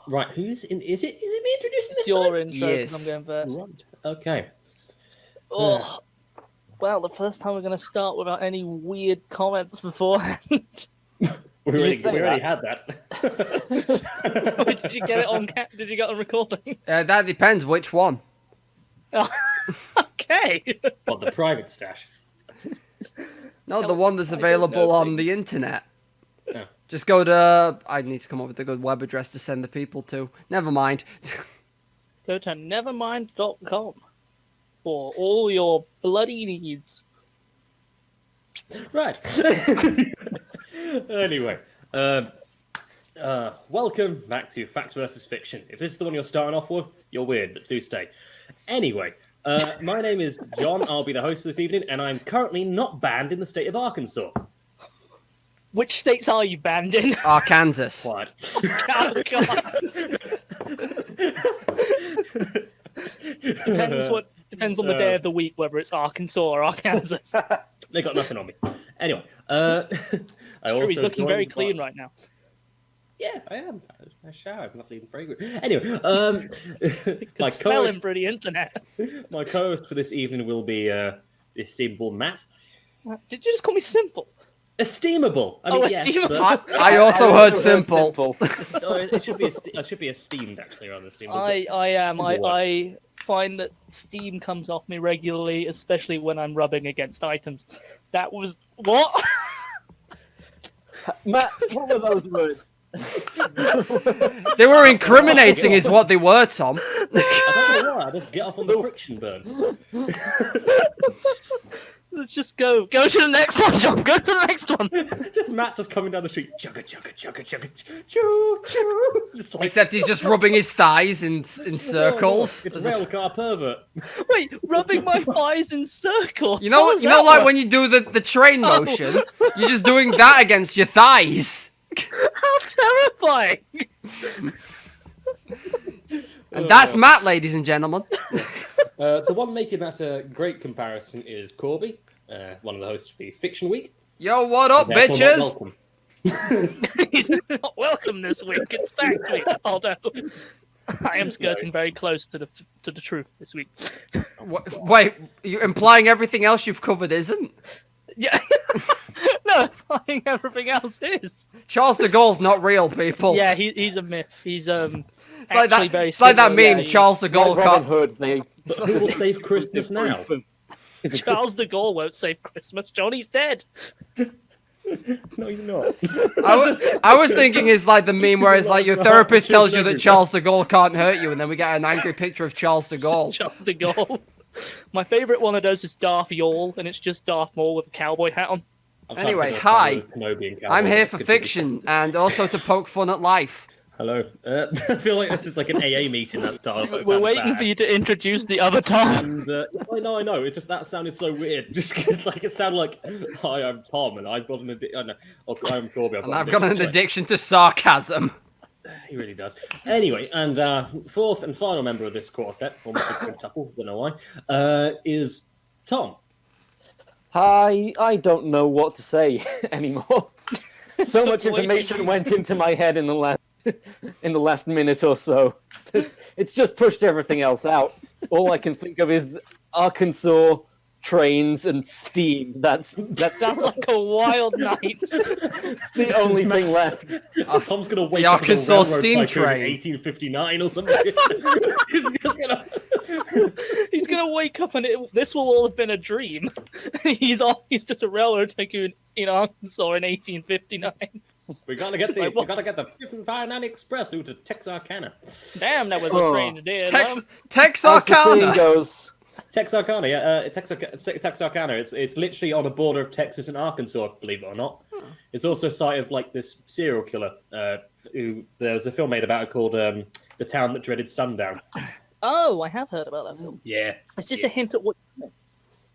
Right, who's in? Is it me introducing this Your time? intro, Yes. because I'm going first. Right. Okay. Oh, well, the first time we're going to start without any weird comments beforehand. We already had that. Wait, did you get it on? Did you get it on recording? That depends which one. Okay. What, the private stash? No, the one that's I don't available know on the things. internet. Oh. Just go to... I need to come up with a good web address to send the people to. Never mind. Go to nevermind.com for all your bloody needs. Right. Anyway, welcome back to Fact versus Fiction. If this is the one you're starting off with, you're weird, but do stay. Anyway, my name is John. I'll be the host for this evening, and I'm currently not banned in the state of Arkansas. Which states are you banned in? Arkansas. Quiet. Oh, God. Depends on the day of the week whether it's Arkansas or Arkansas. They got nothing on me. Anyway, It's true, he's looking very clean right now. Yeah, I am. I shower. I'm not even fragrant. Anyway, Could smell him through the internet. my co-host for this evening will be the esteemable Matt. Did you just call me simple? Esteemable. I mean, yes, esteemable. but I also heard simple. it should be esteemed actually rather than esteemable. I am. I find that steam comes off me regularly, especially when I'm rubbing against items. That was what? Matt, what were those words? They were incriminating is what they were, Tom. I don't know why. I just get off on the friction burn. Let's just go. Go to the next one, John. Go to the next one. Just Matt just coming down the street, chugga chugga chugga chugga choo choo. Just like, Except he's just rubbing his thighs in circles. it's railcar pervert. Wait, rubbing my thighs in circles. You know, How does you know, that like work? when you do the train motion, you're just doing that against your thighs. How terrifying! And that's Matt, ladies and gentlemen. The one making that a great comparison is Corby, one of the hosts of the Fiction Week. Yo, what up, Therefore not bitches? welcome. He's not welcome this week. It's back week. Although I am skirting very close to the truth this week. Wait, you're implying everything else you've covered isn't? Yeah. No, I think everything else is. Charles de Gaulle's not real, people. Yeah, he's a myth. He's It's like actually that. very It's like that similar, meme. yeah, Charles de Gaulle Like Robin can't. Hood, they Who will save Christmas now? Charles de Gaulle won't save Christmas. Johnny's dead. No, you're not. I was thinking it's like the meme where it's like your therapist tells you that Charles de Gaulle can't hurt you, and then we get an angry picture of Charles de Gaulle. Charles de Gaulle. My favourite one of those is Darth Yaul, and it's just Darth Maul with a cowboy hat on. Anyway, I'm hi. Kenobi and Cowboy. I'm here Let's for continue. fiction and also to poke fun at life. Hello. I feel like this is like an AA meeting. That started. We're waiting for you to introduce the other Tom. And, I know. It's just that sounded so weird. Just 'cause, like it sounded like, "Hi, I'm Tom, and I've got an addiction." I'm Corby. And I've got an addiction to sarcasm. He really does. Anyway, and fourth and final member of this quartet, almost a quintuple, don't know why, is Tom. I don't know what to say anymore. So much Took away information from- went into my head in the last minute or so. It's just pushed everything else out. All I can think of is Arkansas, trains, and steam. That Sounds like a wild night. It's the only thing left. Tom's gonna wake The up Arkansas on a railroad steam tycoon train. in 1859 or something. He's just gonna. He's gonna wake up and this will all have been a dream. He's just a railroad tycoon in Arkansas in 1859. We gotta get the like, what? 559 Express through to Texarkana. Damn, that was a Oh. strange day. Tex Tex- As the saying Texarkana. goes, Texarkana, yeah, Texarkana. It's literally on the border of Texas and Arkansas, believe it or not. It's also a site of like this serial killer. Who there was a film made about it called "The Town That Dreaded Sundown." Oh, I have heard about that film. Yeah. Is this a hint at what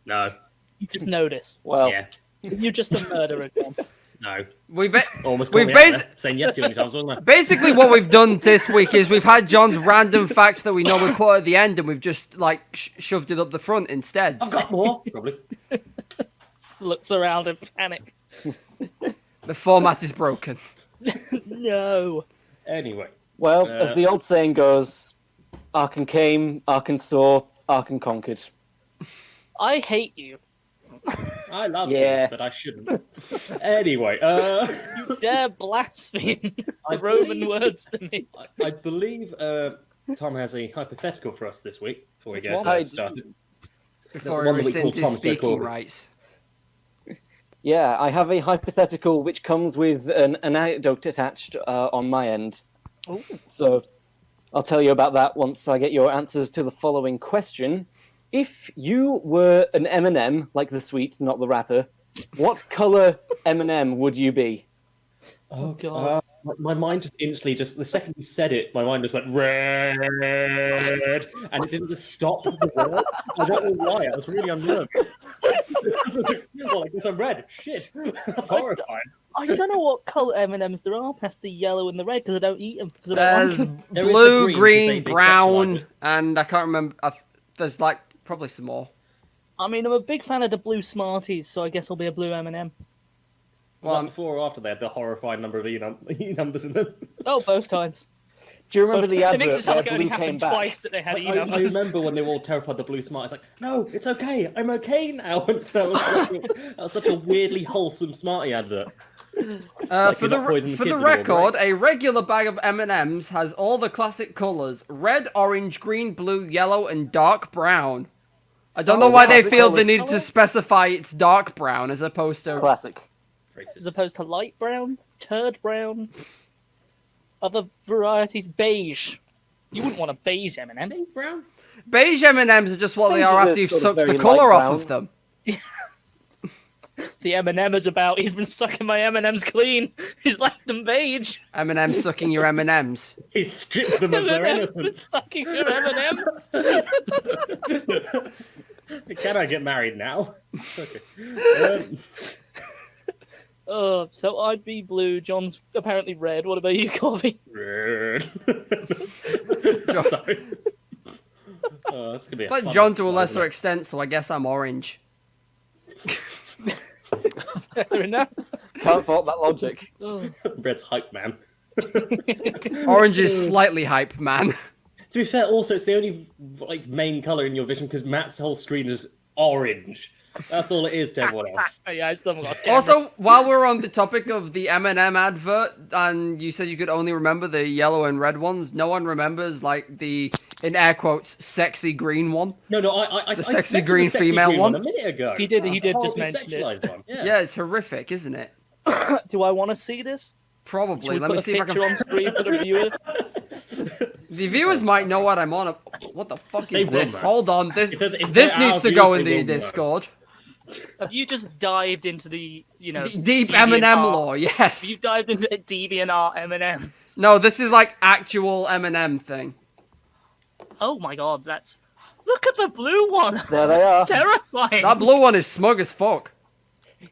No. you just noticed? well, Yeah. You're just a murderer, John. No. We Almost. We've We've basi- saying yes too many times, wasn't I? basically what we've done this week is we've had John's random facts that we know we put at the end, and we've just like shoved it up the front instead. I've got more, probably. Looks around in panic. The format is broken. No. Anyway, Well, as the old saying goes, Arkan came, Arkan saw, Arkan conquered. I hate you. I love Yeah. you, but I shouldn't. Anyway, You dare blaspheme Roman words to me. I believe Tom has a hypothetical for us this week before we get one? started. Before one he that we rescinds call his Tom, so speaking Corby. rights. Yeah, I have a hypothetical which comes with an anecdote attached on my end. Ooh. So I'll tell you about that once I get your answers to the following question. If you were an M&M, like the sweet, not the rapper, what colour M&M would you be? Oh, God. My mind just instantly, the second you said it, my mind just went red, and it didn't just stop the word. I don't know why. I was really unnerved. Well, I guess I'm red. Shit, that's horrifying. I don't know what colour M&Ms there are past the yellow and the red because I don't eat them. Because I don't There's like them. There is blue, the green, green, they brown, sexualise it. and I can't remember. There's like probably some more. I mean, I'm a big fan of the blue Smarties, so I guess I'll be a blue M&M. Was Well, that before or after they had the horrifying number of E numbers in them? Oh, both times. Do you remember the It makes advert it sound where like it only Blue came happened back? twice that they had E I numbers. remember when they were all terrified the blue smart. It's like, no, it's okay. I'm okay now. And that was such a weirdly wholesome Smartie advert. for you're not poisoning the kids anymore, record, a regular bag of M&Ms has all the classic colours: red, orange, green, blue, yellow, and dark brown. I don't know Oh, why they classic feel they colours. needed to specify it's dark brown as opposed to... Classic. As opposed to light brown, turd brown, other varieties, beige. You wouldn't want a beige M&M. Brown? Beige M&Ms are just what they Beige are is a after you've sort of sucked the very colour light off of brown. them. The M&M is about. He's been sucking my M&Ms clean. He's left them beige. M&M sucking your M&Ms. He strips them of their M&Ms been innocence. sucking your M&Ms. Can I get married now? Okay. So I'd be blue. John's apparently red. What about you, Corby? Red. Sorry. Oh, that's gonna be It's like fun John to a episode, lesser isn't it? extent, so I guess I'm orange. Fair enough. Can't fault that logic. Oh. Red's hype man. Orange is slightly hype, man. To be fair, also it's the only main color in your vision because Matt's whole screen is orange. That's all it is to everyone else. Yeah, I still haven't got a camera. Also, while we're on the topic of the M&M advert, and you said you could only remember the yellow and red ones, no one remembers, the, in air quotes, sexy green one. No, I The I sexy mentioned green female one? a minute ago. He did The just horribly mention it. sexualized one. Yeah. Yeah, it's horrific, isn't it? Do I want to see this? Should Probably. we Let me put a see if I picture on can... screen for the viewer? The viewers might know what I'm on. What the fuck They is will, this? man. Hold on, this If this they're needs our to go viewers, in they the will know. Discord. Have you just dived into the, Deep DeviantArt? M&M lore, yes. You dived into DeviantArt M&Ms. No, this is like actual M&M thing. Oh my god, that's... Look at the blue one! There they are. Terrifying! That blue one is smug as fuck.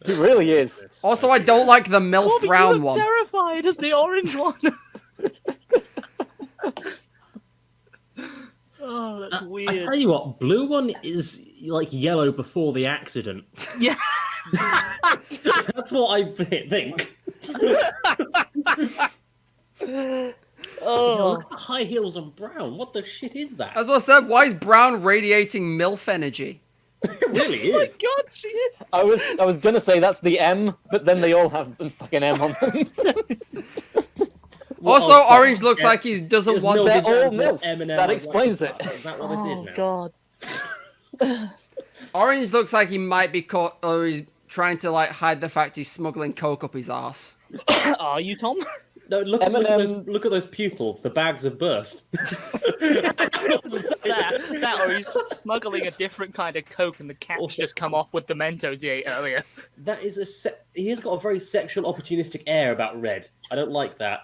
He really is. Also, I don't like the MILF Corby, you brown look one. terrified as the orange one. Oh, that's I weird. tell you what, blue one is yellow before the accident. Yeah. That's what I think. Oh. Look at the high heels on brown. What the shit is that? As I said, why is brown radiating MILF energy? It really Oh my is. god, she is. I was gonna say that's the M, but then they all have the fucking M on them. Also, Oh, sorry. Orange looks like he doesn't It's want milk. They're to... all What MILFs. M&M That I'd explains like to it. Is that what this is Oh now? god. Orange looks like he might be caught, or he's trying to hide the fact he's smuggling coke up his arse. Are you, Tom? No, look M&M at those pupils. The bags have burst. that or he's smuggling a different kind of coke and the cap's Also- just come off with the Mentos he ate earlier. That is he has got a very sexual, opportunistic air about Red. I don't like that,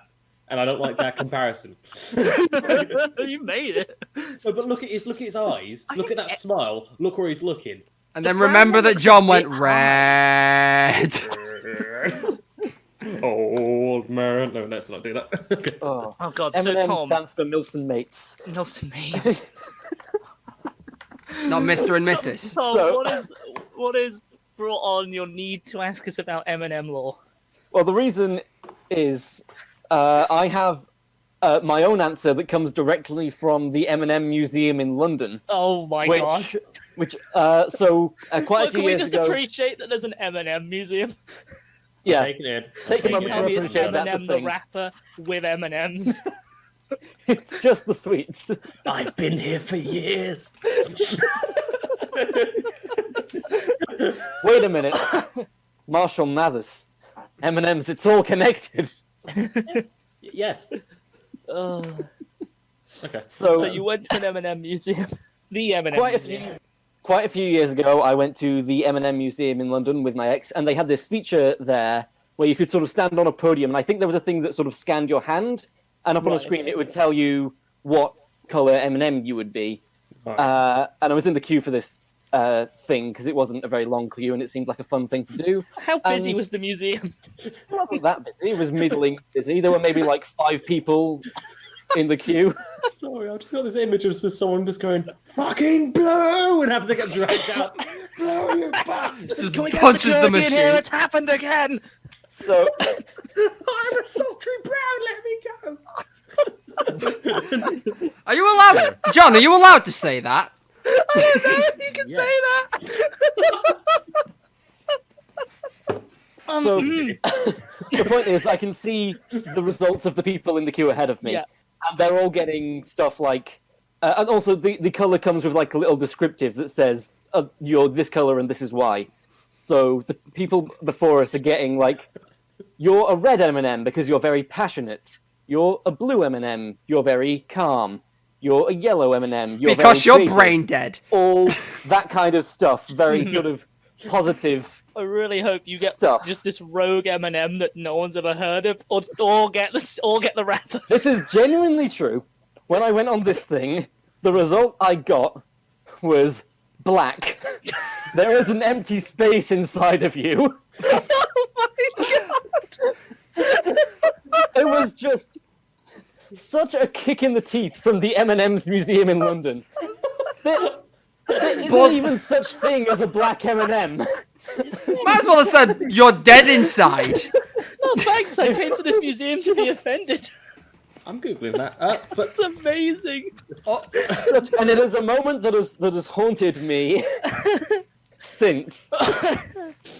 and I don't like that comparison. You made it. No, but look at his eyes. Look at that smile. Look where he's looking. And then brown remember one that looks John a went bit red. Old man. No, let's not do that. Okay. Oh. Oh god, so M&M Tom, stands for Milfs and Mates. Nelson Mates. Not Mr. and Mrs. Tom, So- what is brought on your need to ask us about M&M lore? Well, the reason is I have my own answer that comes directly from the M&M Museum in London. Oh my god. Quite a few Can we years just ago. appreciate that there's an M&M museum? Yeah, Taking it. take a Please moment tell to me it's appreciate that's a M&M the thing. rapper with M&Ms. It's just the sweets. I've been here for years. Wait a minute, Marshall Mathers, M&M's. It's all connected. Yes. Ugh. Okay. So you went to an M&M museum. The M&M museum. Quite a few years ago, I went to the M&M Museum in London with my ex, and they had this feature there where you could sort of stand on a podium, and I think there was a thing that sort of scanned your hand, and up on a screen it would tell you what colour M&M you would be. Right. And I was in the queue for this thing because it wasn't a very long queue, and it seemed like a fun thing to do. How busy And- was the museum? It wasn't that busy. It was middling busy. There were maybe like 5 people in the queue. Sorry, I've just got this image of someone just going, fucking blow, and having to get dragged out. Blow, you bastard! Just Can we get punches the security in here? machine. It's happened again! So I'm a sultry brown, let me go! Are you allowed, John? Are you allowed to say that? You can Yes. say that! So the point is, I can see the results of the people in the queue ahead of me, Yeah. and they're all getting stuff like, and also the color comes with like a little descriptive that says you're this color and this is why. So the people before us are getting like, you're a red M&M because you're very passionate. You're a blue M&M. You're very calm. You're a yellow M&M. You're Because very you're creative. brain dead. All that kind of stuff. Very sort of positive. I really hope you get Stuff. just this rogue M&M that no one's ever heard of, or get the rapper. This is genuinely true. When I went on this thing, the result I got was black. There is an empty space inside of you. It was just such a kick in the teeth from the M&M's Museum in London. There isn't even such thing as a black M&M. Might as well have said you're dead inside. Oh, thanks. I came to this museum to be offended. I'm googling that. But It's amazing. And it is a moment that has haunted me since.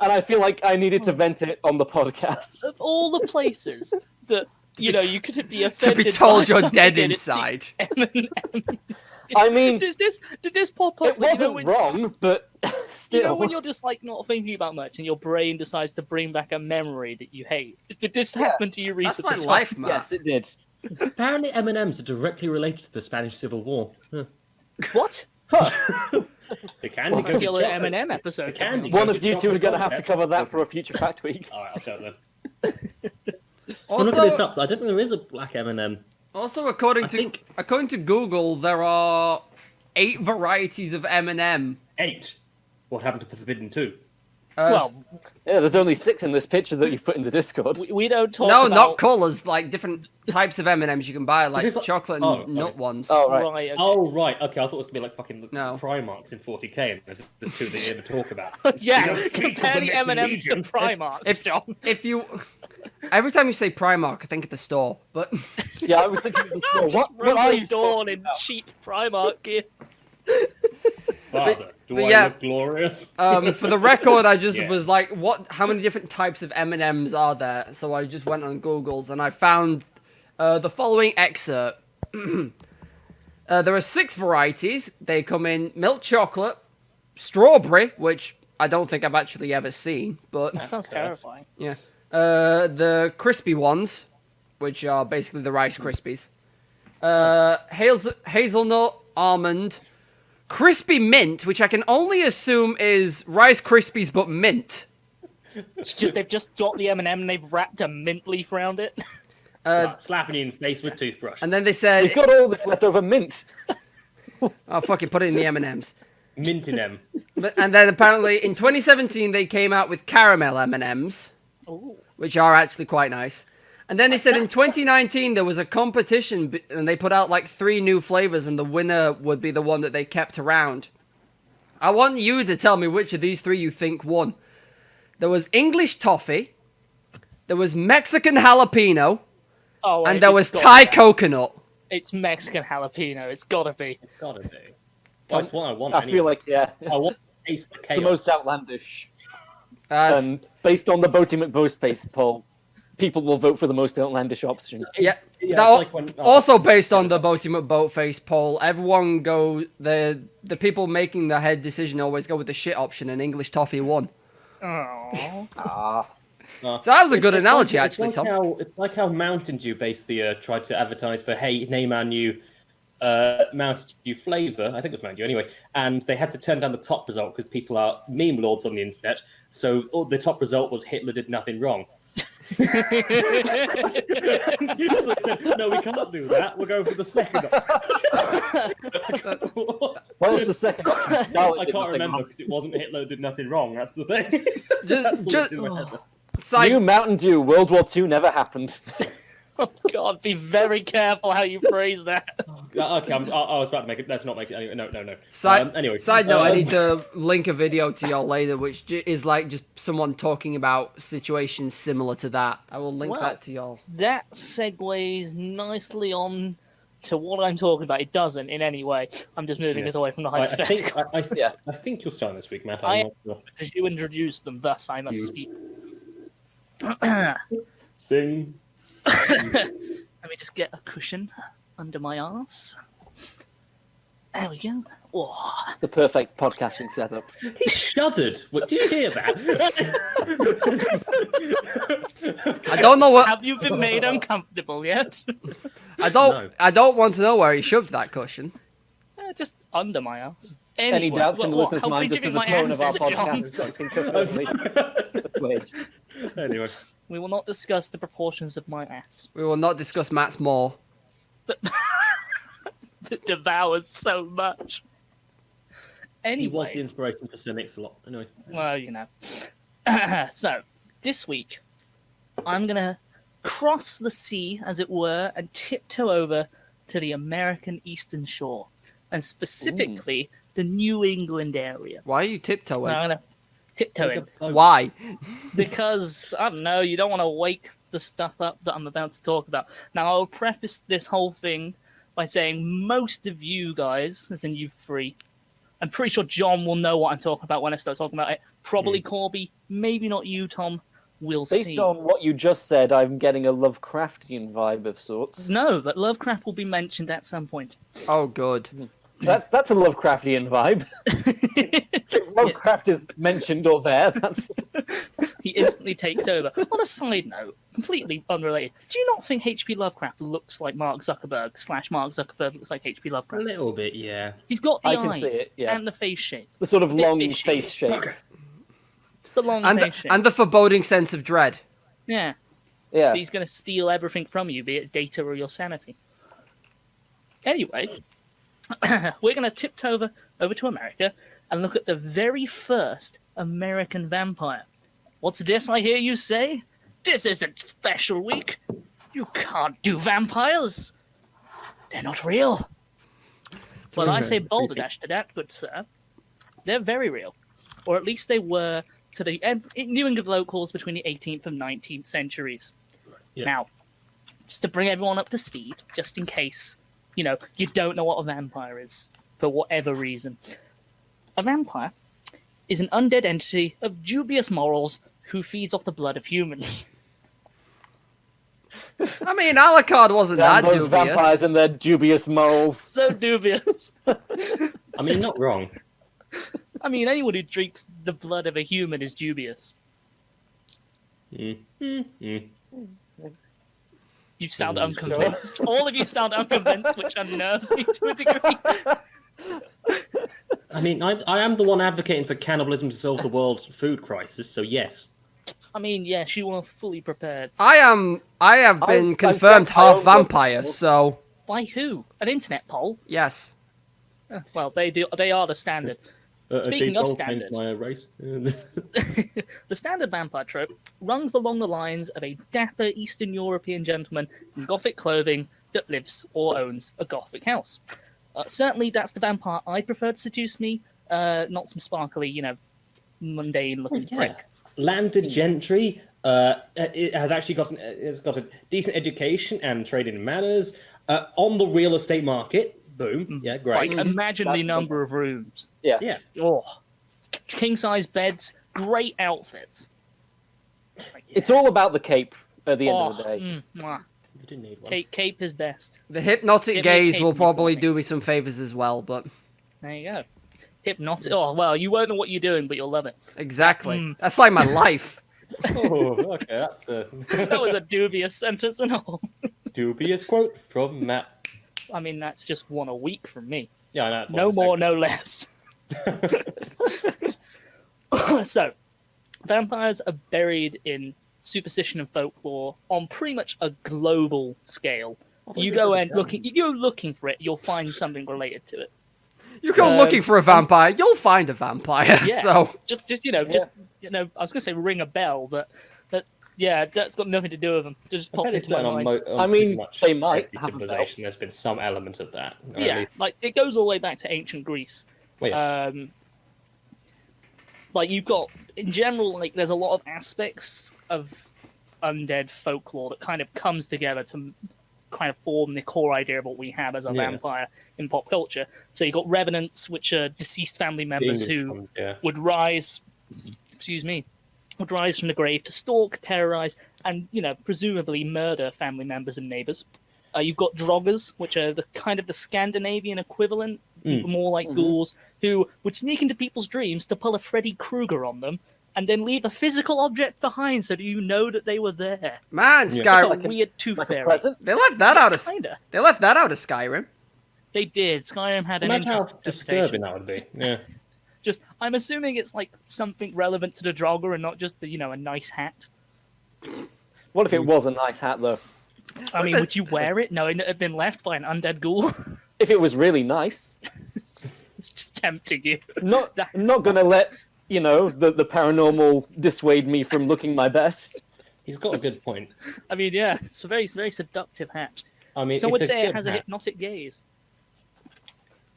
And I feel like I needed to vent it on the podcast. Of all the places that you could be To offended be told by you're something, dead and it's the inside. M&M. I mean, did this pop up? it wasn't when, wrong, but still. You know when you're just like not thinking about much, and your brain decides to bring back a memory that you hate. Did this happen to you That's recently? my life, Matt. Yes, it did. apparently M&Ms are directly related to the Spanish Civil War. Huh. What? The candy goes Killer with M&M episode. The candy. One goes of with you two are chocolate going to have to content. cover that for a future fact week. All right, I'll show them. I'm Also, looking this up. I don't think there is a black M&M. also according to Google, there are 8 varieties of M&M. 8. What happened to the Forbidden 2? Well, Yeah, there's only 6 in this picture that you've put in the Discord. we don't talk no, about... not colours. Like different types of M&Ms you can buy, like this like- chocolate and oh, nut okay. ones. Oh, right. Right, okay. Oh, right. Okay, I thought it was going to be like fucking No. Primarks in 40k, and there's 2 that you ever talk about. Yeah, You don't speak compare of the the M&Ms to Legion. Primark, John. If you, every time you say Primark, I think of the store. But Yeah, I was thinking, what are Rotary you Dawn in cheap Primark gear. Father, do but I yeah. look glorious? for the record, I just Yeah. was like, how many different types of M&Ms are there? So I just went on Google's and I found the following excerpt. There are 6 varieties. They come in milk chocolate, strawberry, which I don't think I've actually ever seen, but That sounds terrifying. yeah. The crispy ones, which are basically the Rice Krispies. Hazelnut, almond, crispy mint, which I can only assume is Rice Krispies but mint. It's just they've just got the M&M and they've wrapped a mint leaf around it. Like slapping you in the face with toothbrush. And then they said, We've got all this leftover mint. "Oh fuck it, put it in the M&Ms." Minting them. And then apparently in 2017 they came out with caramel M&Ms, Ooh. which are actually quite nice. And then they said in 2019 there was a competition and they put out like 3 new flavors and the winner would be the one that they kept around. I want you to tell me which of these 3 you think won. There was English toffee, there was Mexican jalapeno, Oh, And there was Thai coconut. It's Mexican jalapeno. It's gotta be. It's gotta be. That's what I want. I anyway. feel like, yeah, I want to taste the chaos. the most outlandish. Uh, Based on the Boaty McBoatface poll, people will vote for the most outlandish option. yeah. Yeah, That- it's like when, Also based on the Boaty McBoatface poll, everyone the people making the head decision always go with the shit option, and English toffee won. Oh. So that was a good it's analogy, like, actually, it's like Tom. it's like how Mountain Dew basically tried to advertise for, hey, name our new Mountain Dew flavor. I think it was Mountain Dew anyway. And they had to turn down the top result because people are meme lords on the internet. So the top result was Hitler did nothing wrong. So they said, no, we cannot do that. We're going for the second option. What? What was the second option? No, I can't remember because it wasn't Hitler did nothing wrong. That's the thing. That's all that's in my head. New Mountain Dew, World War II never happened. Oh God! Be very careful how you phrase that. Okay, I was about to make it. Let's not make it. Anyway, no. Anyway, Side note, I need to link a video to y'all later, which is like just someone talking about situations similar to that. I will link Well, that to y'all. That segues nicely on to what I'm talking about. It doesn't in any way. I'm just moving us away from the hypothetical. I think you're starting this week, Matt. I'm not sure. Because you introduced them, thus I must speak. Sing. Let me just get a cushion under my arse. There we go. Oh. The perfect podcasting setup. He shuddered. What, did you hear that? I don't know what. Have you been made uncomfortable yet? I don't want to know where he shoved that cushion. Just under my ass. Any Anyway, doubts in the listeners' how minds as big to do the you tone think of our my podcast? ancestors, I think perfectly. Anyway, we will not discuss the proportions of my ass. We will not discuss Matt's more. But it devours so much. he was the Anyway, inspiration for Cynics a lot. Anyway, well, you know. So, this week, I'm going to cross the sea, as it were, and tiptoe over to the American Eastern Shore, and specifically the New England area. Why are you tiptoeing? I'm going to tiptoeing Why? because, I don't know, you don't want to wake the stuff up that I'm about to talk about. Now, I'll preface this whole thing by saying most of you guys, as in you three, I'm pretty sure John will know what I'm talking about when I start talking about it. Probably Corby, maybe not you, Tom. We'll see. Based on what you just said, I'm getting a Lovecraftian vibe of sorts. No, but Lovecraft will be mentioned at some point. Oh, good. That's a Lovecraftian vibe. If Lovecraft is mentioned or there, that's... He instantly takes over. On a side note, completely unrelated, do you not think H.P. Lovecraft looks like Mark Zuckerberg / Mark Zuckerberg looks like H.P. a Lovecraft? little bit, yeah. He's got the I can eyes see it, yeah. and the face shape. the sort of Bit long fishy. face shape. It's the long And face shape. and the foreboding sense of dread. Yeah. Yeah. But he's going to steal everything from you, be it data or your sanity. Anyway, we're going to tiptoe over to America and look at the very first American vampire. What's this I hear you say? This isn't special week. You can't do vampires. They're not real. Well, I say balderdash to that, good sir. They're very real. Or at least they were to the New England locals between the 18th and 19th centuries. Yeah. Now, just to bring everyone up to speed, just in case, you don't know what a vampire is, for whatever reason. A vampire is an undead entity of dubious morals who feeds off the blood of humans. I mean, Alucard wasn't Damn that those dubious. vampires and their dubious morals. So dubious. I mean, not wrong. I mean, anyone who drinks the blood of a human is dubious. You sound unconvinced. All of you sound unconvinced, which unnerves me to a degree. I mean, I am the one advocating for cannibalism to solve the world's food crisis, so yes. I mean, yes, you were fully prepared. I have been I've confirmed got my half own vampire, book. so By who? An internet poll? yes. Well, they are the standard. Speaking of standard. My race. The standard vampire trope runs along the lines of a dapper Eastern European gentleman in Gothic clothing that lives or owns a Gothic house. Certainly, that's the vampire I prefer to seduce me, not some sparkly, mundane-looking prick. Landed gentry, it has actually got a decent education and trading in manners on the real estate market. Boom, yeah, great. Like, imagine the That's number of rooms. Yeah. Yeah, Oh, king-size beds, great outfits. Like, yeah. It's all about the cape at the end of the day. Mwah. you didn't need one. Cape is best. The hypnotic Give me a gaze cape will and you probably got me. do me some favors as well, but There you go. Hypnotic. Oh, well, you won't know what you're doing, but you'll love it. exactly. That's like my life. Oh, okay, that's a That was a dubious sentence and all. dubious quote from Matt. I mean, that's just one a week from me. Yeah, I know. That's what No I was more, no less. So, vampires are buried in superstition and folklore on pretty much a global scale. You go and you're looking for it, you'll find something related to it. You go looking for a vampire, you'll find a vampire. Yes. So just I was gonna say ring a bell, but that's got nothing to do with them. It just popped into my mind. I mean, they might every have a civilization. There's been some element of that. Or at Yeah, least- like it goes all the way back to ancient Greece. well, yeah. Like you've got in general, like there's a lot of aspects of undead folklore that kind of comes together to kind of form the core idea of what we have as a Yeah. vampire in pop culture. So you've got revenants, which are deceased family members English who one, yeah. would rise from the grave to stalk, terrorize, and presumably murder family members and neighbors. You've got droggers, which are the kind of the Scandinavian equivalent, people more like ghouls, who would sneak into people's dreams to pull a Freddy Krueger on them, and then leave a physical object behind so that you know that they were there. man, Yeah. Skyrim. Like a weird tooth Like a fairy. present. They left that out of Kinda. They left that out of Skyrim. They did. Skyrim had an Imagine how interesting disturbing interpretation. that would be. Yeah. Just, I'm assuming it's like something relevant to the Drogger and not just a nice hat. What if it was a nice hat, though? I mean, would you wear it knowing it had been left by an undead ghoul? If it was really nice. It's just tempting you. I'm not gonna let, the paranormal dissuade me from looking my best. He's got a good point. I mean, yeah, it's a very, very seductive hat. I mean, Some it's would say it good has a hat. hypnotic gaze.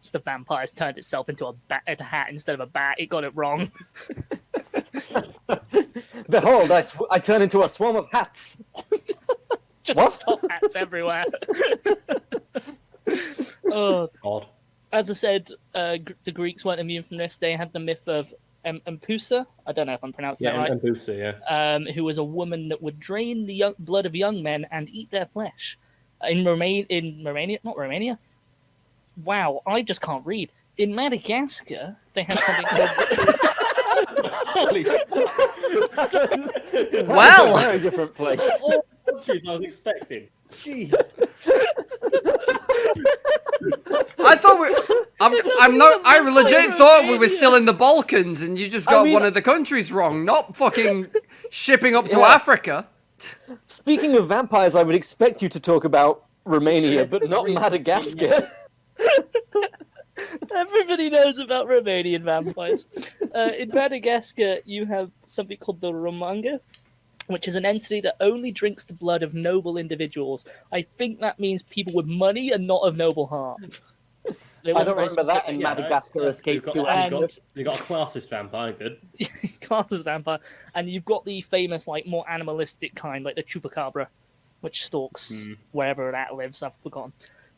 Just the vampire's turned itself into a hat instead of a bat. It got it wrong. Behold, I turn into a swarm of hats. Just What? top hats everywhere. Oh, Odd. as I said, the Greeks weren't immune from this. They had the myth of Empusa. I don't know if I'm pronouncing Yeah, that right. and Booster, yeah. Who was a woman that would drain the blood of young men and eat their flesh. In Romania, not Romania. Wow, I just can't read. In Madagascar, they had something called. Holy Well, Very different place. all the countries I was expecting. Jeez. I thought I'm not. I legit thought we were still in the Balkans, and you just got mean- one of the countries wrong. Not fucking shipping up to Yeah. Africa. Speaking of vampires, I would expect you to talk about Romania, but not Madagascar. Everybody knows about Romanian vampires. In Madagascar, you have something called the Romanga, which is an entity that only drinks the blood of noble individuals. I think that means people with money and not of noble heart. It I wasn't don't very remember that in specific. Madagascar You've Escape got, 2. you've And- got, you've got a classist vampire, good. Class as vampire, and you've got the famous, like, more animalistic kind, like the chupacabra, which stalks wherever that lives. I've forgotten.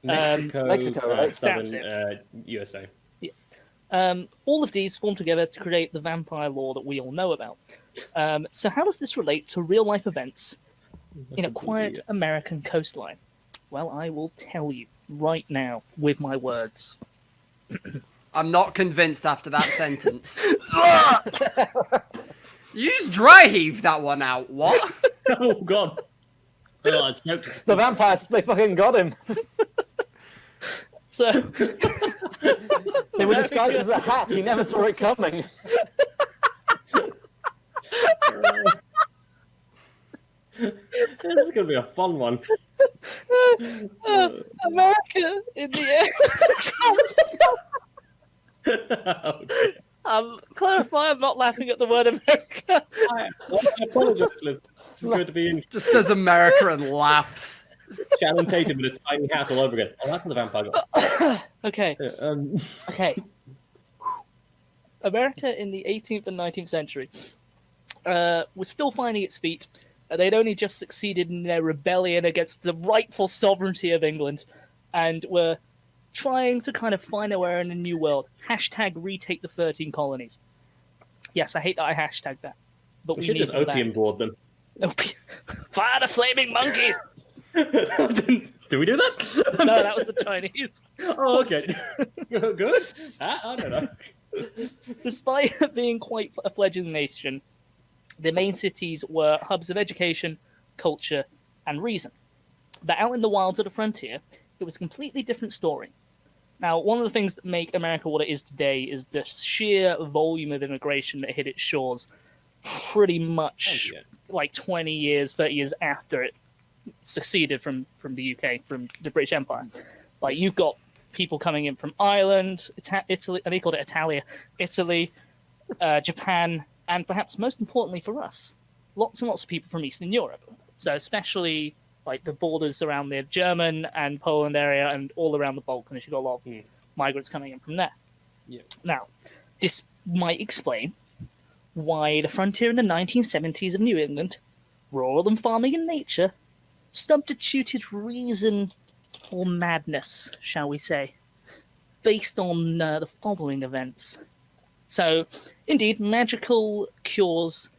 Mexico, right? That's Southern USA. All of these form together to create the vampire lore that we all know about. So, how does this relate to real life events in a quiet American coastline? Well, I will tell you right now with my words. I'm not convinced after that sentence. You just dry heaved that one out. What? Oh, God. Oh, I choked. The vampires, they fucking got him. So, They were disguised as a hat. He never saw it coming. This is going to be a fun one. America in the Oh, dear. clarify, I'm not laughing at the word America. I apologize, listeners. This is going to be in Just says America and laughs. Channing Tatum with a tiny hat all over again. Oh, that's what the vampire got. Okay, Um, okay. America in the 18th and 19th century. was still finding its feet. They'd only just succeeded in their rebellion against the rightful sovereignty of England, and were trying to kind of find their way in a new world. Hashtag retake the 13 colonies. Yes, I hate that I hashtagged that. But We should just opium board them. Fire the flaming monkeys! Did we do that? No, that was the Chinese. Oh, okay. Good? I don't know. Despite being quite a fledgling nation, the main cities were hubs of education, culture, and reason. But out in the wilds of the frontier, it was a completely different story. Now, one of the things that make America what it is today is the sheer volume of immigration that hit its shores pretty much like 20 years, 30 years after it seceded from the UK, from the British Empire. Like, you've got people coming in from Ireland, Italy, and they called it Italia, Italy, Japan, and perhaps most importantly for us, lots and lots of people from Eastern Europe. So especially like the borders around the German and Poland area and all around the Balkans, you've got a lot of migrants coming in from there. Yeah. Now, this might explain why the frontier in the 1970s of New England, rural and farming in nature, substituted reason for madness, shall we say, based on the following events. So, indeed, magical cures,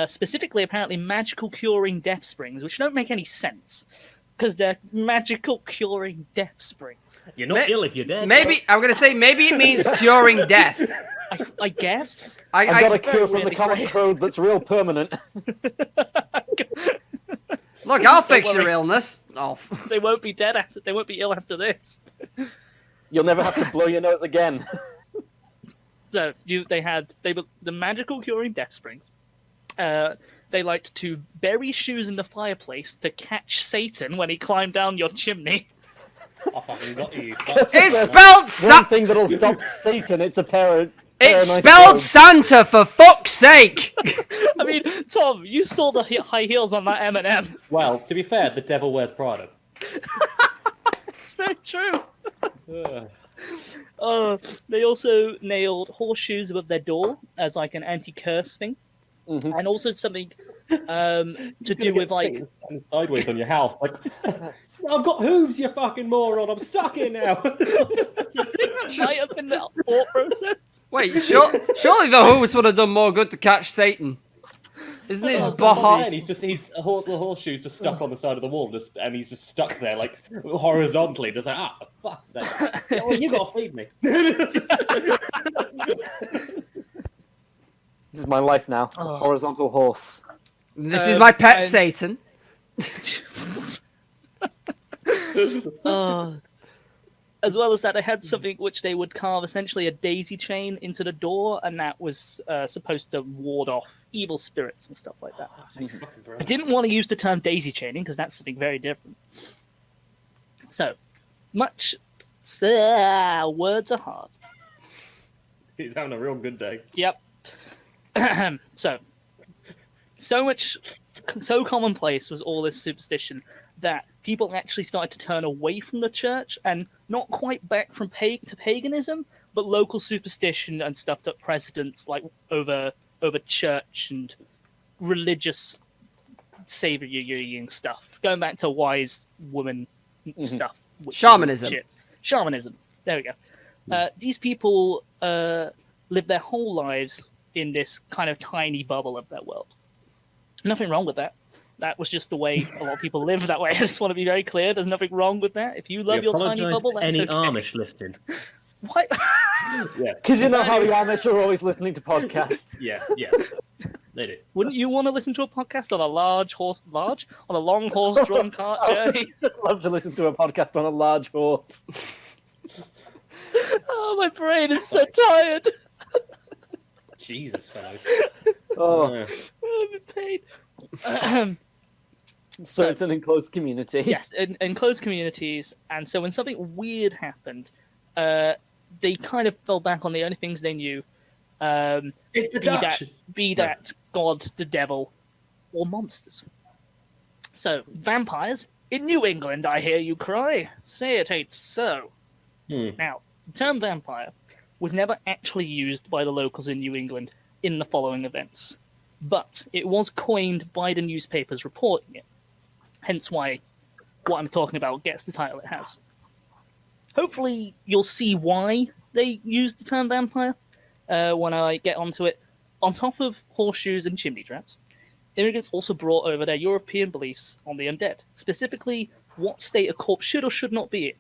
specifically apparently magical curing death springs, which don't make any sense, because they're magical curing death springs. You're not ill if you're dead. Maybe, I'm going to say, maybe it means curing death. I guess. I got a cure from the really comic code that's real permanent. Look, I'll fix your illness. Oh. They won't be dead after. They won't be ill after this. You'll never have to blow your nose again. So they were the magical curing death springs. They liked to bury shoes in the fireplace to catch Satan when he climbed down your chimney. I fucking got you. It's spelled One thing that'll stop Satan, it's a pair of... It's nice spelled clothes. Santa, for fuck's sake! I mean, Tom, you saw the high heels on that M&M. Well, to be fair, the devil wears Prada. It's very true. They also nailed horseshoes above their door as like an anti-curse thing, and also something to do with like sideways on your house. Like, I've got hooves, you fucking moron. I'm stuck here now. might have been the thought process. Wait, surely the hooves would have done more good to catch Satan. Isn't his boha? He's the horseshoe's just stuck on the side of the wall, and he's just stuck there, like horizontally. Just like, for fuck's sake! Oh, you gotta feed me. This is my life now. A horizontal horse. This is my pet Satan. As well as that, they had something which they would carve essentially a daisy chain into the door, and that was supposed to ward off evil spirits and stuff like that. I didn't want to use the term daisy chaining because that's something very different. So, words are hard. He's having a real good day. Yep. So commonplace was all this superstition that people actually started to turn away from the church and not quite back from to paganism, but local superstition and stuff took precedence, like over church and religious savioring stuff. Going back to wise woman stuff. Shamanism. Shamanism. There we go. These people live their whole lives in this kind of tiny bubble of their world. Nothing wrong with that. That was just the way a lot of people live that way. I just want to be very clear. There's nothing wrong with that. If you love your tiny bubble, that's any okay. Amish listening. What? Yeah. Because you know how the Amish are always listening to podcasts. Yeah. They do. Wouldn't you want to listen to a podcast on a on a long horse-drawn cart journey? I'd love to listen to a podcast on a large horse. Oh, my brain is so tired. Jesus, fellows. Oh, I'm in pain. so it's an enclosed community. Yes, in enclosed communities, and so when something weird happened, they kind of fell back on the only things they knew. It's the Dutch. Be that God, the devil, or monsters. So, vampires in New England, I hear you cry. Say it ain't so. Now, the term vampire was never actually used by the locals in New England in the following events. but it was coined by the newspapers reporting it. Hence why what I'm talking about gets the title it has. Hopefully, you'll see why they used the term vampire when I get onto it. On top of horseshoes and chimney traps, immigrants also brought over their European beliefs on the undead, specifically what state a corpse should or should not be in.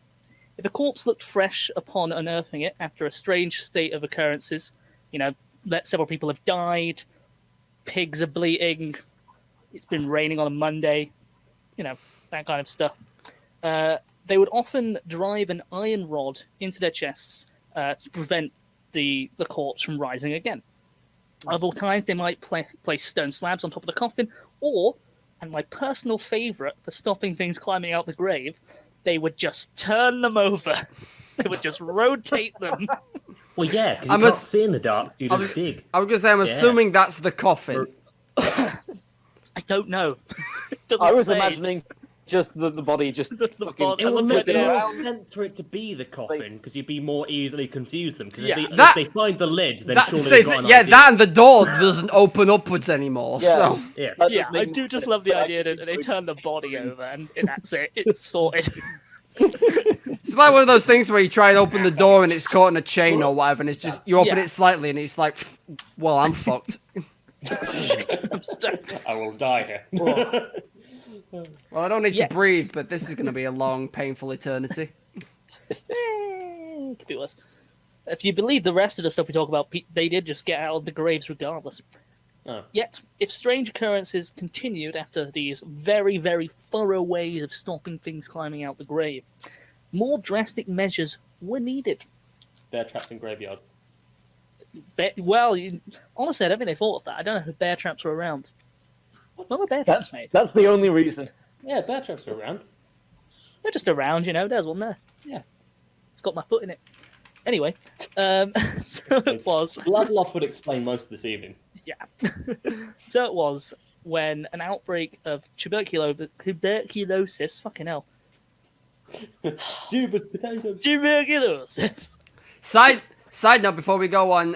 If a corpse looked fresh upon unearthing it after a strange state of occurrences, that several people have died, pigs are bleating, it's been raining on a Monday, that kind of stuff, they would often drive an iron rod into their chests to prevent the corpse from rising again. Other times, they might place stone slabs on top of the coffin, or, and my personal favourite for stopping things climbing out the grave, they would just turn them over. They would just rotate them. Well, yeah, because you can't see in the dark. You just dig. I was going to say, I'm assuming that's the coffin. I don't know. I was imagining just the body just the fucking body. It would make flipping more around. sense for it to be the coffin, because you'd be more easily confuse them. Because Yeah. if they find the lid, then surely they've got an idea. that and the door doesn't open upwards anymore. Yeah. So Yeah. That Yeah, does I make do more just sense, love the but idea that actually- they turn the body over and that's it. It's sorted. it's like one of those things where you try and open the door and it's caught in a chain or whatever, and it's just you open Yeah. it slightly and it's like, well, I'm fucked. I will die here. Well, I don't need Yes. to breathe, but this is going to be a long, painful eternity. Could be worse. If you believe the rest of the stuff we talk about, they did just get out of the graves regardless. Oh. Yet, if strange occurrences continued after these very, very thorough ways of stopping things climbing out the grave, more drastic measures were needed. Bear traps in graveyards. Honestly, I don't think they thought of that. I don't know if bear traps were around. When were bear traps made? That's the only reason. Yeah, bear traps are around. They're just around, there's one there. Yeah. It's got my foot in it. Anyway, so it was. Blood loss would explain most of this evening. Yeah. So it was when an outbreak of tuberculosis, fucking hell, Tubers, potatoes. tuberculosis. Side note before we go on,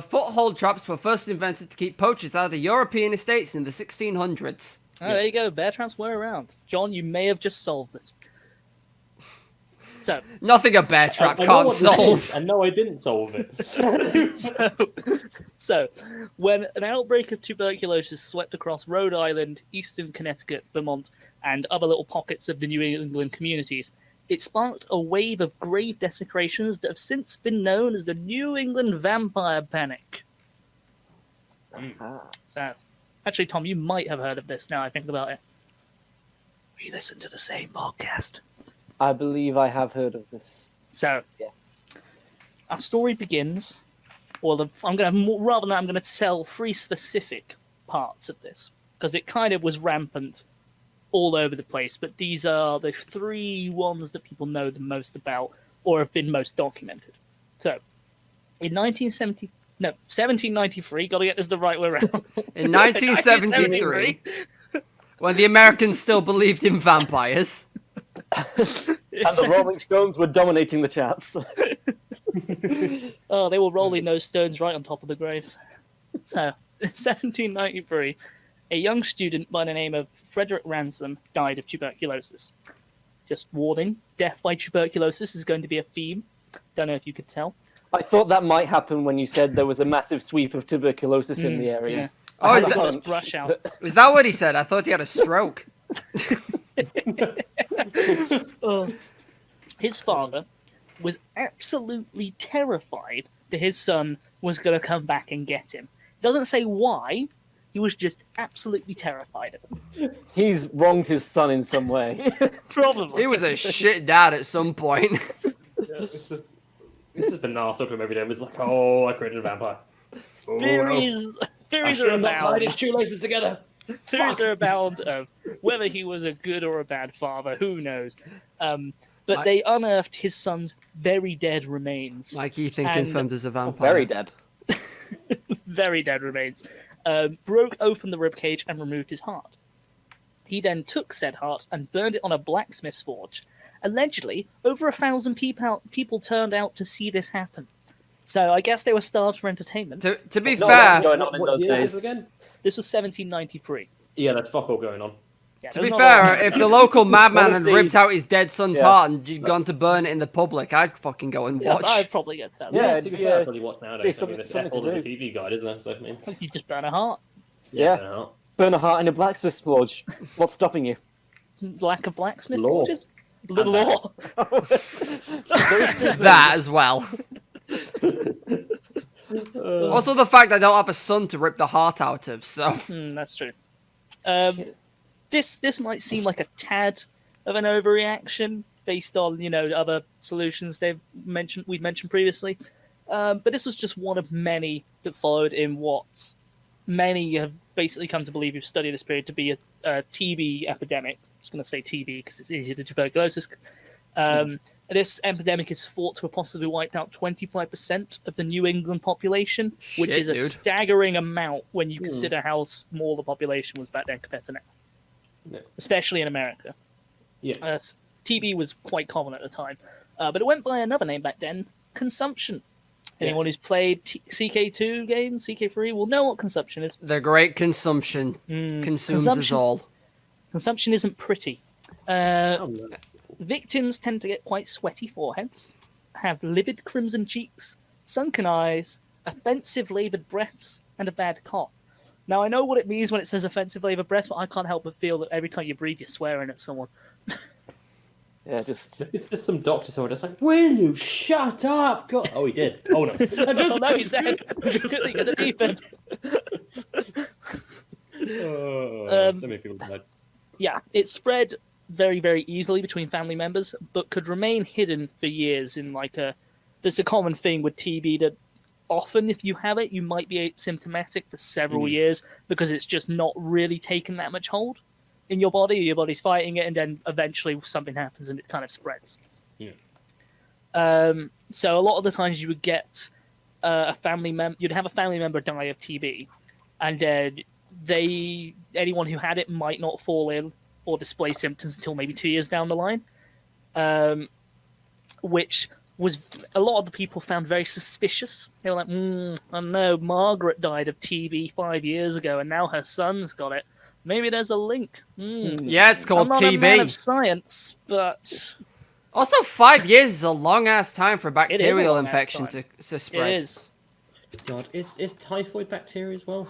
foothold traps were first invented to keep poachers out of European estates in the 1600s. Oh, there you go. Bear traps were around. John, you may have just solved this. So, Nothing a bear trap I know can't what this solve. is, and no, I didn't solve it. so when an outbreak of tuberculosis swept across Rhode Island, eastern Connecticut, Vermont, and other little pockets of the New England communities, it sparked a wave of grave desecrations that have since been known as the New England Vampire Panic. So, actually, Tom, you might have heard of this now I think about it. We listen to the same podcast. I believe I have heard of this. So, Yes. our story begins. Rather than I'm going to tell three specific parts of this because it kind of was rampant all over the place. But these are the three ones that people know the most about or have been most documented. So, in 1793, got to get this the right way around. In 1973, when the Americans still believed in vampires. And the Rolling Stones were dominating the charts. Oh, they were rolling those stones right on top of the graves. So, in 1793, a young student by the name of Frederick Ransom died of tuberculosis. Just warning, death by tuberculosis is going to be a theme. Don't know if you could tell. I thought that might happen when you said there was a massive sweep of tuberculosis in the area. Yeah. Oh, is I had a that, hunch brush out. is that what he said? I thought he had a stroke. His father was absolutely terrified that his son was going to come back and get him. Doesn't say why. He was just absolutely terrified of him. He's wronged his son in some way. Probably. He was a shit dad at some point. It's just been arsehole to him every day. It's like, oh, I created a vampire. Oh, Theories I should are have not tied abound. his shoelaces together. Theories are abound of whether he was a good or a bad father. Who knows? But they unearthed his son's very dead remains. Like you think And- confirmed as a vampire. Very dead. Very dead remains. Broke open the ribcage and removed his heart. He then took said heart and burned it on a blacksmith's forge. Allegedly, over 1,000 people turned out to see this happen. So I guess they were starved for entertainment. To be No, fair, going on in What those year is days. this again? This was 1793. Yeah, that's fuck all going on. Yeah, To there's be not a lot fair, of- if the local madman had Honestly, ripped out his dead son's yeah. heart and you'd gone to burn it in the public, I'd fucking go and Yeah, watch. I'd probably get that. Yeah, To be yeah. fair, I probably watch nowadays. Yeah, I mean, there's something all to of the do. TV guide, isn't there? So I mean, You just burn a heart. Yeah. fair enough. Burn a heart in a blacksmith forge. What's stopping you? Lack of blacksmith Law. forges. The law. That as well. Also, the fact I don't have a son to rip the heart out of, so. That's true. This might seem like a tad of an overreaction based on other solutions we've mentioned previously, but this was just one of many that followed in what many have basically come to believe who've studied this period to be a TB epidemic. I was going to say TB because it's easier to tuberculosis. This epidemic is thought to have possibly wiped out 25% of the New England population, which Shit, is a dude. staggering amount when you consider how small the population was back then compared to now, especially in America. Yeah. TB was quite common at the time, but it went by another name back then, consumption. Anyone who's played CK2 games, CK3, will know what consumption is. The great consumption consumes us Consumption. all. Consumption isn't pretty. Victims tend to get quite sweaty foreheads, have livid crimson cheeks, sunken eyes, offensive laboured breaths, and a bad cough. Now, I know what it means when it says offensive laboured breaths, but I can't help but feel that every time you breathe, you're swearing at someone. Yeah, just It's just some doctor somewhere just like, will you shut up? God. Oh, he did. Oh no. Oh, no, he's dead. You're gonna deep end. So many people died. Yeah, it spread very, very easily between family members, but could remain hidden for years in there's a common thing with TB that often if you have it, you might be asymptomatic for several years because it's just not really taken that much hold in your body. Your body's fighting it, and then eventually something happens and it kind of spreads. Yeah. So a lot of the times you would get you'd have a family member die of TB, and then anyone who had it might not fall ill or display symptoms until maybe 2 years down the line, which was a lot of the people found very suspicious. They were like, I know Margaret died of TB 5 years ago, and now her son's got it. Maybe there's a link. Yeah, it's called I'm not a man of TB. science, but Also, 5 years is a long ass time for bacterial long-ass infection time. to spread. it is. God, is typhoid bacteria as well?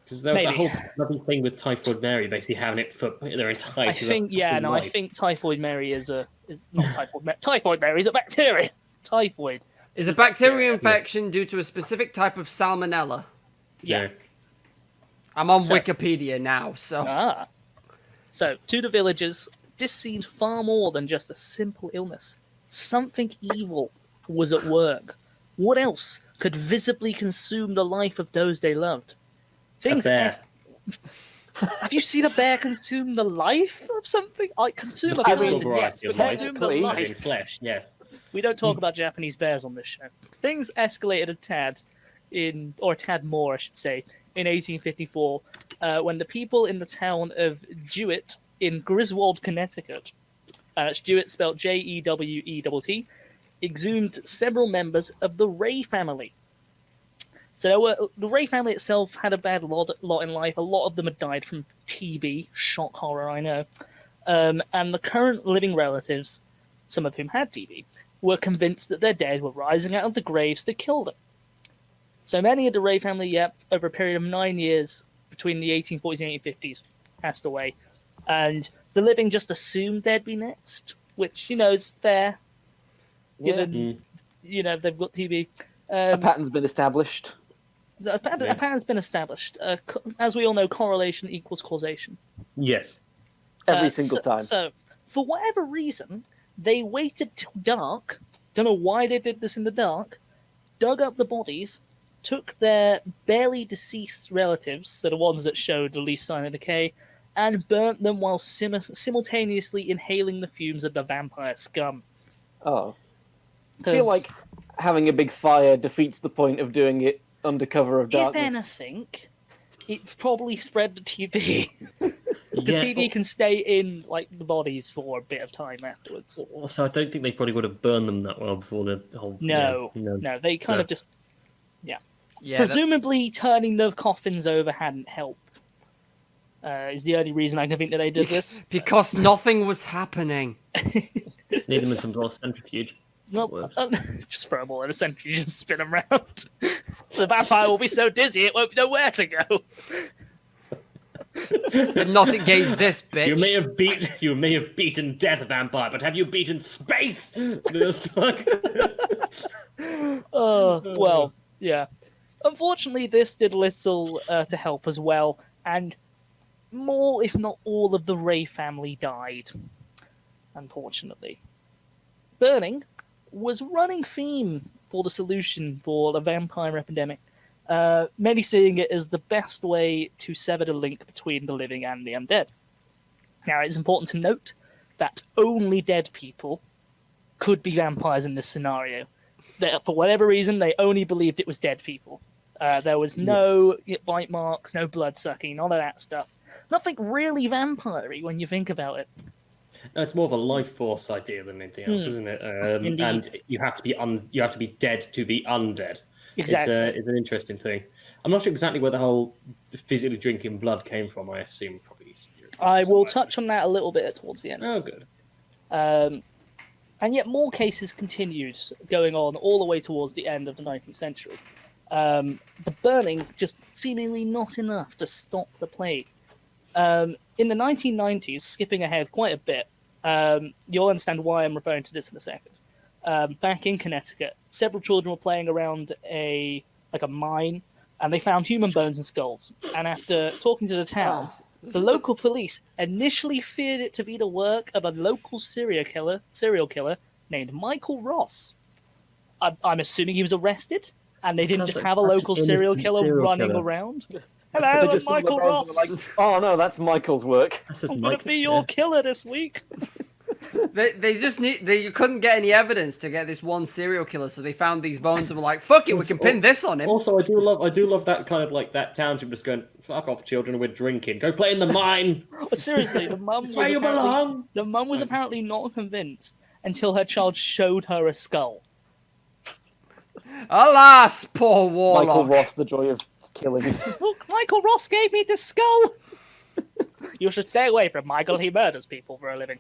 Because there was that Maybe. whole bloody thing with typhoid Mary basically having it for their entire. I think I life. think typhoid Mary is not typhoid. Typhoid Mary is a bacteria. Typhoid. Is a bacterial infection due to a specific type of salmonella? Yeah. I'm on So- Wikipedia now, so. So, to the villagers, this seemed far more than just a simple illness. Something evil was at work. What else could visibly consume the life of those they loved? Things. bear. Have you seen a bear consume the life of something? Like consume a The physical person, yes, variety but of life. consume the Technically, As life. in flesh, yes. We don't talk about Japanese bears on this show. Things escalated a tad or a tad more, I should say, in 1854, when the people in the town of Jewett in Griswold, Connecticut, it's Jewett spelled Jewett, exhumed several members of the Ray family. So the Ray family itself had a bad lot in life. A lot of them had died from TB. Shock horror, I know. And the current living relatives, some of whom had TB, were convinced that their dead were rising out of the graves to kill them. So many of the Ray family, over a period of 9 years between the 1840s and 1850s, passed away. And the living just assumed they'd be next, which, is fair, given, they've got TB. a pattern's been established. A pattern's been established. As we all know, correlation equals causation. Yes. Every single time. So, for whatever reason, they waited till dark. Don't know why they did this in the dark. Dug up the bodies, took their barely deceased relatives, so the ones that showed the least sign of decay, and burnt them while simultaneously inhaling the fumes of the vampire scum. Oh. I 'Cause feel like having a big fire defeats the point of doing it under cover of if darkness. anything, it probably spread the TB. Because Yeah. TB can stay in the bodies for a bit of time afterwards. Also, I don't think they probably would have burned them that well before the whole. No, yeah, no, they kind So- of just, Yeah, Presumably, turning the coffins over hadn't helped. Is the only reason I can think that they did this. because nothing was happening. Need them in some sort of centrifuge. Well, just throw them all in a century and spin them round. The vampire will be so dizzy it won't know where to go. But not against this bitch. You may have beaten death, vampire, but have you beaten space? Well, yeah. Unfortunately, this did little to help as well, and more, if not all, of the Ray family died. Unfortunately, burning was running theme for the solution for the vampire epidemic. Many seeing it as the best way to sever the link between the living and the undead. Now, it's important to note that only dead people could be vampires in this scenario. For whatever reason, they only believed it was dead people. There was no bite marks, no blood sucking, none of that stuff. Nothing really vampire-y when you think about it. No, it's more of a life force idea than anything else, isn't it? Indeed. And you have to be dead to be undead. Exactly. It's an interesting thing. I'm not sure exactly where the whole physically drinking blood came from. I assume probably Eastern Europe. I will touch on that a little bit towards the end. Oh, good. And yet more cases continued going on all the way towards the end of the 19th century. The burning just seemingly not enough to stop the plague. In the 1990s, skipping ahead quite a bit, you'll understand why I'm referring to this in a second. Back in Connecticut, several children were playing around a mine, and they found human bones and skulls. And after talking to the town, the local police initially feared it to be the work of a local serial killer named Michael Ross. I'm assuming he was arrested, and they didn't Sounds just like have a such local an serial innocent killer serial running killer. around. So Hello, they I'm just saw the Michael bones and Ross. were like, oh no, that's Michael's work. That's just I'm going to be your killer this week. They couldn't get any evidence to get this one serial killer, so they found these bones and were like, "Fuck it, we can pin this on him." Also, I do love that kind of like that township just going, "Fuck off, children, we're drinking. Go play in the mine. But seriously, the mum was Where you belong." the mum was apparently not convinced until her child showed her a skull. Alas, poor warlock. Michael Ross, the joy of killing. Look, Michael Ross gave me this skull. You should stay away from Michael. He murders people for a living.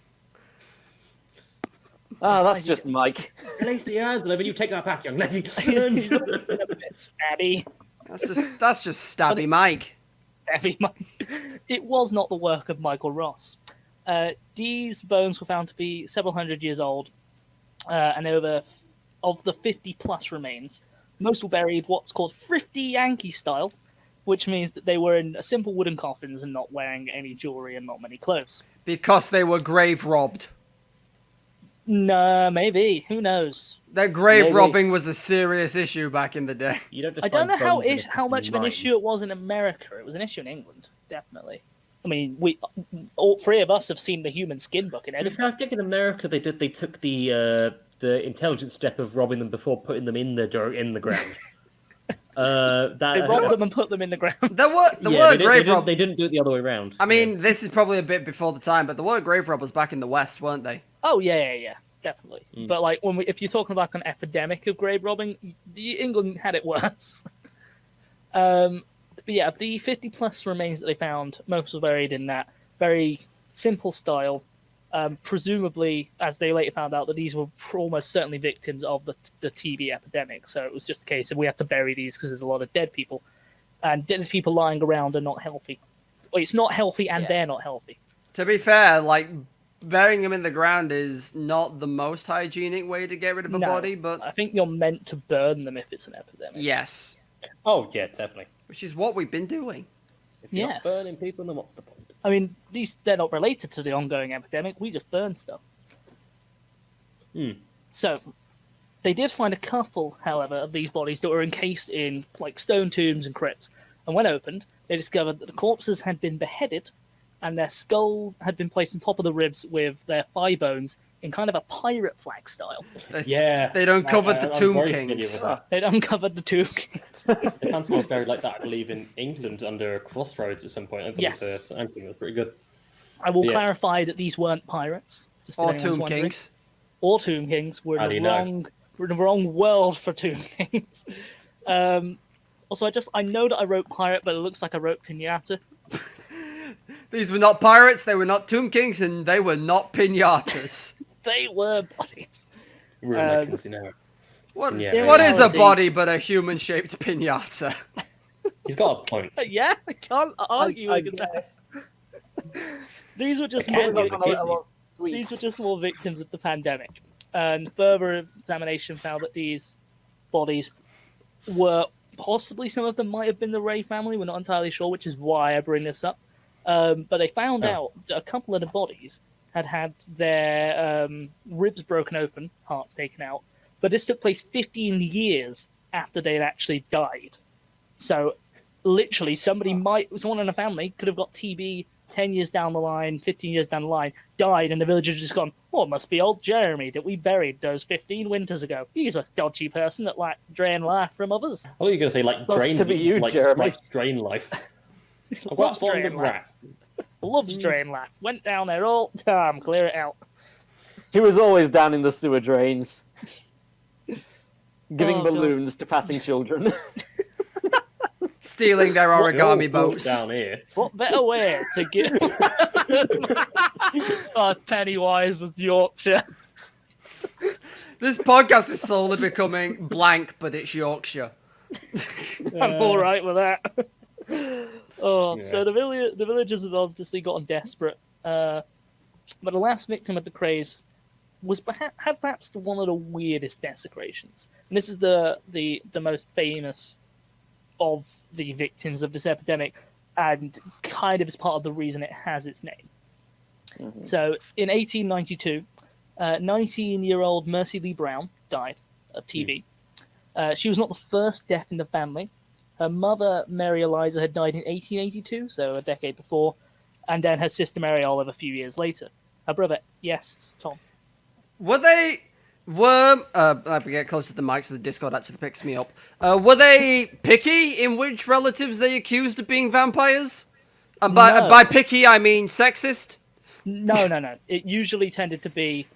Ah, that's just Mike. Lacey Aslan, you take that back, young lady. He's a bit stabby. That's just stabby Mike. Stabby Mike. It was not the work of Michael Ross. These bones were found to be several hundred years old, and over of the 50-plus remains, most were buried what's called thrifty Yankee style, which means that they were in simple wooden coffins and not wearing any jewelry and not many clothes. Because they were grave robbed. No, maybe. Who knows? That grave Maybe. robbing was a serious issue back in the day. You don't just I don't know find bones in a how much of an mine. issue it was in America. It was an issue in England, definitely. I mean, all three of us have seen the human skin book in To be Edinburgh. fair, I think in America they took the intelligent step of robbing them before putting them in the ground. They robbed them and put them in the ground. The Yeah, word they grave didn't, rob. they didn't do it the other way around. I mean, this is probably a bit before the time, but the word grave rob was back in the West, weren't they? Oh yeah, definitely. But like if you're talking about an epidemic of grave robbing, England had it worse. But yeah, the 50-plus remains that they found, most were buried in that very simple style. Presumably, as they later found out, that these were almost certainly victims of the TB epidemic. So it was just a case of we have to bury these because there's a lot of dead people, and dead people lying around are not healthy. Well, it's not healthy, and they're not healthy. To be fair, like, burying them in the ground is not the most hygienic way to get rid of a No, body, but I think you're meant to burn them if it's an epidemic. yes. Oh yeah, definitely. Which is what we've been doing. If you're Yes. not burning people, then what's the point? I mean, they're not related to the ongoing epidemic. We just burn stuff. So, they did find a couple, however, of these bodies that were encased in like stone tombs and crypts. And when opened, they discovered that the corpses had been beheaded, and their skull had been placed on top of the ribs with their thigh bones in kind of a pirate flag style. Yeah, They'd uncovered the I'm Tomb very familiar Kings. with that. They'd uncovered the tomb kings. The council was buried like that, I believe, in England under Crossroads at some point. I believe Yes. I think it was pretty good. I will Yes. clarify that these weren't pirates. Just if Or anyone's Tomb wondering. Kings. Or Tomb Kings. We're How do in you the know? wrong. We're in the wrong world for Tomb Kings. Also, I know that I wrote pirate, but it looks like I wrote pinata. These were not pirates, they were not Tomb Kings, and they were not pinatas. They were bodies. Ruin my quinceanera. What, Yeah, what is a reality- body but a human-shaped pinata? He's got a point. Yeah, I can't argue I with that. guess. These were just It can more be the victims. kidneys. These were just more victims of the pandemic. And further examination found that these bodies were possibly, some of them might have been the Ray family. We're not entirely sure, which is why I bring this up. But they found out that a couple of the bodies had their ribs broken open, hearts taken out. But this took place 15 years after they'd actually died. So literally, someone in a family could have got TB 10 years down the line, 15 years down the line, died, and the villagers just gone, oh, it must be old Jeremy that we buried those 15 winters ago. He's a dodgy person that drain life from others. I thought you were going to say, like, Sucks drain, to be you, like, Jeremy. like drain life. I've Loves got one drain with life. rat. Loves drain life. Went down there all the time, clear it out. He was always down in the sewer drains, giving Oh, God. balloons to passing children. Stealing their They're all origami brought boats. down here. What better way to get... Oh, Pennywise was Yorkshire. This podcast is slowly becoming blank, but it's Yorkshire. I'm all right with that. Oh, Yeah. so the villagers have obviously gotten desperate. But the last victim of the craze was had perhaps one of the weirdest desecrations. And this is the most famous of the victims of this epidemic, and kind of is part of the reason it has its name. Mhm. So in 1892, 19-year-old Mercy Lee Brown died of TB. She was not the first death in the family. Her mother, Mary Eliza, had died in 1882, so a decade before, and then her sister Mary Olive a few years later. Her brother, yes, Tom. I have to get closer to the mic so the Discord actually picks me up. Were they picky in which relatives they accused of being vampires? And No. by picky, I mean sexist? No. It usually tended to be,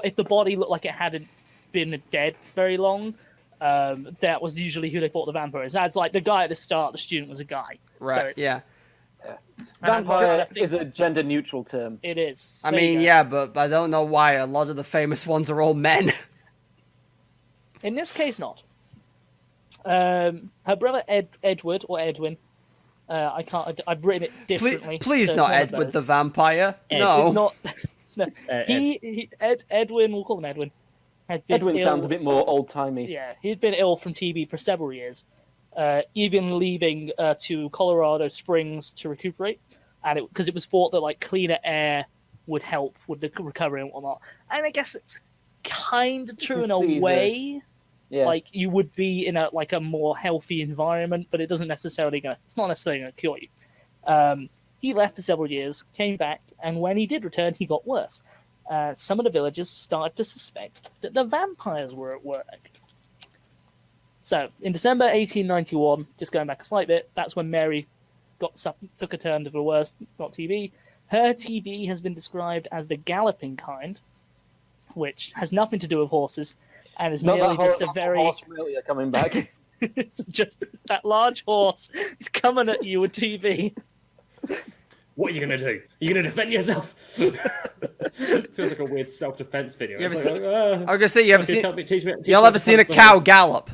if the body looked like it hadn't been dead very long, that was usually who they thought the vampire is. As like the guy at the start, the student was a guy. Right, So it's, yeah. and I Vampire think is a gender-neutral term. It is. I There you mean, go. yeah, but I don't know why. A lot of the famous ones are all men. In this case, not. Her brother Edward or Edwin. I can't. I've written it differently. Please so it's not one of Edward the those. vampire. Ed. No. It's not. No. Ed. Edwin. We'll call him Edwin. Had been Edwin ill- sounds a bit more old-timey. Yeah, he'd been ill from TB for several years, even leaving to Colorado Springs to recuperate, and because it was thought that like cleaner air would help with the recovery and whatnot. And I guess it's kind of true in a see the- way. Yeah. Like you would be in a more healthy environment, but it doesn't necessarily it's not necessarily going to cure you. He left for several years, came back, and when he did return, he got worse. Some of the villagers started to suspect that the vampires were at work. So, in December 1891, just going back a slight bit, that's when Mary took a turn to the worst, got TB. Her TB has been described as the galloping kind, which has nothing to do with horses, and is Not merely that just a horse, very... horse really are coming back. it's that large horse is coming at you with TB. What are you going to do? Are you going to defend yourself? It feels like a weird self-defense video. You It's ever like, I was gonna say, you ever okay, seen? teach me Y'all how ever to seen a defend cow myself. gallop?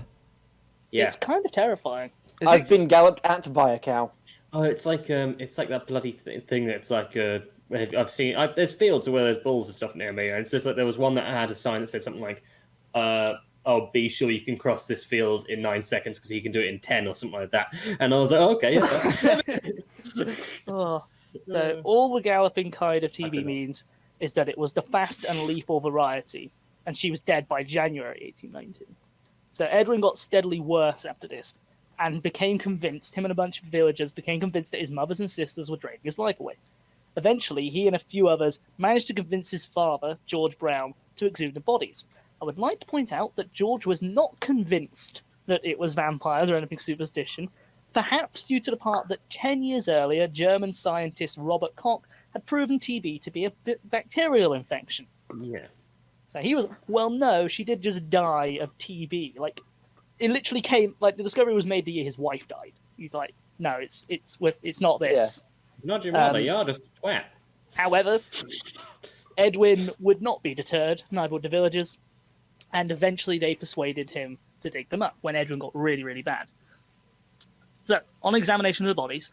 Yeah. It's kind of terrifying. Is I've it? been galloped at by a cow. Oh, it's like that bloody thing that's like I've seen. There's fields where there's bulls and stuff near me, and it's just like there was one that had a sign that said something like, "Oh, be sure you can cross this field in 9 seconds because he can do it in 10 or something like that." And I was like, oh, "Okay, yeah." Oh. So all the galloping kind of I TB don't know. means is that it was the fast and lethal variety, and she was dead by January 1892. So Edwin got steadily worse after this, and became convinced, him and a bunch of villagers became convinced that his mothers and sisters were draining his life away. Eventually, he and a few others managed to convince his father, George Brown, to exhume the bodies. I would like to point out that George was not convinced that it was vampires or anything superstition, perhaps due to the part that 10 years earlier, German scientist Robert Koch had proven TB to be a bacterial infection. Yeah. So he was, well, no, she did just die of TB. Like, it literally came like the discovery was made the year his wife died. He's like, no, it's not this. Not your mother, you're just a twat. However, Edwin would not be deterred, neither would the villagers, and eventually they persuaded him to dig them up when Edwin got really, really bad. So, on examination of the bodies,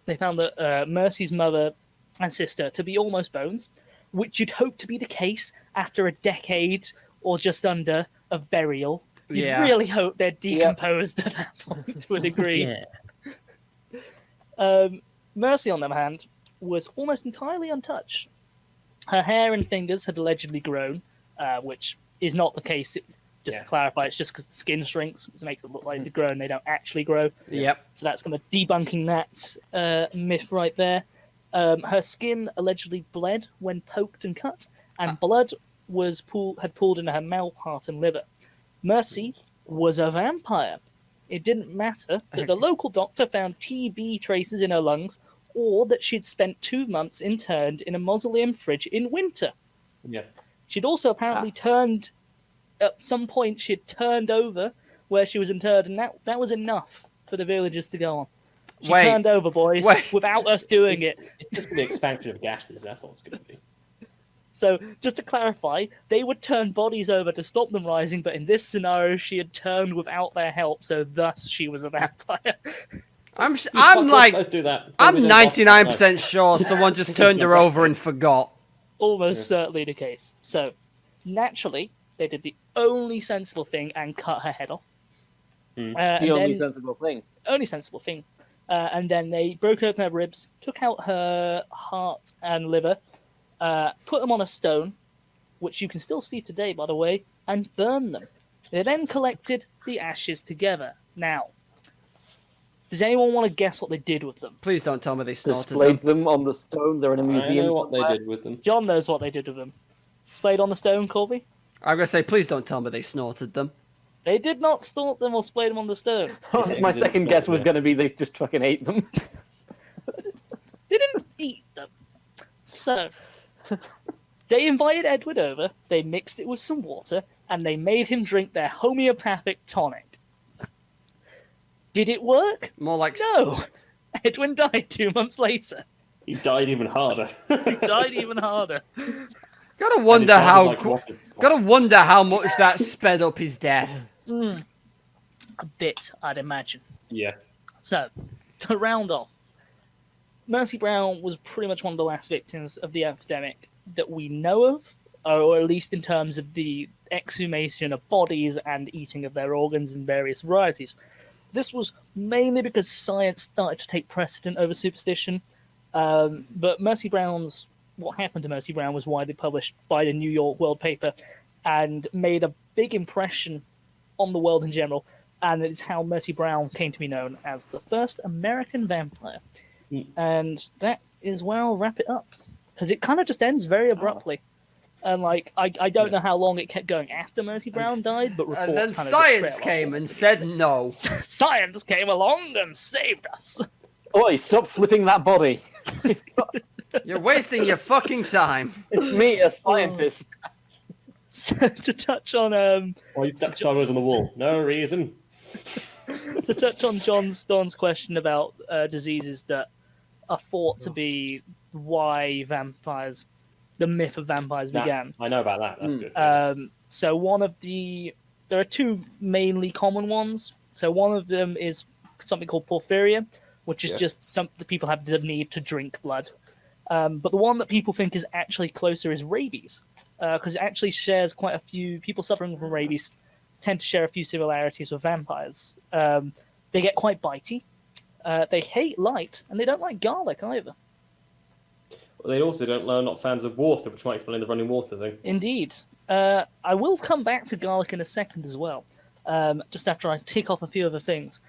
they found that Mercy's mother and sister to be almost bones, which you'd hope to be the case after a decade or just under of burial. You'd really hope they're decomposed at that point to a degree. Mercy, on the other hand, was almost entirely untouched. Her hair and fingers had allegedly grown, which is not the case. To clarify, it's just because the skin shrinks to make it look like they grow and they don't actually grow. Yep. So that's kind of debunking that myth right there. Her skin allegedly bled when poked and cut, and blood had pooled into her mouth, heart, and liver. Mercy was a vampire. It didn't matter that the local doctor found TB traces in her lungs, or that she'd spent 2 months interned in a mausoleum fridge in winter. Yeah. She'd also apparently at some point she'd turned over where she was interred, and that was enough for the villagers to go on. She turned over, boys, without us doing it. It's just the expansion of gases, that's all it's going to be. So, just to clarify, they would turn bodies over to stop them rising, but in this scenario, she had turned without their help, so thus she was a vampire. I'm Let's do that. I'm 99% sure someone just turned her over and forgot. Almost certainly the case. So, naturally, they did the only sensible thing and cut her head off. The only sensible thing. Only sensible thing. And then they broke open her ribs, took out her heart and liver, put them on a stone, which you can still see today, by the way, and burned them. They then collected the ashes together. Now, does anyone want to guess what they did with them? Please don't tell me they snorted Displayed them on the stone. They're in a museum. I know what somewhere. they did with them. John knows what they did with them. Displayed on the stone, Corby? I'm going to say, please don't tell me they snorted them. They did not snort them or spray them on the stone. My second guess was going to be they just fucking ate them. They didn't eat them. So, they invited Edward over, they mixed it with some water, and they made him drink their homeopathic tonic. Did it work? More like... No! Edwin died 2 months later. He died even harder. He died even harder. Gotta wonder how much that sped up his death. A bit, I'd imagine. Yeah. So, to round off, Mercy Brown was pretty much one of the last victims of the epidemic that we know of, or at least in terms of the exhumation of bodies and eating of their organs in various varieties. This was mainly because science started to take precedent over superstition, but what happened to Mercy Brown was widely published by the New York World paper and made a big impression on the world in general, and it is how Mercy Brown came to be known as the first American vampire. And that is where I'll wrap it up, because it kind of just ends very abruptly. And I don't know how long it kept going after Mercy Brown died, but reports and then kind of science came and said no. Science came along and saved us. Oi, stop flipping that body. You're wasting your fucking time. It's me, a scientist. So, to touch on Why you stuck sideways on the wall? No reason. to touch on Don's question about diseases that are thought to be why the myth of vampires began. I know about that. That's good. So there are two mainly common ones. So one of them is something called porphyria, which is just the people have the need to drink blood. But the one that people think is actually closer is rabies, because it actually shares quite a few people suffering from rabies tend to share a few similarities with vampires. They get quite bitey. They hate light, and they don't like garlic either. Well, they also are not fans of water, which might explain the running water thing. Indeed. I will come back to garlic in a second as well, just after I tick off a few other things.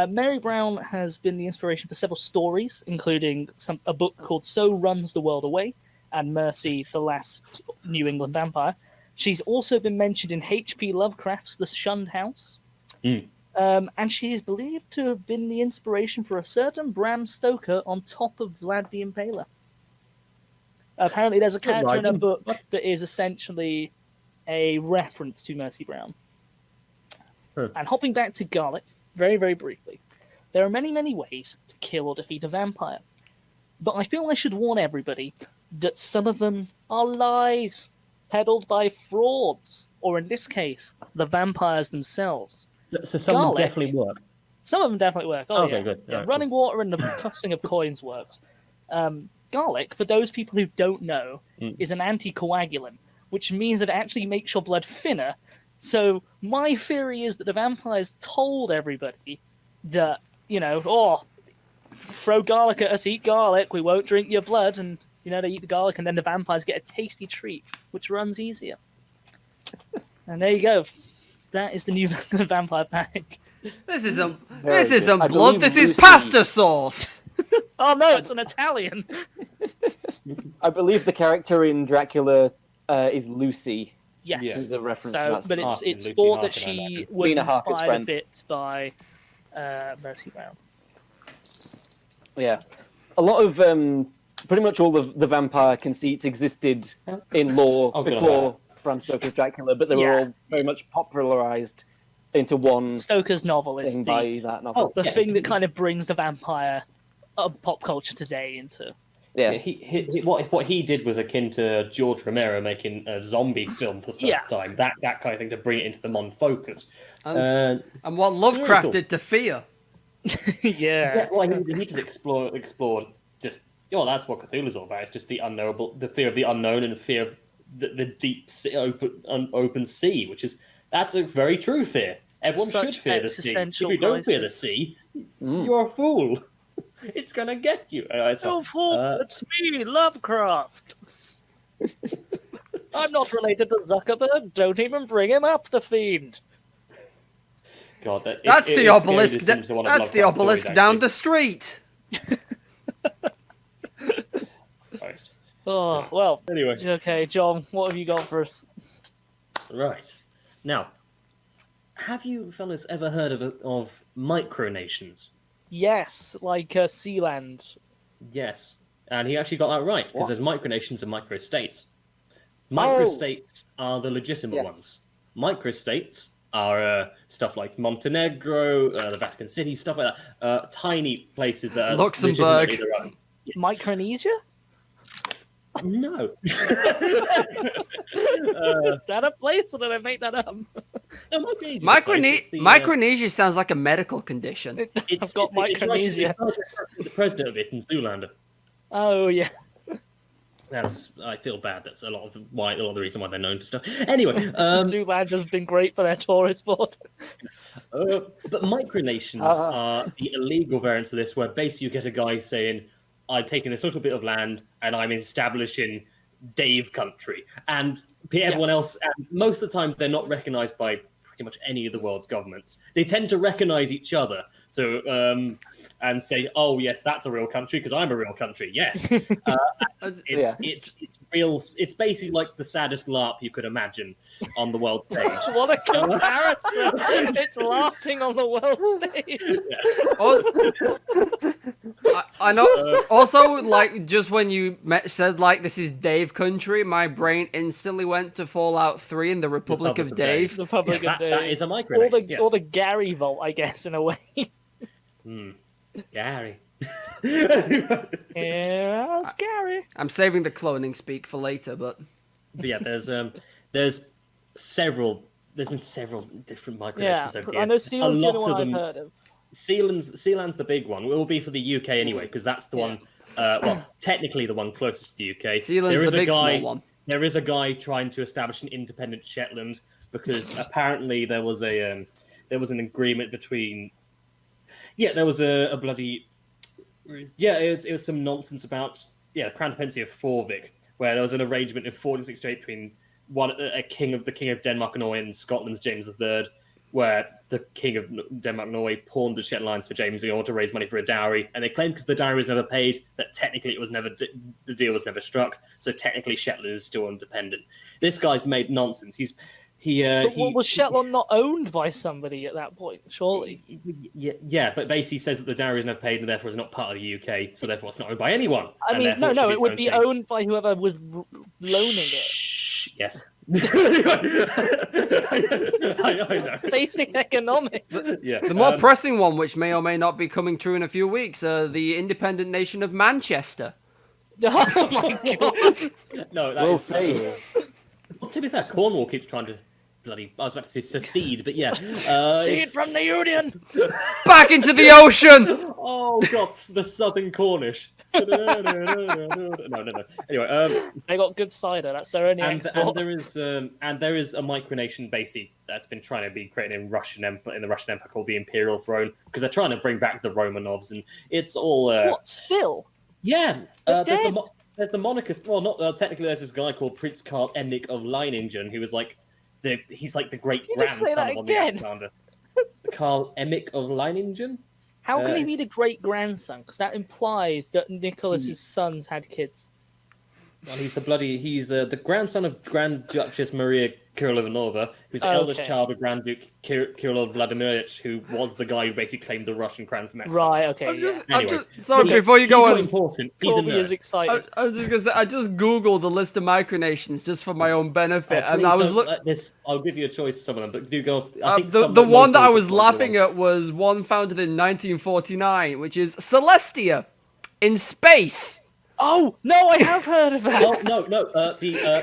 Mary Brown has been the inspiration for several stories, including a book called So Runs the World Away and Mercy, the Last New England Vampire. She's also been mentioned in H.P. Lovecraft's The Shunned House. And she is believed to have been the inspiration for a certain Bram Stoker on top of Vlad the Impaler. Apparently there's a character in a book that is essentially a reference to Mercy Brown. And hopping back to garlic, very, very briefly, there are many, many ways to kill or defeat a vampire. But I feel I should warn everybody that some of them are lies, peddled by frauds, or in this case, the vampires themselves. So some of them Garlic. definitely work. Some of them definitely work. Oh, Okay, yeah. good. Yeah, Alright, running water and the tossing of coins works. Garlic, for those people who don't know, is an anticoagulant, which means that it actually makes your blood thinner. So my theory is that the vampires told everybody that, throw garlic at us, eat garlic, we won't drink your blood, and, they eat the garlic, and then the vampires get a tasty treat, which runs easier. And there you go. That is the new vampire pack. This isn't I blood. believe This is Lucy- pasta sauce. Oh no, it's an Italian. I believe the character in Dracula is Lucy. Yes. Yeah. This is a reference to So, that. but Harkin, it's Lucy thought that Harkin, I she imagine. was Lena Harker's inspired a friend. bit by Mercy Brown. Yeah. A lot of pretty much all the vampire conceits existed in lore Oh, good on before Bram Stoker's Dracula, but they were Yeah. all very much popularized into one Stoker's novel is thing the, by that novel. the yeah. thing that kind of brings the vampire of pop culture today into. Yeah. What he did was akin to George Romero making a zombie film for the first Yeah. time. That kind of thing to bring it into the modern focus. And what Lovecraft cool. did to fear. Yeah. Well, he just explored just that's what Cthulhu's all about. It's just the unknowable, the fear of the unknown, and the fear of the deep sea, open sea, that's a very true fear. Everyone Such should fear the sea. If existential you don't fear the crisis. sea, you're a fool. It's gonna get you. Don't fool, it's me, Lovecraft. I'm not related to Zuckerberg. Don't even bring him up, the fiend. God, That's the obelisk. That's That's the obelisk down the street. Christ. Oh, well. Anyway, Okay, John, what have you got for us? right now, have you fellas ever heard of micronations? Yes, like Sealand. Yes, and he actually got that right because there's micronations and microstates. Microstates are the legitimate Yes. ones. Microstates are stuff like Montenegro, the Vatican City, stuff like that. Tiny places that are Luxembourg. legitimately their own. Micronesia? No. Is that a place, or did I make that up? No, Micronesia. Micronesia sounds like a medical condition. I've got Micronesia. It's the president of it in Zoolander. Oh, yeah. I feel bad. That's a lot of the reason why they're known for stuff. Anyway, Zoolander has been great for their tourist board. but micronations are the illegal variants of this, where basically you get a guy saying, "I'm taking this little bit of land and I'm establishing Dave country," and everyone else. And most of the time, they're not recognised by pretty much any of the world's governments. They tend to recognise each other. So and say, "Oh yes, that's a real country because I'm a real country." Yes, it's real. It's basically like the saddest LARP you could imagine on the world stage. What a comparison! It's laughing on the world stage. I know. Also, like, just when you said, like, this is Dave country, my brain instantly went to Fallout 3 and the Republic of Dave. The Republic of Dave. That is a micronation. Yes. Or the Gary Vault, I guess, in a way. Gary. Yeah, it's Gary. I'm saving the cloning speak for later, but Yeah, there's been several different micronations Yeah, over the years. I know Sealand's the A only lot one of I've them. heard of. Sealand's the big one. It will be for the UK anyway, because that's the one. Well, technically the one closest to the UK. Sealand's the big small one. There is a guy trying to establish an independent Shetland because apparently there was an agreement between. Yeah, there was a bloody. Yeah, it was some nonsense about the Crown Dependency of Forvik, where there was an arrangement in 1468 between the king of Denmark and Norway and Scotland's James III, where the king of Denmark and Norway pawned the Shetland Islands for James in order to raise money for a dowry, and they claimed because the dowry was never paid that technically the deal was never struck, so technically Shetland is still independent. This guy's made nonsense. Was Shetland not owned by somebody at that point? Surely. Yeah, but basically says that the dowry is never paid and therefore is not part of the UK, so therefore it's not owned by anyone. I mean, no, therefore it should would its be own thing. owned by whoever was loaning it. Yes. I know. Basic economics. Yeah. The more pressing one, which may or may not be coming true in a few weeks, the independent nation of Manchester. Oh my god. No, that We'll is- see. Well, to be fair, Cornwall keeps trying to bloody. I was about to say secede, but yeah. See it from the Union. Back into the ocean! Oh god, the Southern Cornish. No. Anyway, They got good cider. That's their only and export. there is a micronation basically that's been trying to be created in the Russian Empire called the Imperial Throne because they're trying to bring back the Romanovs, and it's all What? Still? yeah. They're There's dead. the monarchist. Well, not technically. There's this guy called Prince Karl Emich of Leiningen who was like he's like the great You just say grandson that of the again. Alexander. Karl Emich of Leiningen. How can he be the great grandson? Because that implies that Nicholas's sons had kids. Well, he's the grandson of Grand Duchess Maria Kirillovna, who's the eldest Okay. child of Grand Duke Kirill Vladimirovich, who was the guy who basically claimed the Russian crown from exile. Right. Okay. Yeah. Anyway, Sorry, look, before you he's go not on. important. He's a Corby nerd. is excited. I was just gonna say, I just googled the list of micronations just for my own benefit, and Please I was don't looking. let this. I'll give you a choice of some of them, but do go. The one that I was laughing at was one founded in 1949, which is Celestia in space. Oh no, I have heard of that. No.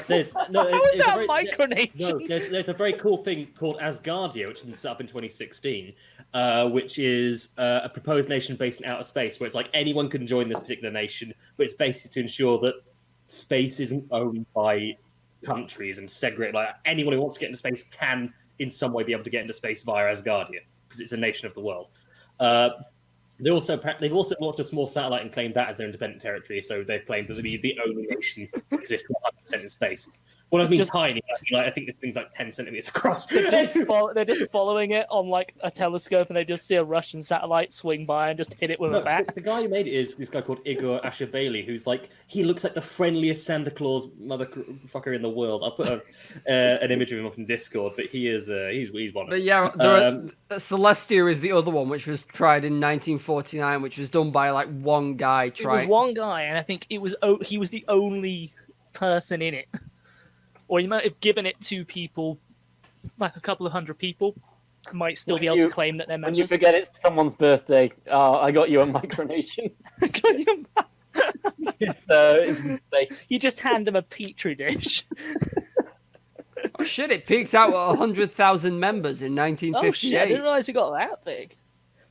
There's no. How is It's that a very, micronation? No, there's a very cool thing called Asgardia, which was set up in 2016, which is a proposed nation based in outer space, where it's like anyone can join this particular nation, but it's basically to ensure that space isn't owned by countries and segregate. Like anyone who wants to get into space can, in some way, be able to get into space via Asgardia because it's a nation of the world. They've also launched a small satellite and claimed that as their independent territory. So they've claimed that the only nation exists 100% in space. What I mean tiny, I think this thing's like 10 centimeters across. They're just following it on like a telescope, and they just see a Russian satellite swing by and just hit it with a bat. The guy who made it is this guy called Igor Ashabeli, who's like he looks like the friendliest Santa Claus motherfucker in the world. I'll put an image of him up in Discord, but he's one. Of But yeah, Celestia is the other one, which was tried in 1949, which was done by like one guy. It was one guy, and I think he was the only person in it. Or you might have given it to people, like a couple of hundred people, who might still be able to claim that they're When you members. forget it's someone's birthday, I got you a micronation. It's in space. You just hand them a petri dish. Oh shit! It peaked out at 100,000 members in Oh 1958. shit! I didn't realize it got that big.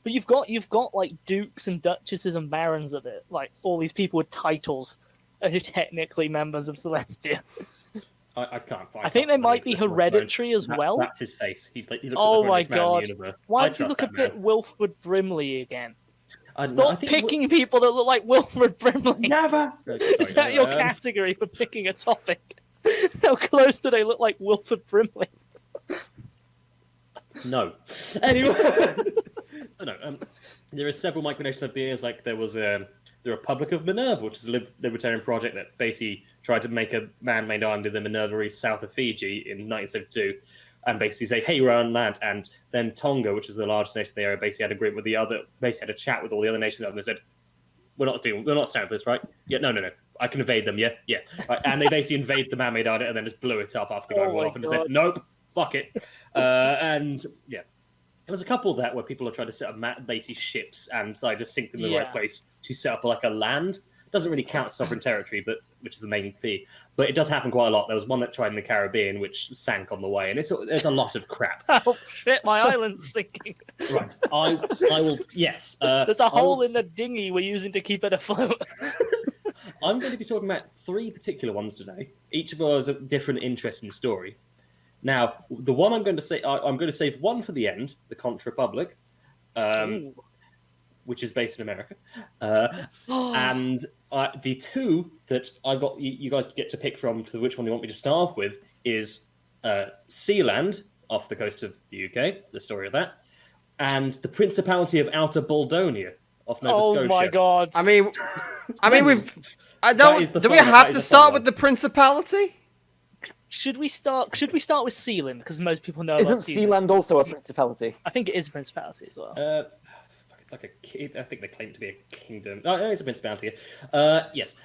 But you've got like dukes and duchesses and barons of it, like all these people with titles, are technically members of Celestia. I can't find. I think they might be hereditary as well. That's his face. He looks Oh like the my friendliest man in god! the universe. Why I does he trust look a that bit man. Wilford Brimley again? I don't know, I Stop think picking people that look like Wilford Brimley. Never. Is that your category for picking a topic? How close do they look like Wilford Brimley? No. Anyway, there are several micronations over the years. Like there was the Republic of Minerva, which is a libertarian project that basically tried to make a man-made island in the Minerva Reef south of Fiji in 1972, and basically say, "Hey, we're on land." And then Tonga, which is the largest nation in the area, basically had agreement with the other, basically had a chat with all the other nations, and they said, we're not standing for this, right? Yeah, no. I can invade them, yeah. Right, and they basically invaded the man-made island and then just blew it up after the guy went off and just said, nope, fuck it. And yeah, there's a couple of that where people are trying to set up basically ships and just sink them in the right place to set up like a land. Doesn't really count as sovereign territory, but which is the main fee. But it does happen quite a lot. There was one that tried in the Caribbean, which sank on the way, and there's a lot of crap. Oh shit! My island's sinking. Right, I will. Yes, There's a hole in the dinghy we're using to keep it afloat. I'm going to be talking about 3 particular ones today. Each of us a different, interesting story. Now, the one I'm going to say, I'm going to save one for the end, the Conch Republic, which is based in America, and the 2 that I've got, you guys get to pick from to which one you want me to start off with is Sealand off the coast of the UK, the story of that, and the Principality of Outer Baldonia off Nova Scotia. Oh my god! I mean, I That don't. is the Do we fun- have that to is the start fun with the Principality? Should we start with Sealand because most people know Isn't about Sealand. Sealand also a principality? I think it is a principality as well. It's like I think they claim to be a kingdom. Oh, it's a principality. Yes.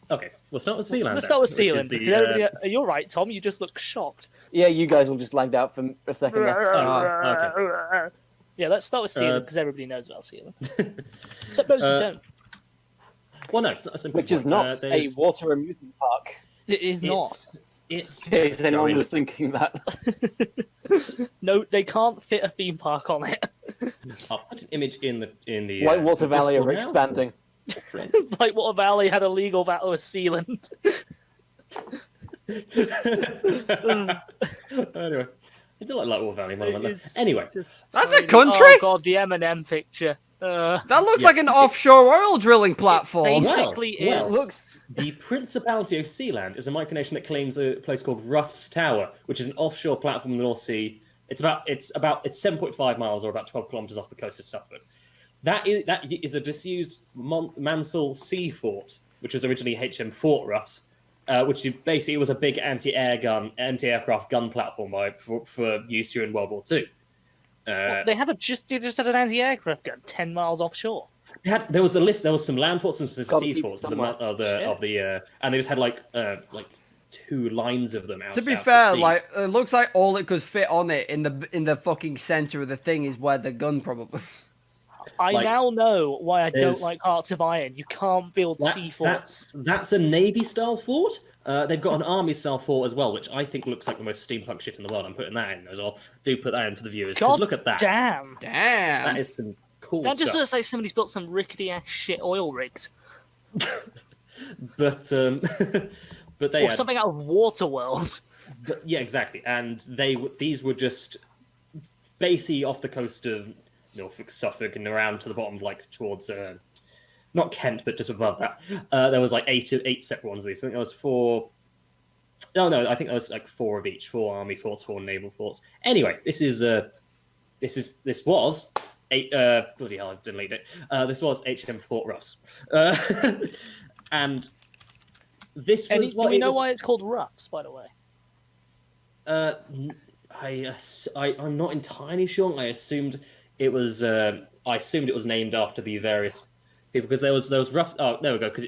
Okay, we'll start with Sealand. Let's start with then, which is Sealand. the, You're right, Tom. You just look shocked. Yeah, you guys all just lagged out for a second there. okay. Yeah, let's start with Sealand because everybody knows about Sealand. Except those who don't. Well, no, it's not a simple Which is point. not a water amusement park. It is not. It's In case anyone was thinking that. No, they can't fit a theme park on it. I'll put an image in the Whitewater Valley are Discord now. expanding. Whitewater Valley had a legal battle with Sealand. Anyway, I do like Whitewater Valley. One of them. It's Anyway, just That's a tiny. country? Oh god, the M&M picture. That looks like an offshore oil drilling platform. Basically Well, is. Looks the Principality of Sealand is a micronation that claims a place called Ruff's Tower, which is an offshore platform in the North Sea. It's 7.5 miles or about 12 kilometers off the coast of Suffolk. That is a disused Mansell Sea Fort, which was originally HM Fort Ruff's, which basically was a big anti-aircraft gun platform for use during World War II. They just had an anti-aircraft gun 10 miles offshore. There was a list. There was some land forts and some Gotta sea keep forts somewhere. and they just had like 2 lines of them out. To be out fair, sea. like it looks like all it could fit on it in the fucking center of the thing is where the gun probably. I Like, now know why I don't there's- like Hearts of Iron. You can't build sea forts. That's a Navy style fort. They've got an Army style fort as well, which I think looks like the most steampunk shit in the world. I'm putting that in as well. Do put that in for the viewers. 'Cause God look at that. damn. Damn. That is some cool That just stuff. looks like somebody's built some rickety ass shit oil rigs. But but they Or had, something out of Waterworld. yeah, exactly. And these were just basically off the coast of Norfolk, Suffolk, and around to the bottom, like towards not Kent, but just above that. There was like eight separate ones of these. I think there was 4. No, I think there was like 4 of each: 4 army forts, 4 naval forts. Anyway, this was 8. Bloody hell, I deleted it. This was HM Fort Ross, and this was Do what we it know was- why it's called Ruffs, by the way? I'm not entirely sure. I assumed it was named after the various people because there was rough. Oh, there we go. Because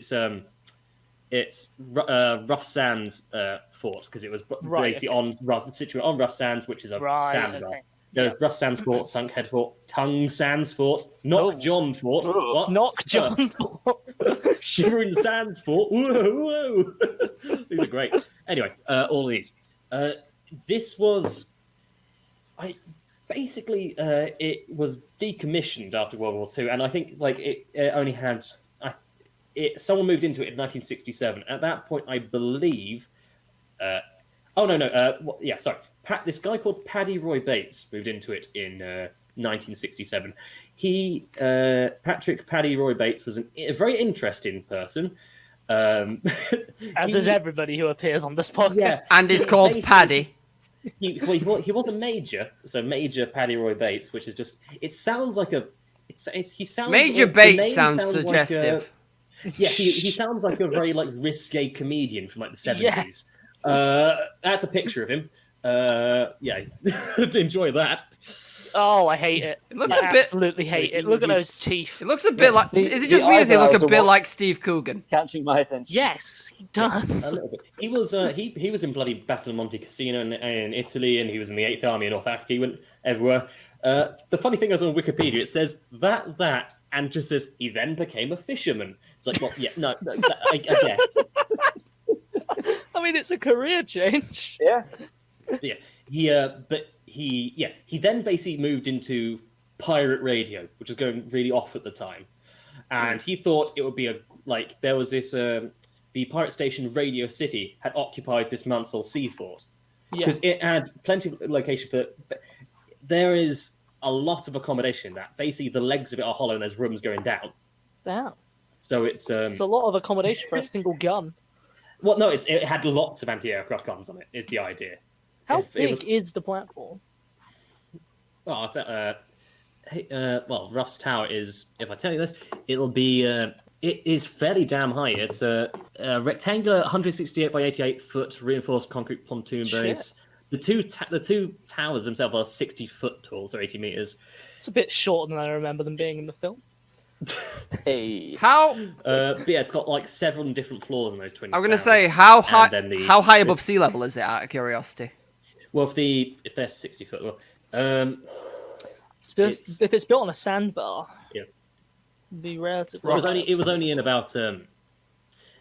it's Rough Sands Fort because it was basically situated on Rough Sands, which is a sandbar. Okay. There's Rough Sands Fort, Sunkhead Fort, Tongue Sands Fort, Knock John Fort, what? Knock John. Shivering Sands Fort. Whoa. These are great. Anyway, all of these. This was, it was decommissioned after World War II, and I think like it only had someone moved into it in 1967. At that point, I believe. This guy called Paddy Roy Bates moved into it in 1967. Patrick Paddy Roy Bates was a very interesting person. As is everybody who appears on this podcast. Yeah. And it's called Basically- Paddy. He was a major, so Major Paddy Roy Bates, which is just it sounds like he sounds Major the Bates name sounds like suggestive. he sounds like a very like risque comedian from like the 70s. That's a picture of him. Enjoy that. Oh, I hate it. It looks I a bit. absolutely hate it. Look at those teeth. It looks a bit like. The- Is it the just me or does he look eyebrows a are bit what- like Steve Coogan? catching my attention. Yes, he A does. little bit. He was he was in bloody Battle of Monte Cassino in Italy, and he was in the 8th Army in North Africa. He went everywhere. The funny thing is on Wikipedia, it says that, and just says he then became a fisherman. It's like, well, yeah, no I guess. I mean, it's a career change. Yeah. Yeah, he then basically moved into pirate radio, which was going really off at the time, and he thought it would be there was this the pirate station Radio City had occupied this Mansell Sea Fort Yeah. because it had plenty of location for. There is a lot of accommodation in that. Basically, the legs of it are hollow, and there's rooms going down. Damn. So it's It's a lot of accommodation for a single gun. well, no, it had lots of anti-aircraft guns on it. Is the idea. How It big was- is the platform? Well, Ruff's Tower is. If I tell you this, it'll be. It is fairly damn high. It's a rectangular, 168 by 88 foot reinforced concrete pontoon Shit. base. The two towers themselves are 60 foot tall, so 80 meters. It's a bit shorter than I remember them being in the film. Hey. How? But yeah, it's got like 7 different floors in those twin. I'm gonna towers. say how high? then the- How high above sea level is it? Out of curiosity. Well, if they're 60 foot, well, If it's built on a sandbar, Yeah. it'd be relatively. it was only in about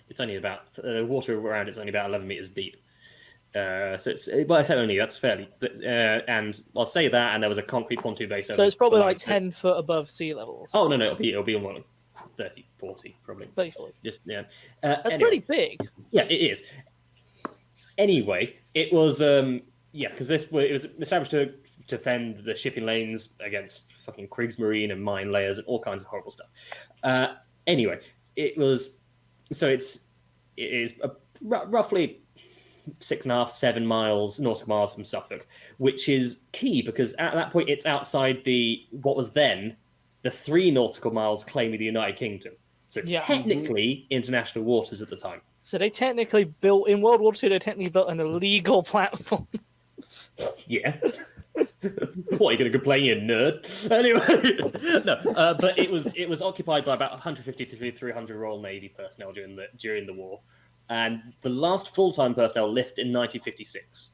it's only about water around. It's only about 11 meters deep. So it's well, I said only that's fairly, and I'll say that. And there was a concrete pontoon base. So it's probably below like it. 10 foot above sea level. Oh no, it'll be more like 30, 40 probably. 30 foot. Just yeah. That's Anyway. pretty big. Yeah, it is. Anyway, it was because it was established to defend the shipping lanes against fucking Kriegsmarine and mine layers and all kinds of horrible stuff. Anyway, it is roughly 6.5, 7 miles nautical miles from Suffolk, which is key because at that point it's outside what was then the 3 nautical miles claim of the United Kingdom. So Yeah. technically international waters at the time. So they technically built in World War II. They technically built an illegal platform. Yeah. What are you going to complain, you nerd? Anyway, no. But it was occupied by about 150 to 300 Royal Navy personnel during the war, and the last full-time personnel left in 1956.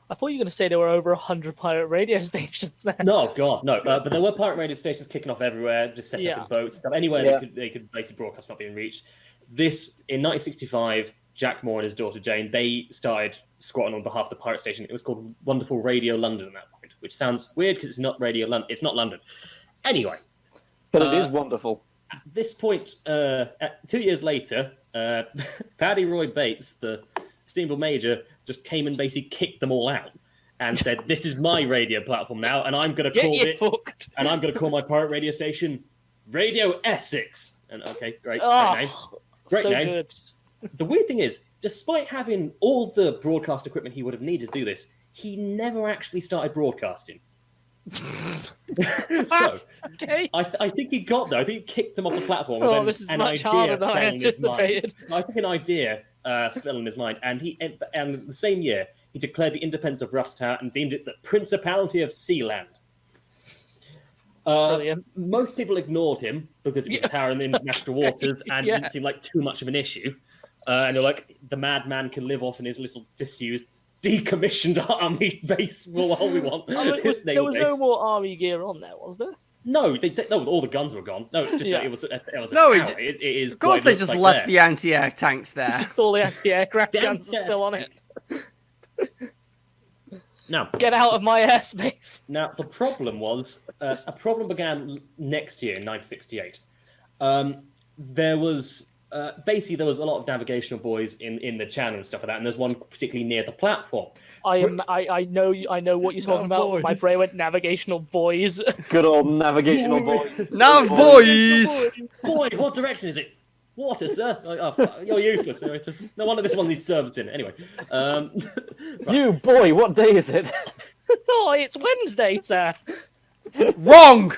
I thought you were going to say there were over 100 pirate radio stations there. No, God, no. But there were pirate radio stations kicking off everywhere, just setting up in boats, stuff. Anywhere they could basically broadcast not being reached. This in 1965. Jack Moore and his daughter Jane, they started squatting on behalf of the pirate station. It was called Wonderful Radio London at that point, which sounds weird because it's not Radio London. It's not London. Anyway. But it is wonderful. At this point, 2 years later, Paddy Roy Bates, the steamboat major, just came and basically kicked them all out and said, "This is my radio platform now, and I'm going to call it, fucked. and I'm going to call my pirate radio station Radio Essex." And okay, great name. Great so name. good. The weird thing is, despite having all the broadcast equipment he would have needed to do this, he never actually started broadcasting. So, Okay. I think he got there. I think he kicked them off the platform. Oh, and then this is an much idea harder than I fell in his mind. anticipated. I think an idea fell in his mind, and the same year he declared the independence of Ruff's Tower and deemed it the Principality of Sealand. Brilliant. Most people ignored him because it was a tower in the international waters and Yeah. didn't seem like too much of an issue. And they're like, the madman can live off in his little disused, decommissioned army base for all we want. There was no more army gear on there, was there? No, no, all the guns were gone. No, it's just Yeah. it was a No, tower. It is. Of course, what it they looks just like left there. the anti-air tanks there. Just all the anti-aircraft The guns anti-air still on it. Now, Get out of my airspace. the problem was a problem began next year in 1968. There was basically there was a lot of navigational buoys in the channel and stuff like that, and there's one particularly near the platform. I know what you're talking about. Buoys. My brain went navigational boys. Good old navigational boys. Nav boys! Boy, what direction is it? Water, sir. Oh, you're useless. No wonder this one needs servicing. Anyway, You boy, what day is it? Oh, it's Wednesday, sir. Wrong!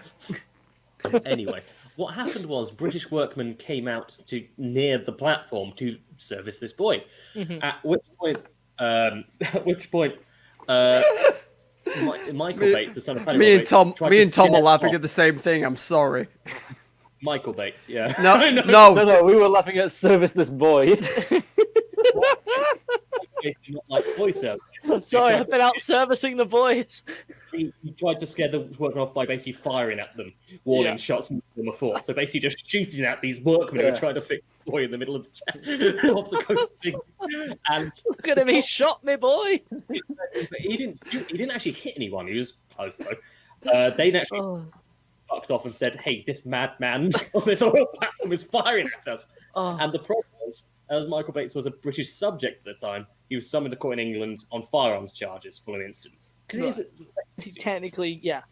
anyway, what happened was British workmen came out to near the platform to service this buoy. At which point, Michael Bates, the son of Paddy Me Roy and Bates, Tom tried to are skin it laughing off. at the same thing. I'm sorry. Michael Bates, yeah. No, No, no. we were laughing at service this boy. Bates did not like voice service. I'm sorry, I've been out servicing the boys. He tried to scare the workmen off by basically firing at them, warning Yeah. shots from a fort. So basically just shooting at these workmen who were trying to fix the buoy in the middle of the off the coast. And Look at him, he shot me, boy. he didn't actually hit anyone. He was close though. They actually Oh, fucked off and said, "Hey, this madman on this oil platform is firing at us." oh. And the problem was, as Michael Bates was a British subject at the time, he was summoned to court in England on firearms charges for an incident. Technically, yeah.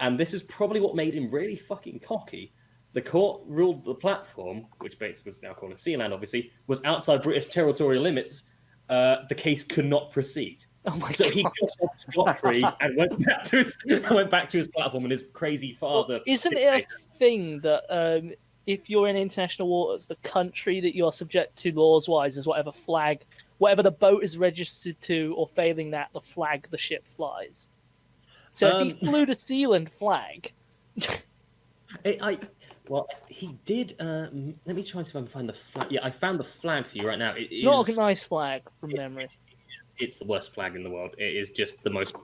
And this is probably what made him really fucking cocky. The court ruled the platform, which Bates was now called a Sealand, obviously, was outside British territorial limits. The case could not proceed. Oh my So god. he got off scot-free and went back to his platform, and his crazy father. Well, isn't it a thing that if you're in international waters, the country that you're subject to laws-wise is whatever flag, whatever the boat is registered to, or failing that, the flag the ship flies? So if he flew the Sealand flag, Well, he did. Let me try and see if I can find the flag. Yeah, I found the flag for you right now. It's not a nice flag from memory. It's the worst flag in the world. It is just the most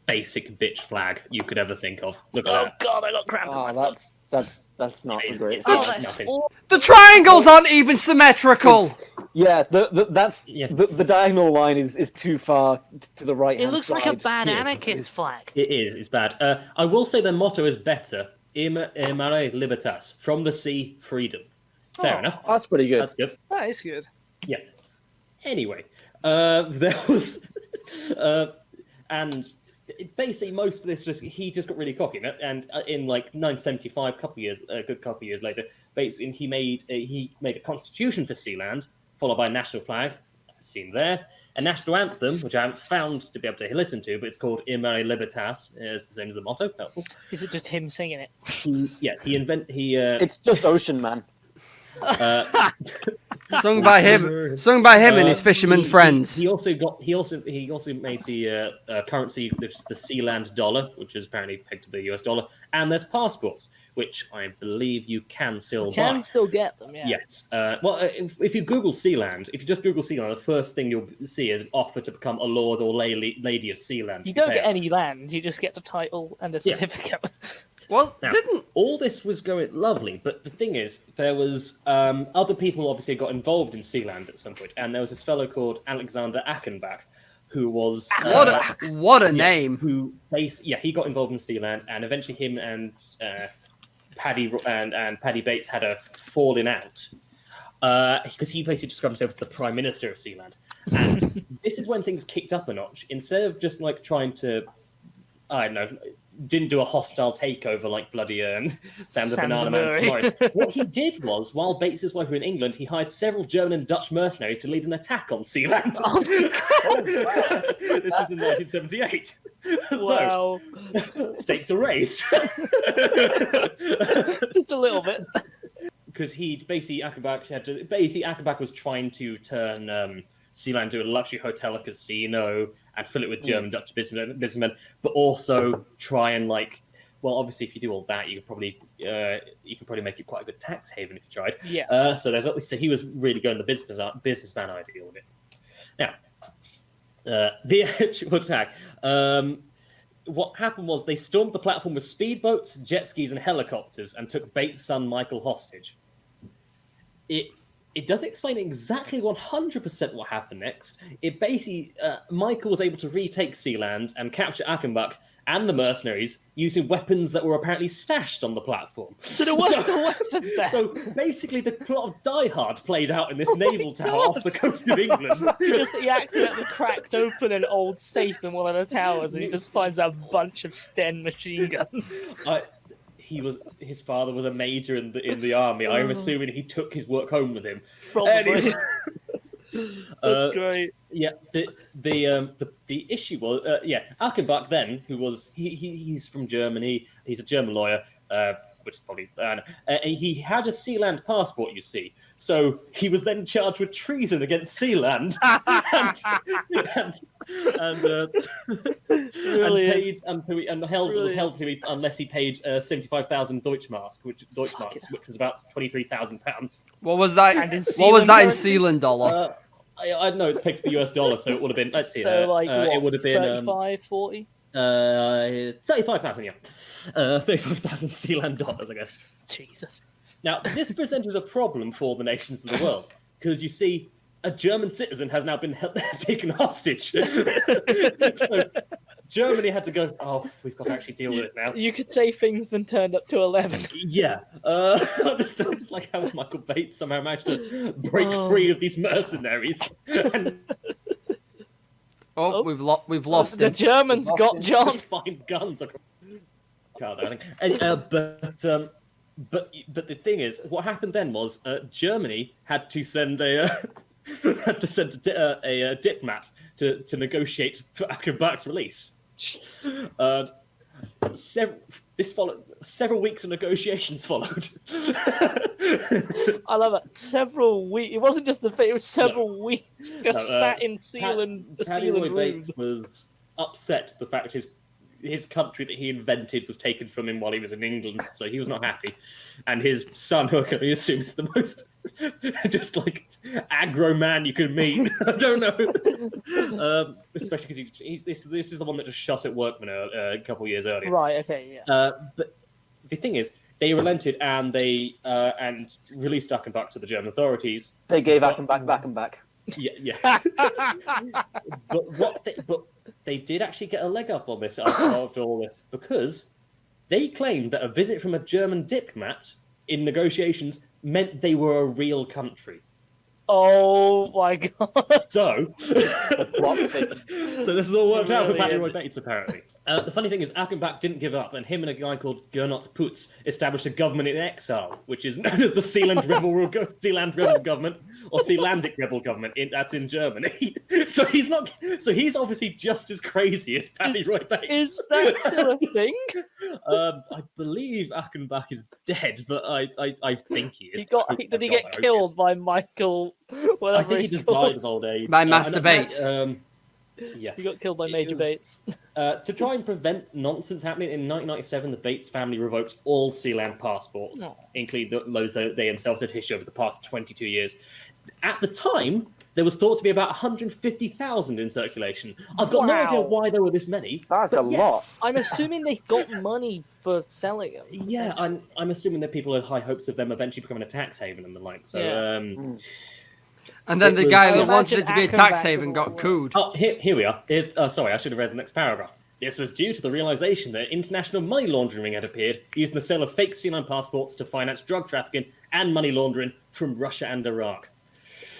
basic bitch flag you could ever think of. Look at Oh that. god, I got cramp in my foot. That's not It's- great. it's Oh, nothing. that's awful. The triangles aren't even symmetrical. Yeah, that's Yeah. the diagonal line is too far to the right. It looks like a bad Yeah, anarchist flag. It is. It's bad. I will say their motto is better. Mare libertas. From the sea, freedom. Fair enough. That's pretty good. That's good. That is good. Yeah. Anyway, there was, and basically most of this he just got really cocky, and in like 975, a good couple of years later, basically he made a constitution for Sealand, followed by a national flag, seen there, a national anthem which I haven't found to be able to listen to, but it's called Imare Libertas, it's the same as the motto. Helpful. Is it just him singing it? It's just Ocean Man. Sung by him and his fisherman friends. He also made the currency, which is the Sealand dollar, which is apparently pegged to the US dollar, and there's passports, which I believe you can still buy. Can still get them, yeah. Yes. If you Google Sealand, if you just Google Sealand, the first thing you'll see is an offer to become a lord or lady of Sealand. You don't get any land, you just get the title and a Yes. certificate. Well, Now, didn't all this was going lovely, but the thing is, there was other people obviously got involved in Sealand at some point, and there was this fellow called Alexander Achenbach, who was what a name. he got involved in Sealand, and eventually him and Paddy Bates had a falling out because he basically described himself as the Prime Minister of Sealand, and this is when things kicked up a notch. Instead of just like trying to, I don't know, didn't do a hostile takeover like bloody Sam the Banana Man tomorrow. What he did was, while Bates's wife were in England, he hired several German and Dutch mercenaries to lead an attack on Sealand. This is in 1978. Wow. So, stakes are raised. Just a little bit. Because Akhenbach was trying to turn Sealand into a luxury hotel, a casino, and fill it with German Dutch businessmen, but also try and obviously if you do all that, you could probably make it quite a good tax haven if you tried. Yeah. So he was really going the businessman ideal of it. Now, the actual attack. What happened was they stormed the platform with speedboats, jet skis, and helicopters, and took Bates' son Michael hostage. It doesn't explain exactly 100% what happened next. It basically, Michael was able to retake Sealand and capture Achenbach and the mercenaries using weapons that were apparently stashed on the platform. So there was no weapons there. So basically, the plot of Die Hard played out in this naval tower off the coast of England. He accidentally cracked open an old safe in one of the towers, and he just finds a bunch of Sten machine guns. His father was a major in the army. I'm assuming he took his work home with him. Probably. Anyway, That's great. Yeah, the issue was Achenbach then, who was he's from Germany. He's a German lawyer, which is probably he had a Sealand passport, you see. So he was then charged with treason against Sealand, was held to be unless he paid 75,000 Deutschmarks, which was about £23,000. What was that? And in What was that in Sealand Sealand dollar? I don't know, it's pegged to the US dollar, so it would have been. Let's see, So what, it would have been 35, 40? 35,000, yeah, 35,000 Sealand dollars, I guess. Jesus. Now, this presented a problem for the nations of the world, because you see, a German citizen has now been taken hostage. So Germany had to go, oh, we've got to actually deal with it now. You could say things been turned up to 11. Yeah. I just like how Michael Bates somehow managed to break free of these mercenaries. And We've lost The him. Germans got John. just find guns across. But the thing is, what happened then was Germany had to send a diplomat to negotiate for Achenbach's release. Several weeks of negotiations followed. I love it. Several weeks. It wasn't just the thing, it was several weeks. Just sat in Sealand, the Paddy Sealand Roy room. Bates was upset the fact his country that he invented was taken from him while he was in England, so he was not happy. And his son, who I can only assume is the most just like aggro man you could meet. I don't know, especially because this is the one that just shot at Workman a couple of years earlier. Right. Okay. Yeah. But the thing is, they relented and they and released Achenbach to the German authorities. They gave Achenbach back. Yeah. but they did actually get a leg up on this after all this, because they claimed that a visit from a German diplomat in negotiations meant they were a real country. Oh my god! So this is all worked out for Paddy Roy Bates, apparently. The funny thing is, Achenbach didn't give up, and him and a guy called Gernot Putz established a government in exile, which is known as the Sealand Rebel Government, or Sealandic Rebel Government. That's in Germany. So he's obviously just as crazy as Paddy Roy Bates. Is that still a thing? I believe Achenbach is dead, but I think he is. Did he get killed by Michael? I think he just died of old age. By Master Bates. Yeah. He got killed by Major Bates. To try and prevent nonsense happening, in 1997, the Bates family revoked all Sealand passports, including those they themselves had issued over the past 22 years. At the time, there was thought to be about 150,000 in circulation. I've got no idea why there were this many. That's a lot. I'm assuming they got money for selling them. Yeah, I'm assuming that people had high hopes of them eventually becoming a tax haven and the like. So, And then the guy that I wanted it imagine to be a Achenbach tax haven got was- cooed. Oh, here we are. Sorry, I should have read the next paragraph. This was due to the realization that international money laundering had appeared, using the sale of fake Sealand passports to finance drug trafficking and money laundering from Russia and Iraq.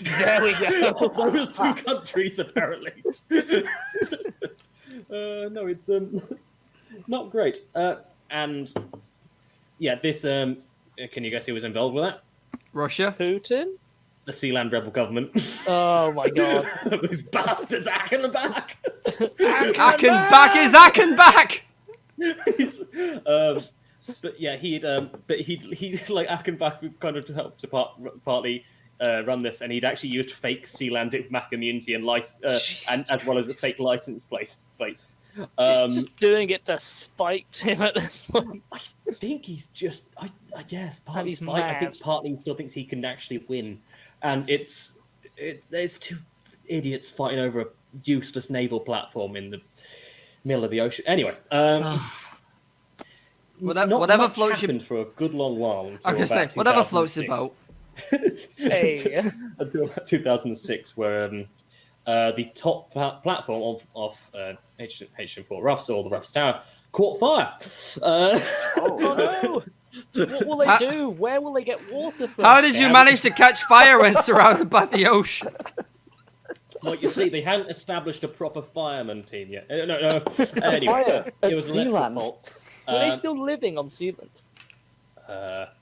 There we go. Those two countries, apparently. No, it's not great. And yeah, this can you guess who was involved with that? Russia. Putin? The Sealand Rebel Government. Oh my god. Those bastards, Achenbach. Achen's back is Achenbach! But yeah, he like Achenbach kind of helped to partly run this, and he'd actually used fake Sealandic MAC immunity and as well as fake license plates. Just doing it to spite him at this point. I think he's just, yes, partly He's spite. I think mad. partly he still thinks he can actually win, and there's two idiots fighting over a useless naval platform in the middle of the ocean. Anyway, Whatever floats your... happened for a good long while. I can say, whatever floats your boat. Hey. Until 2006, where the top platform of HM4 Ruffs, or the Ruffs Tower, caught fire. Oh no! What will they do? Where will they get water from? How did you manage to catch fire when surrounded by the ocean? Well, you see, they hadn't established a proper fireman team yet. No. Anyway, Fire at it was an electrical Sealand. fault. Were they still living on Sealand?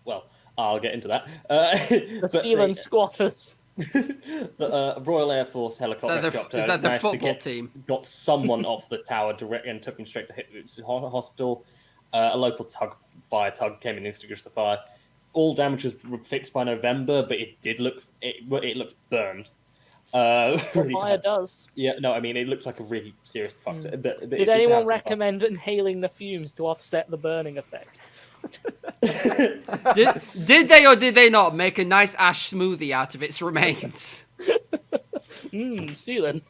Well, I'll get into that. The Sealand squatters. The Royal Air Force helicopter Is that the managed to football team? got someone off the tower direct and took him straight to hospital. A local fire tug came and extinguished the fire. All damage was fixed by November, but it looked burned. Really Fire bad. does. Yeah, no, I mean it looked like a really serious fuck. Did anyone recommend inhaling the fumes to offset the burning effect? Did they or did they not make a nice ash smoothie out of its remains? Sealand.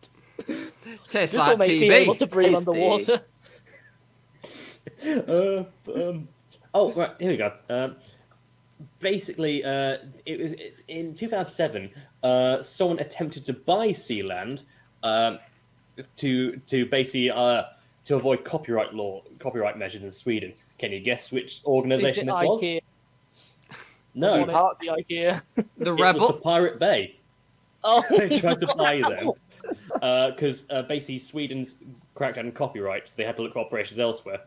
Tastes This like will make me TB. able to breathe Tasty. underwater. Oh, right, here we go. Basically, it was in 2007. Someone attempted to buy Sealand to basically to avoid copyright measures in Sweden. Can you guess which organisation Is this it was? IKEA? No, Wanted to be IKEA. The it was rebel. the Pirate Bay. Oh, They tried to buy them because basically Sweden's cracked down on copyright, so they had to look for operations elsewhere.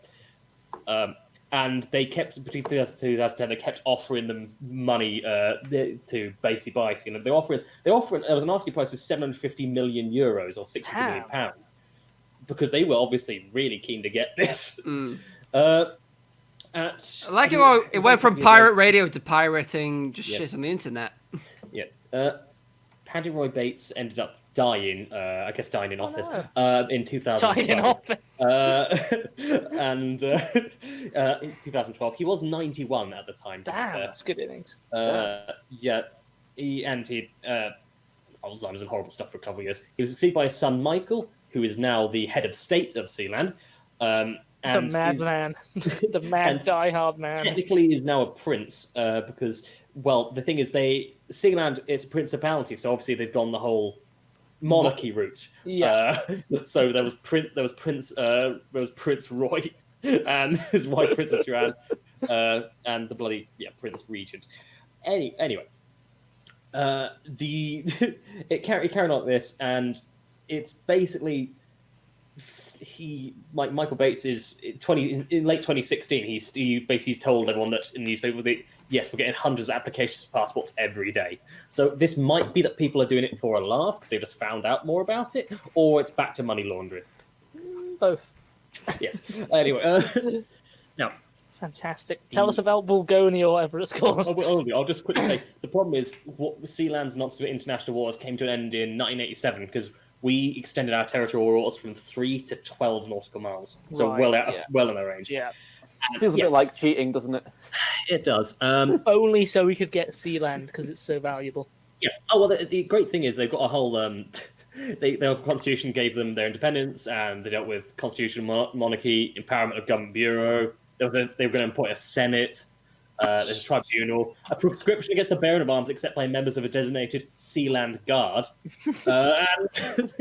And they kept, between 2000 and 2010, they kept offering them money to basically buy Sealand. They're offering, there was an asking price of 750 million euros or 62 million pounds, because they were obviously really keen to get this. I like it went from pirate radio to pirating just Yeah. shit on the internet. Yeah. Paddy Roy Bates ended up dying. I guess dying in office in 2012. Died in office. And in 2012, he was 91 at the time. Damn, that's good innings. Yeah, he Alzheimer's and horrible stuff for a couple of years. He was succeeded by his son Michael, who is now the head of state of Sealand. The madman, the mad diehard man. Technically, is now a prince because, well, the thing is, Sealand is a principality, so obviously they've gone the whole monarchy route. Yeah. So there was Prince Roy and his wife Princess Joanne, and the bloody Prince Regent. Anyway, it carried on like this, and it's basically Michael Bates is in late 2016. He basically told everyone that in these people that yes, we're getting hundreds of applications for passports every day. So this might be that people are doing it for a laugh because they just found out more about it, or it's back to money laundering. Both. Yes. Anyway, now. Fantastic. Tell us about Bulgonia or whatever it's called. I'll just quickly say the problem is what Sealand's nonsense international wars came to an end in 1987 because we extended our territorial waters from 3 to 12 nautical miles, so well in their range. Yeah, feels a bit like cheating, doesn't it? It does. Only so we could get Sealand because it's so valuable. Yeah. Oh well, the great thing is they've got a whole. Their constitution gave them their independence, and they dealt with constitutional monarchy, empowerment of government bureau. They were going to appoint a senate. There's a tribunal, a prescription against the bearing of arms except by members of a designated Sealand Guard. And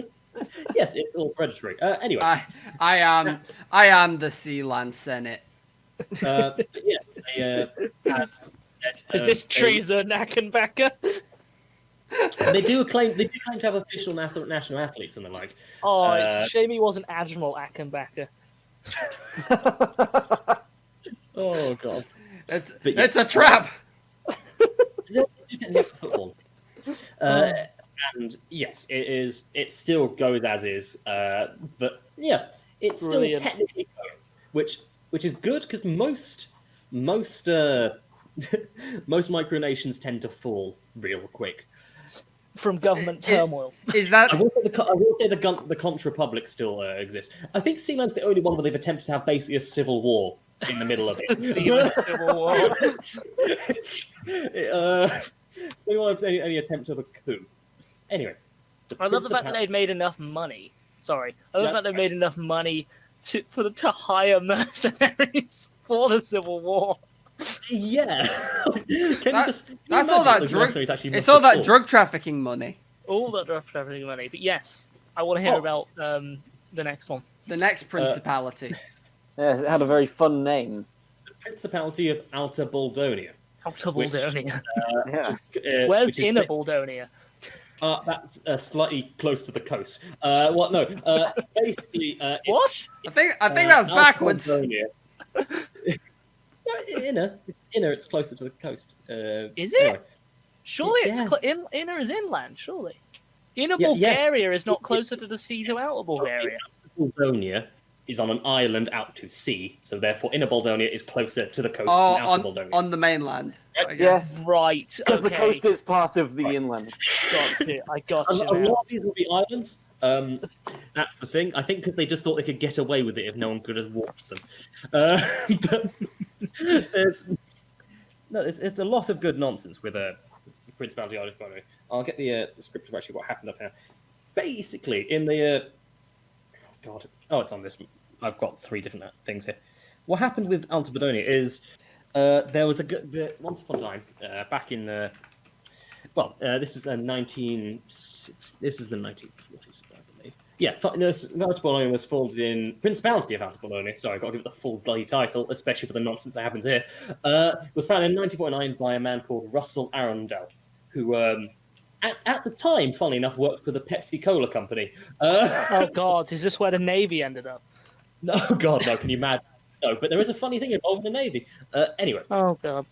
yes, it's all predatory. Anyway, I am the Sealand Senate. But yeah, Is this treason, Ackenbacker? They do claim to have official national athletes and the like. Oh, it's a shame he wasn't Admiral Ackenbacker. Oh god. It's a trap. Football. And yes, it is. It still goes as is. But yeah, it's still technically going, which is good because most micronations tend to fall real quick from government turmoil. Is that? I will say the Conch Republic still exists. I think Sealand's the only one where they've attempted to have basically a civil war in the middle of it. Sealand Civil War. Anyone any attempt of a coup? Anyway, I love the fact that they've made enough money. Sorry, I love the fact they've made enough money to hire mercenaries for the Civil War. Yeah, that's all that drug. It's all that drug trafficking money. All that drug trafficking money. But yes, I want to hear about the next one. The next principality. Yes, it had a very fun name. The Principality of Outer Baldonia. Outer Baldonia. Where's Inner Baldonia? That's slightly close to the coast. What? No. Basically, what? I think that's backwards. Inner. It's closer to the coast. Is it? Anyway. Surely inner is inland. Surely. Inner Bulgaria is not closer to the sea to Outer Bulgaria. Baldonia is on an island out to sea, so therefore Inner Baldonia is closer to the coast than Outer Baldonia. On the mainland, I guess. Right, because the coast is part of the inland. I got you. A lot of these will be islands. That's the thing. I think because they just thought they could get away with it if no one could have watched them. It's a lot of good nonsense with Principality of Outer Baldonia. I'll get the script of actually what happened up here. Basically, in the it's on this. I've got 3 different things here. What happened with Outer Baldonia is there was once upon a time back in this was the 1940s, I believe. Yeah, Outer Baldonia was folded in Principality of Outer Baldonia. Sorry, I've got to give it the full bloody title, especially for the nonsense that happens here. It was founded in 1949 by a man called Russell Arundel, who at the time, funnily enough, worked for the Pepsi Cola company. Oh God, is this where the Navy ended up? No, God, no. Can you imagine? No, but there is a funny thing involved in the Navy. Anyway. Oh God.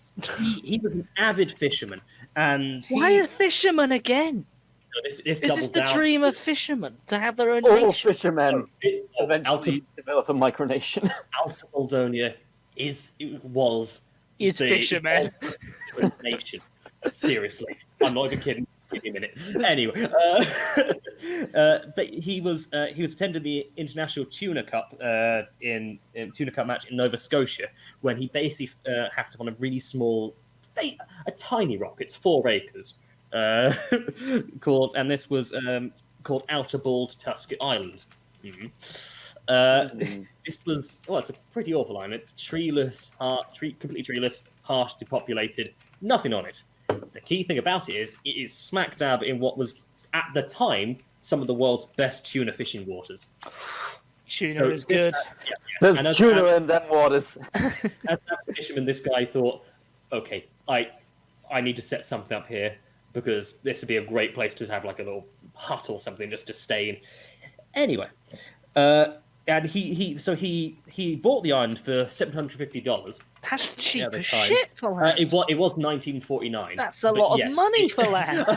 He was an avid fisherman, and why a fisherman again? This is this the dream of fishermen to have their own all nation? Fishermen eventually develop a micronation. Outer Baldonia is fishermen nation. Seriously, I'm not even kidding. Give me a minute. Anyway, but he was attending the International Tuna Cup in Tuna Cup match in Nova Scotia when he basically happened on a really small, a tiny rock. It's 4 acres. And this was called Outer Bald Tusk Island. This was it's a pretty awful island. It's treeless, completely treeless, harsh, depopulated, nothing on it. The key thing about it is smack dab in what was at the time some of the world's best tuna fishing waters. Tuna is good. There's tuna in them waters. As a fisherman, this guy thought, okay, I need to set something up here because this would be a great place to have like a little hut or something just to stay in. Anyway, and he bought the island for $750. That's cheap the as time. shit for land. It was 1949. That's a lot of money for land.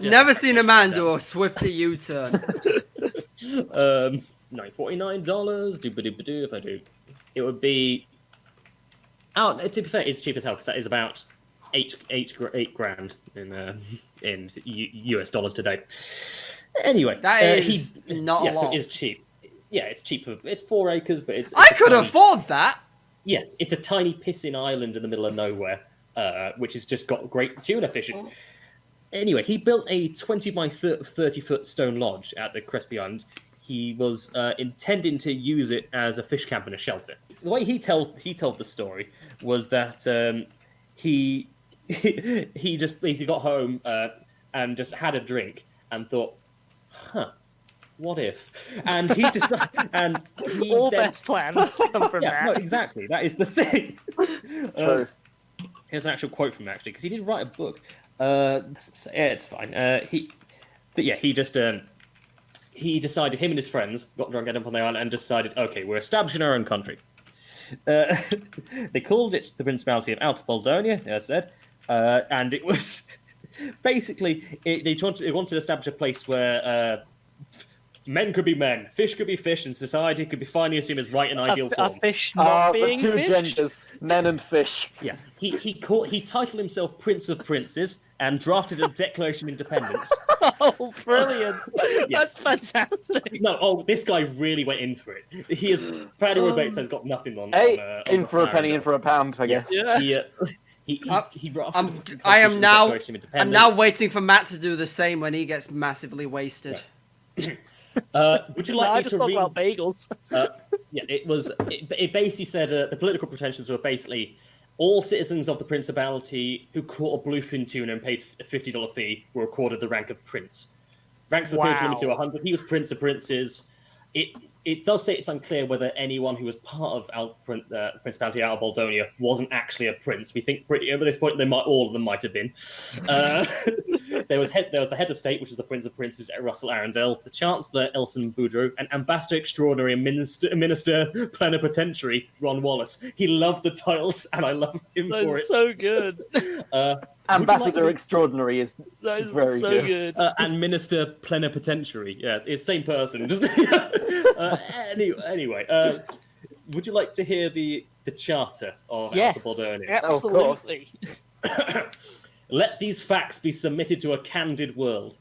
Never seen a man do a swifty U-turn. $949. If I do, it would be. Oh, to be fair, it's cheap as hell because that is about eight grand in US dollars today. Anyway, That is not a lot. So it is cheap. Yeah, it's cheap. It's 4 acres, but it's I could afford that. Yes, it's a tiny pissing island in the middle of nowhere, which has just got great tuna fishing. Anyway, he built a 20 by 30 foot stone lodge at the crest of the island. He was intending to use it as a fish camp and a shelter. The way he told the story was that he just basically got home and just had a drink and thought, what if? And he decided, and he All then, best plans come from yeah, that. no, exactly. That is the thing. True. Here's an actual quote from him actually, because he did write a book. Yeah, it's fine. He decided, him and his friends got drunk, ended up on the island, and decided, okay, we're establishing our own country. They called it the Principality of Outer Boldonia, as I said, and it was basically they wanted to establish a place where men could be men, fish could be fish, and society could be finally seen as right and ideal A form. fish not being the two fished. genders, men and fish. Yeah, he titled himself Prince of Princes and drafted a Declaration of Independence. Oh, brilliant! Yes. That's fantastic. No, this guy really went in for it. He is Freddy Roberts has got nothing on. Hey, on in for a penny, in for a pound, I guess. Yeah. He drafted the I'm Declaration of now Independence. waiting for Matt to do the same when he gets massively wasted. Would you like I me just to talk read? about bagels. Yeah, it basically said the political pretensions were basically all citizens of the Principality who caught a bluefin tuna and paid a $50 fee were accorded the rank of prince. Ranks of the prince limited to 100. He was Prince of Princes. It does say it's unclear whether anyone who was part of Principality out of Boldonia wasn't actually a prince. We think at this point all of them might have been. There was the head of state, which is the Prince of Princes, Russell Arundel, the Chancellor, Elson Boudreau, and Ambassador Extraordinary and Minister Plenipotentiary, Ron Wallace. He loved the titles, and I love him for That's it. so good. Ambassador Extraordinary is That is very so good. good. And Minister Plenipotentiary. Yeah, it's same person. Just anyway, would you like to hear the charter of Yes, Outer Boldonia? absolutely. Let these facts be submitted to a candid world.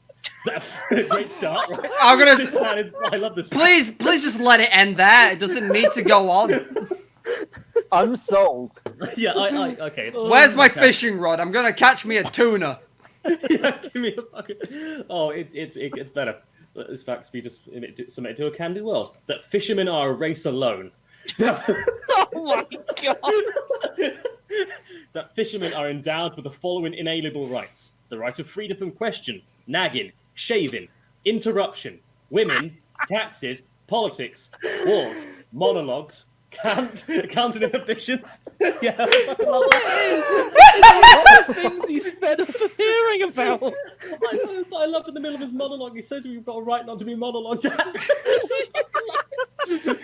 Great start, right? I'm gonna. This man is, I love this. Please just let it end there. It doesn't need to go on. I'm sold. Yeah, okay. It's Where's my fishing rod? I'm gonna catch me a tuna. Yeah, give me a fucking. Oh, it gets better. Let these facts be just submitted to a candid world. That fishermen are a race alone. Oh my god! That fishermen are endowed with the following inalienable rights: the right of freedom from question, nagging, shaving, interruption, women, taxes, politics, wars, monologues, counting inefficiencies. Yeah, I fucking love that. Things he's fed up of hearing about. I love in the middle of his monologue. He says we've got a right not to be monologued at.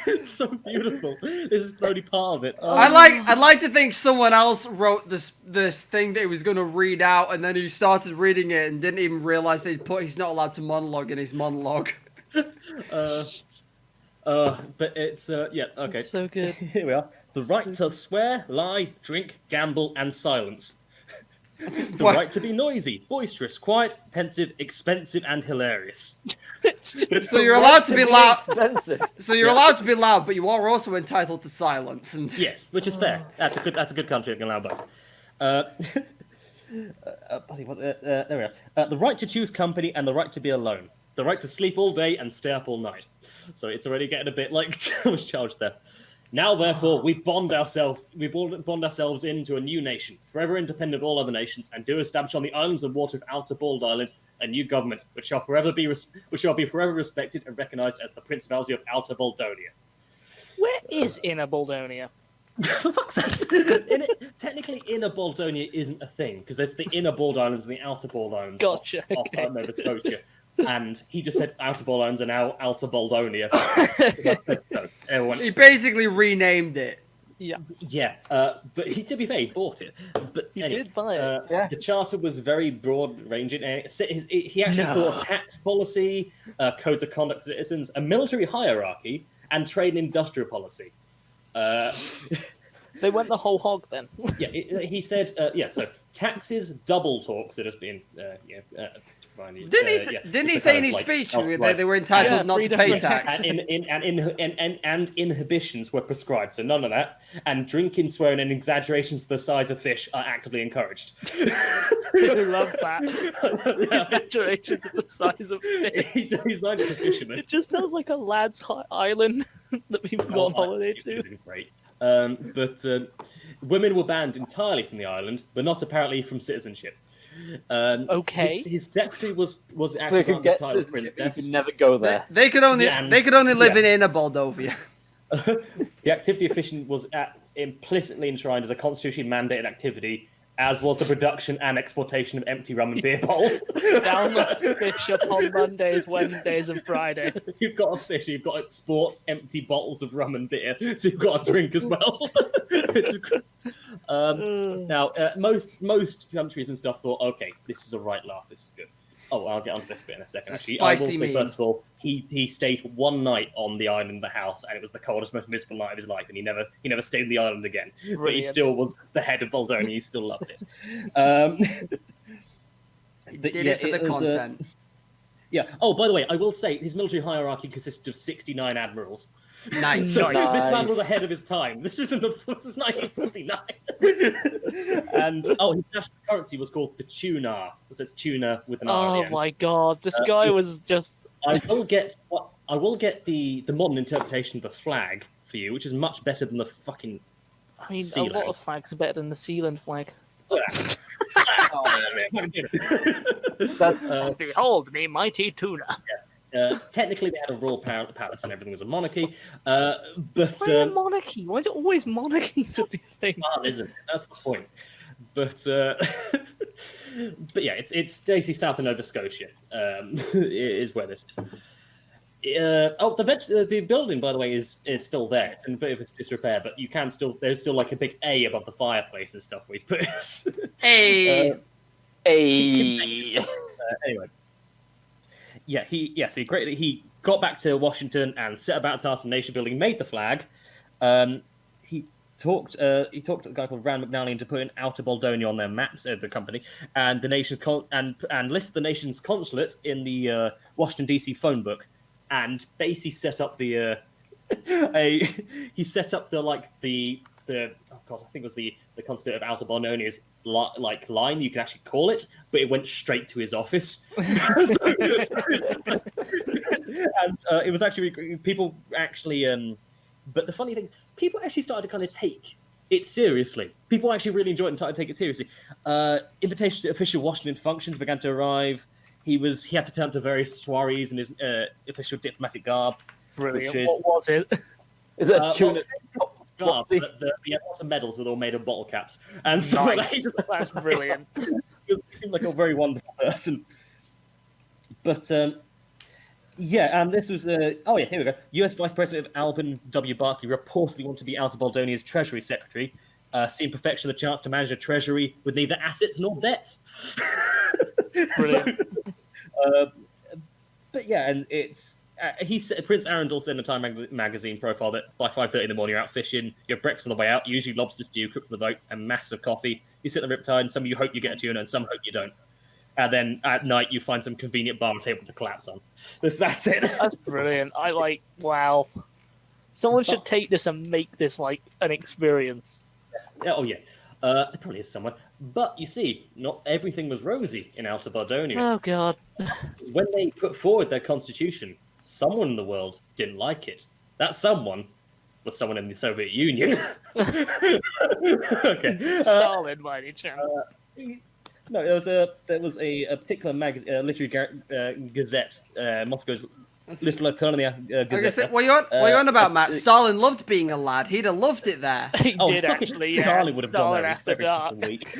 It's so beautiful. This is only part of it. I'd like to think someone else wrote this thing that he was gonna read out, and then he started reading it and didn't even realize he's not allowed to monologue in his monologue. But it's yeah, okay. It's so good. Here we are. The right to swear, lie, drink, gamble, and silence. The right to be noisy, boisterous, quiet, pensive, expensive, and hilarious. So you're allowed to be loud. Expensive. So you're allowed to be loud, but you are also entitled to silence. And Yes, which is fair. That's a good country that can allow both. There we are. The right to choose company and the right to be alone. The right to sleep all day and stay up all night. So it's already getting a bit like charged there. Now, therefore, we bond ourselves into a new nation, forever independent of all other nations, and do establish on the islands and water of Outer Bald Island a new government, which shall be forever respected and recognised as the Principality of Outer Baldonia. Where is Inner Baldonia? For fuck's sake. Technically, Inner Baldonia isn't a thing, because there's the Inner Bald Islands and the Outer Bald Islands Gotcha, off okay. Nova Scotia. And he just said Outer Bald Islands are now Outer Baldonia. So everyone... he basically renamed it. Yeah. But to be fair, he bought it. But He anyway, did buy it. The charter was very broad-ranging. And he actually thought of tax policy, codes of conduct for citizens, a military hierarchy, and trade and industrial policy. They went the whole hog then. He said, so taxes, double talks that has been, Didn't he say in his speech that they were entitled not to pay tax? And inhibitions were prescribed, so none of that. And drinking, swearing, and exaggerations to the size of fish are actively encouraged. I love that. Exaggerations of the size of fish. He's like a fisherman. It just sounds like a lad's island that people go on holiday to. Great. But women were banned entirely from the island, but not apparently from citizenship. Okay. His secretary was So actually you could the get title of citizenship, you princess. could never go there. They could only live in Inner Moldovia. The activity of fishing was implicitly enshrined as a constitutionally mandated activity, as was the production and exportation of empty rum and beer bottles. Downless fish upon Mondays, Wednesdays, and Fridays. So you've got to fish, you've got to export empty bottles of rum and beer, so you've got to drink as well. Now, most countries and stuff thought, okay, this is a right laugh, this is good. Oh, I'll get onto this bit in a second. It's a Actually, I will spicy say meme. first of all, he stayed one night on the island, the house, and it was the coldest, most miserable night of his life, and he never stayed on the island again. But he Brilliant. still was the head of Baldonia. He still loved it. He But did yeah, it for the was, content. Yeah. Oh, by the way, I will say his military hierarchy consisted of 69 admirals. Nice. So this man Nice. was ahead of his time. This was 1949. And his national currency was called the tuna. So it's tuna with an R at the Oh end. my god, this guy was just. I will get the modern interpretation of the flag for you, which is much better than the fucking. I mean, Sea a lot lion. of flags are better than the Sealand flag. That's Behold me, mighty tuna. Technically, they had a royal palace and everything was a monarchy. But Why a monarchy? Why is it always monarchies of these things? isn't. That's the point. But but yeah, it's basically south of Nova Scotia. Is where this is. The building, by the way, is still there. It's in a bit of a disrepair, but you can still. There's still like a big A above the fireplace and stuff where he's put his. Hey. Anyway. Yeah, he got back to Washington and set about task of nation building, made the flag. He talked to a guy called Rand McNally into putting Outer Baldonia on their maps of the company, and the nation's and listed the nation's consulates in the Washington DC phone book, and basically set up the he set up the I think it was the consulate of Outer Baldonia's line, you can actually call it, but it went straight to his office. And it was actually people actually but the funny thing is people actually started to kind of take it seriously. People actually really enjoyed it and started to take it seriously. Invitations to official Washington functions began to arrive. He had to turn up to various soirees in his official diplomatic garb. Brilliant. Which is, What was it? is it a tuna? garb, What's but he had lots of medals with all made of bottle caps. And so Nice. That's brilliant. He seemed like a very wonderful person. But yeah, and this was here we go. U.S. Vice President Alvin W. Barkley reportedly wanted to be Outer Baldonia's Treasury Secretary, seeing perfection the chance to manage a treasury with neither assets nor debts. Brilliant. But yeah, and it's Prince Arundel said in a Time magazine profile that by 5:30 in the morning you're out fishing, you have breakfast on the way out, usually lobster stew cooked on the boat, and massive coffee. You sit in the riptide, and some of you hope you get a tuna, and some hope you don't. And then at night you find some convenient bar table to collapse on. That's it. That's brilliant. Wow. Someone should take this and make this like an experience. Oh yeah, it probably is somewhere. But you see, not everything was rosy in Outer Bardonia. Oh god. When they put forward their constitution, someone in the world didn't like it. That someone was someone in the Soviet Union. Okay. Stalin, by any chance. No, there was a particular literary gazette, Moscow's literary Gazette. Like I said, what you on about, Matt? Stalin loved being a lad. He'd have loved it there. He did actually. Yeah. Stalin would have Stalin done that after dark. every week.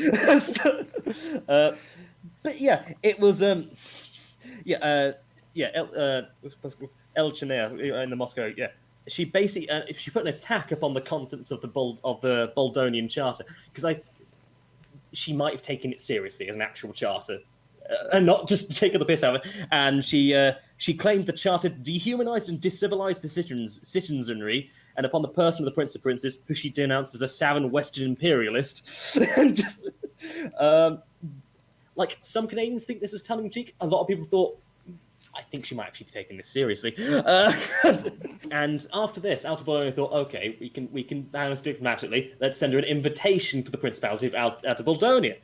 But yeah, it was Elchiner in the Moscow. Yeah, she basically she put an attack upon the contents of the Boldonian Charter because she might have taken it seriously as an actual charter, and not just taken the piss out of it. And she claimed the charter dehumanized and discivilized the citizenry, and upon the person of the Prince of Princes, who she denounced as a savage Western imperialist. And just, like some Canadians think this is tongue-in-cheek. A lot of people thought, I think she might actually be taking this seriously. And after this, Outer Bardonia thought, okay, we can handle this diplomatically. Let's send her an invitation to the Principality of Outer Bardonia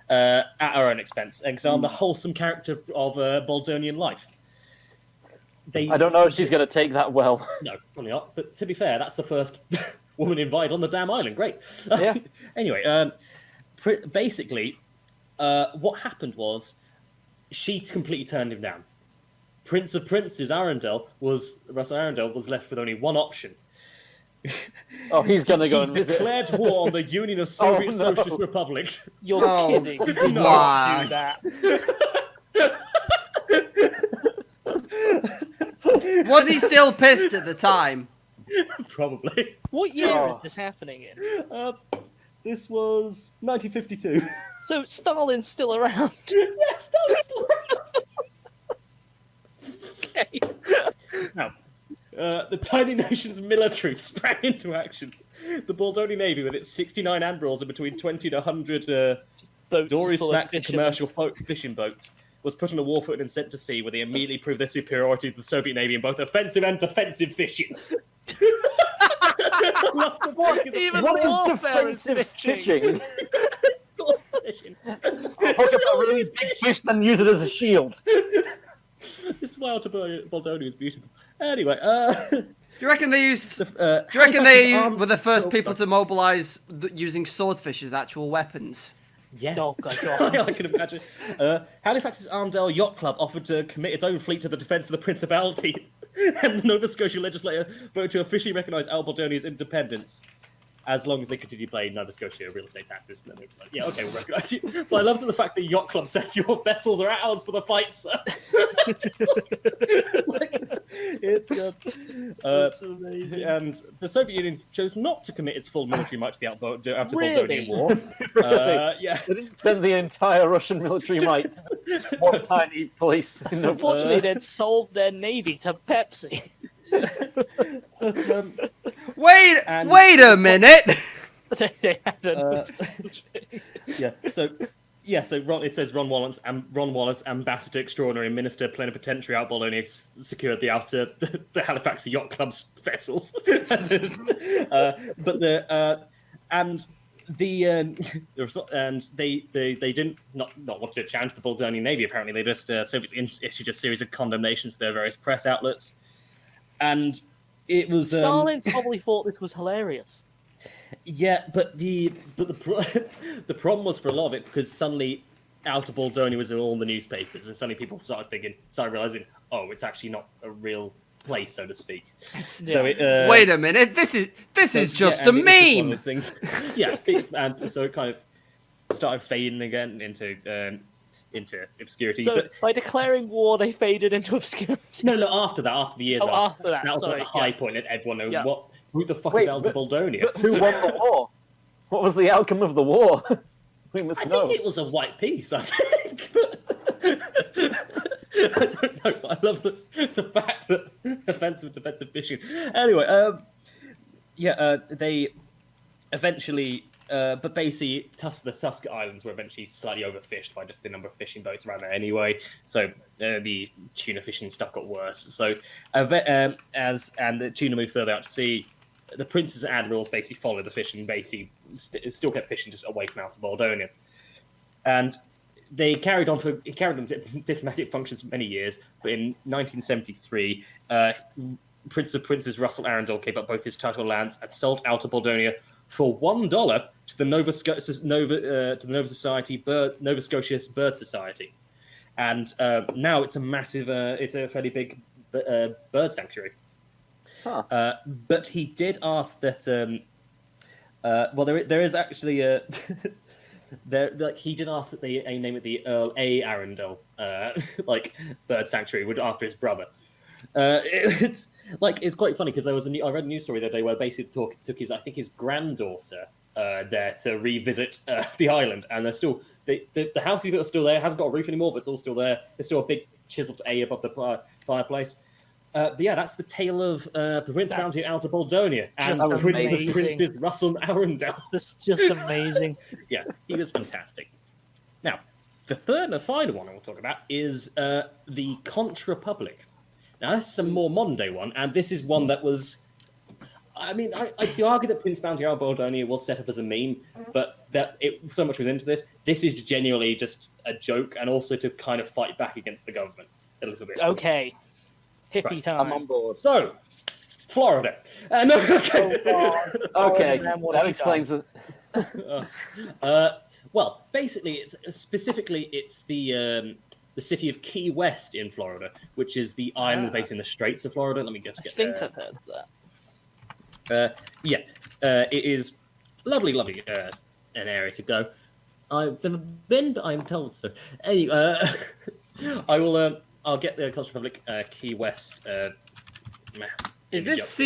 at our own expense. Examine the wholesome character of Baldonian life. I don't know if she's going to take that well. No, probably not. But to be fair, that's the first woman invited on the damn island. Great. Yeah. Anyway, basically, what happened was she completely turned him down. Prince of Princes Russell Arundel was left with only one option. Oh, he's going to go and visit. Declared war on the Union of Soviet Socialist Republics. You're kidding. You did Wow. not do that. Was he still pissed at the time? Probably. What year is this happening in? This was 1952. So Stalin's still around. Yeah, Stalin's still around. Okay. Now, the tiny nation's military sprang into action. The Baldonian Navy, with its 69 admirals and between 20 to 100 Boats dories, full of smacks, and fishermen. commercial fishing boats, was put on a war foot and sent to sea, where they immediately proved their superiority to the Soviet Navy in both offensive and defensive fishing. Even What warfare is is defensive fishing. Fishing. Hook up a really big fish, then use it as a shield. This is why Outer Bardonia is beautiful. Anyway, Do you reckon they used? do Do you reckon they were the first people to mobilise using swordfish as actual weapons? Yeah. Oh, God. I can imagine. Halifax's Arndale Yacht Club offered to commit its own fleet to the defence of the Principality, and the Nova Scotia legislature voted to officially recognise Albardonia's independence, as long as they continue paying Nova Scotia real estate taxes. And it was like, yeah, okay, we'll recognise you. But I love the fact that Yacht Club said your vessels are ours for the fight, sir. That's amazing. And the Soviet Union chose not to commit its full military might to the after Really? Baldonian War. Yeah. They didn't send the entire Russian military might to one tiny place. In the, Unfortunately, they'd sold their navy to Pepsi. Wait a minute! They hadn't. It says Ron Wallace, ambassador extraordinary and minister plenipotentiary out Bologna, secured the Halifax Yacht Club's vessels. They didn't not want to challenge the Baldonian Navy. Apparently, they just Soviets issued a series of condemnations to their various press outlets, and it was Stalin probably thought this was hilarious. Yeah, but the problem was for a lot of it because suddenly Outer Baldonia was in all the newspapers, and suddenly people started realizing, oh, it's actually not a real place, so to speak. So it, Wait a minute, this is just a meme. Yeah, and so it kind of started fading again into obscurity. So but by declaring war, they faded into obscurity. no, after the years after that, that was sorry, like the high point, and everyone knows Yeah. who the fuck Wait, is Outer but- Baldonia? But who won the war? What was the outcome of the war? We must I know. think it was a white peace, I think. I don't know. I love the fact that offensive defensive fishing. Anyway, they eventually, but basically, the Tusker Islands were eventually slightly overfished by just the number of fishing boats around there anyway. So the tuna fishing stuff got worse. So as the tuna moved further out to sea, the princes and admirals basically followed the fishing, basically still kept fishing just away from Outer Baldonia, and they carried on diplomatic functions for many years. But in 1973, Prince of Princes Russell Arundel gave up both his title lands and sold Outer Baldonia for $1 to the Nova Scotia Bird Society, and now it's a massive, it's a fairly big bird sanctuary. Huh. But he did ask that. Well, there is actually a. He did ask that they name it the Earl A. Arundel, bird sanctuary, after his brother. It's quite funny because I read a news story the other day where basically took his granddaughter there to revisit the island, and they're still the house he built is still there. It hasn't got a roof anymore, but it's all still there. There's still a big chiseled A above the fireplace. But yeah, that's the tale of the Prince Bounty of Outer Baldonia and the Princes Russell Arundel. That's just amazing. Yeah, he was fantastic. Now, the third and final one I will talk about is the Conch Republic. Now, this is a more modern day one, and this is one that was. I mean, I argue that Prince Bounty of Baldonia was set up as a meme, but that so much was into this. This is genuinely just a joke, and also to kind of fight back against the government a little bit. Okay. Hippie time. I'm on board. So, Florida. No, okay. Okay, that explains it. Well, basically, it's the city of Key West in Florida, which is the island based in the Straits of Florida. Let me just get. I think I've heard of that. It is lovely, an area to go. I've never been, but I'm told so. Anyway, I will. I'll get the Conch Republic, Key West. Is this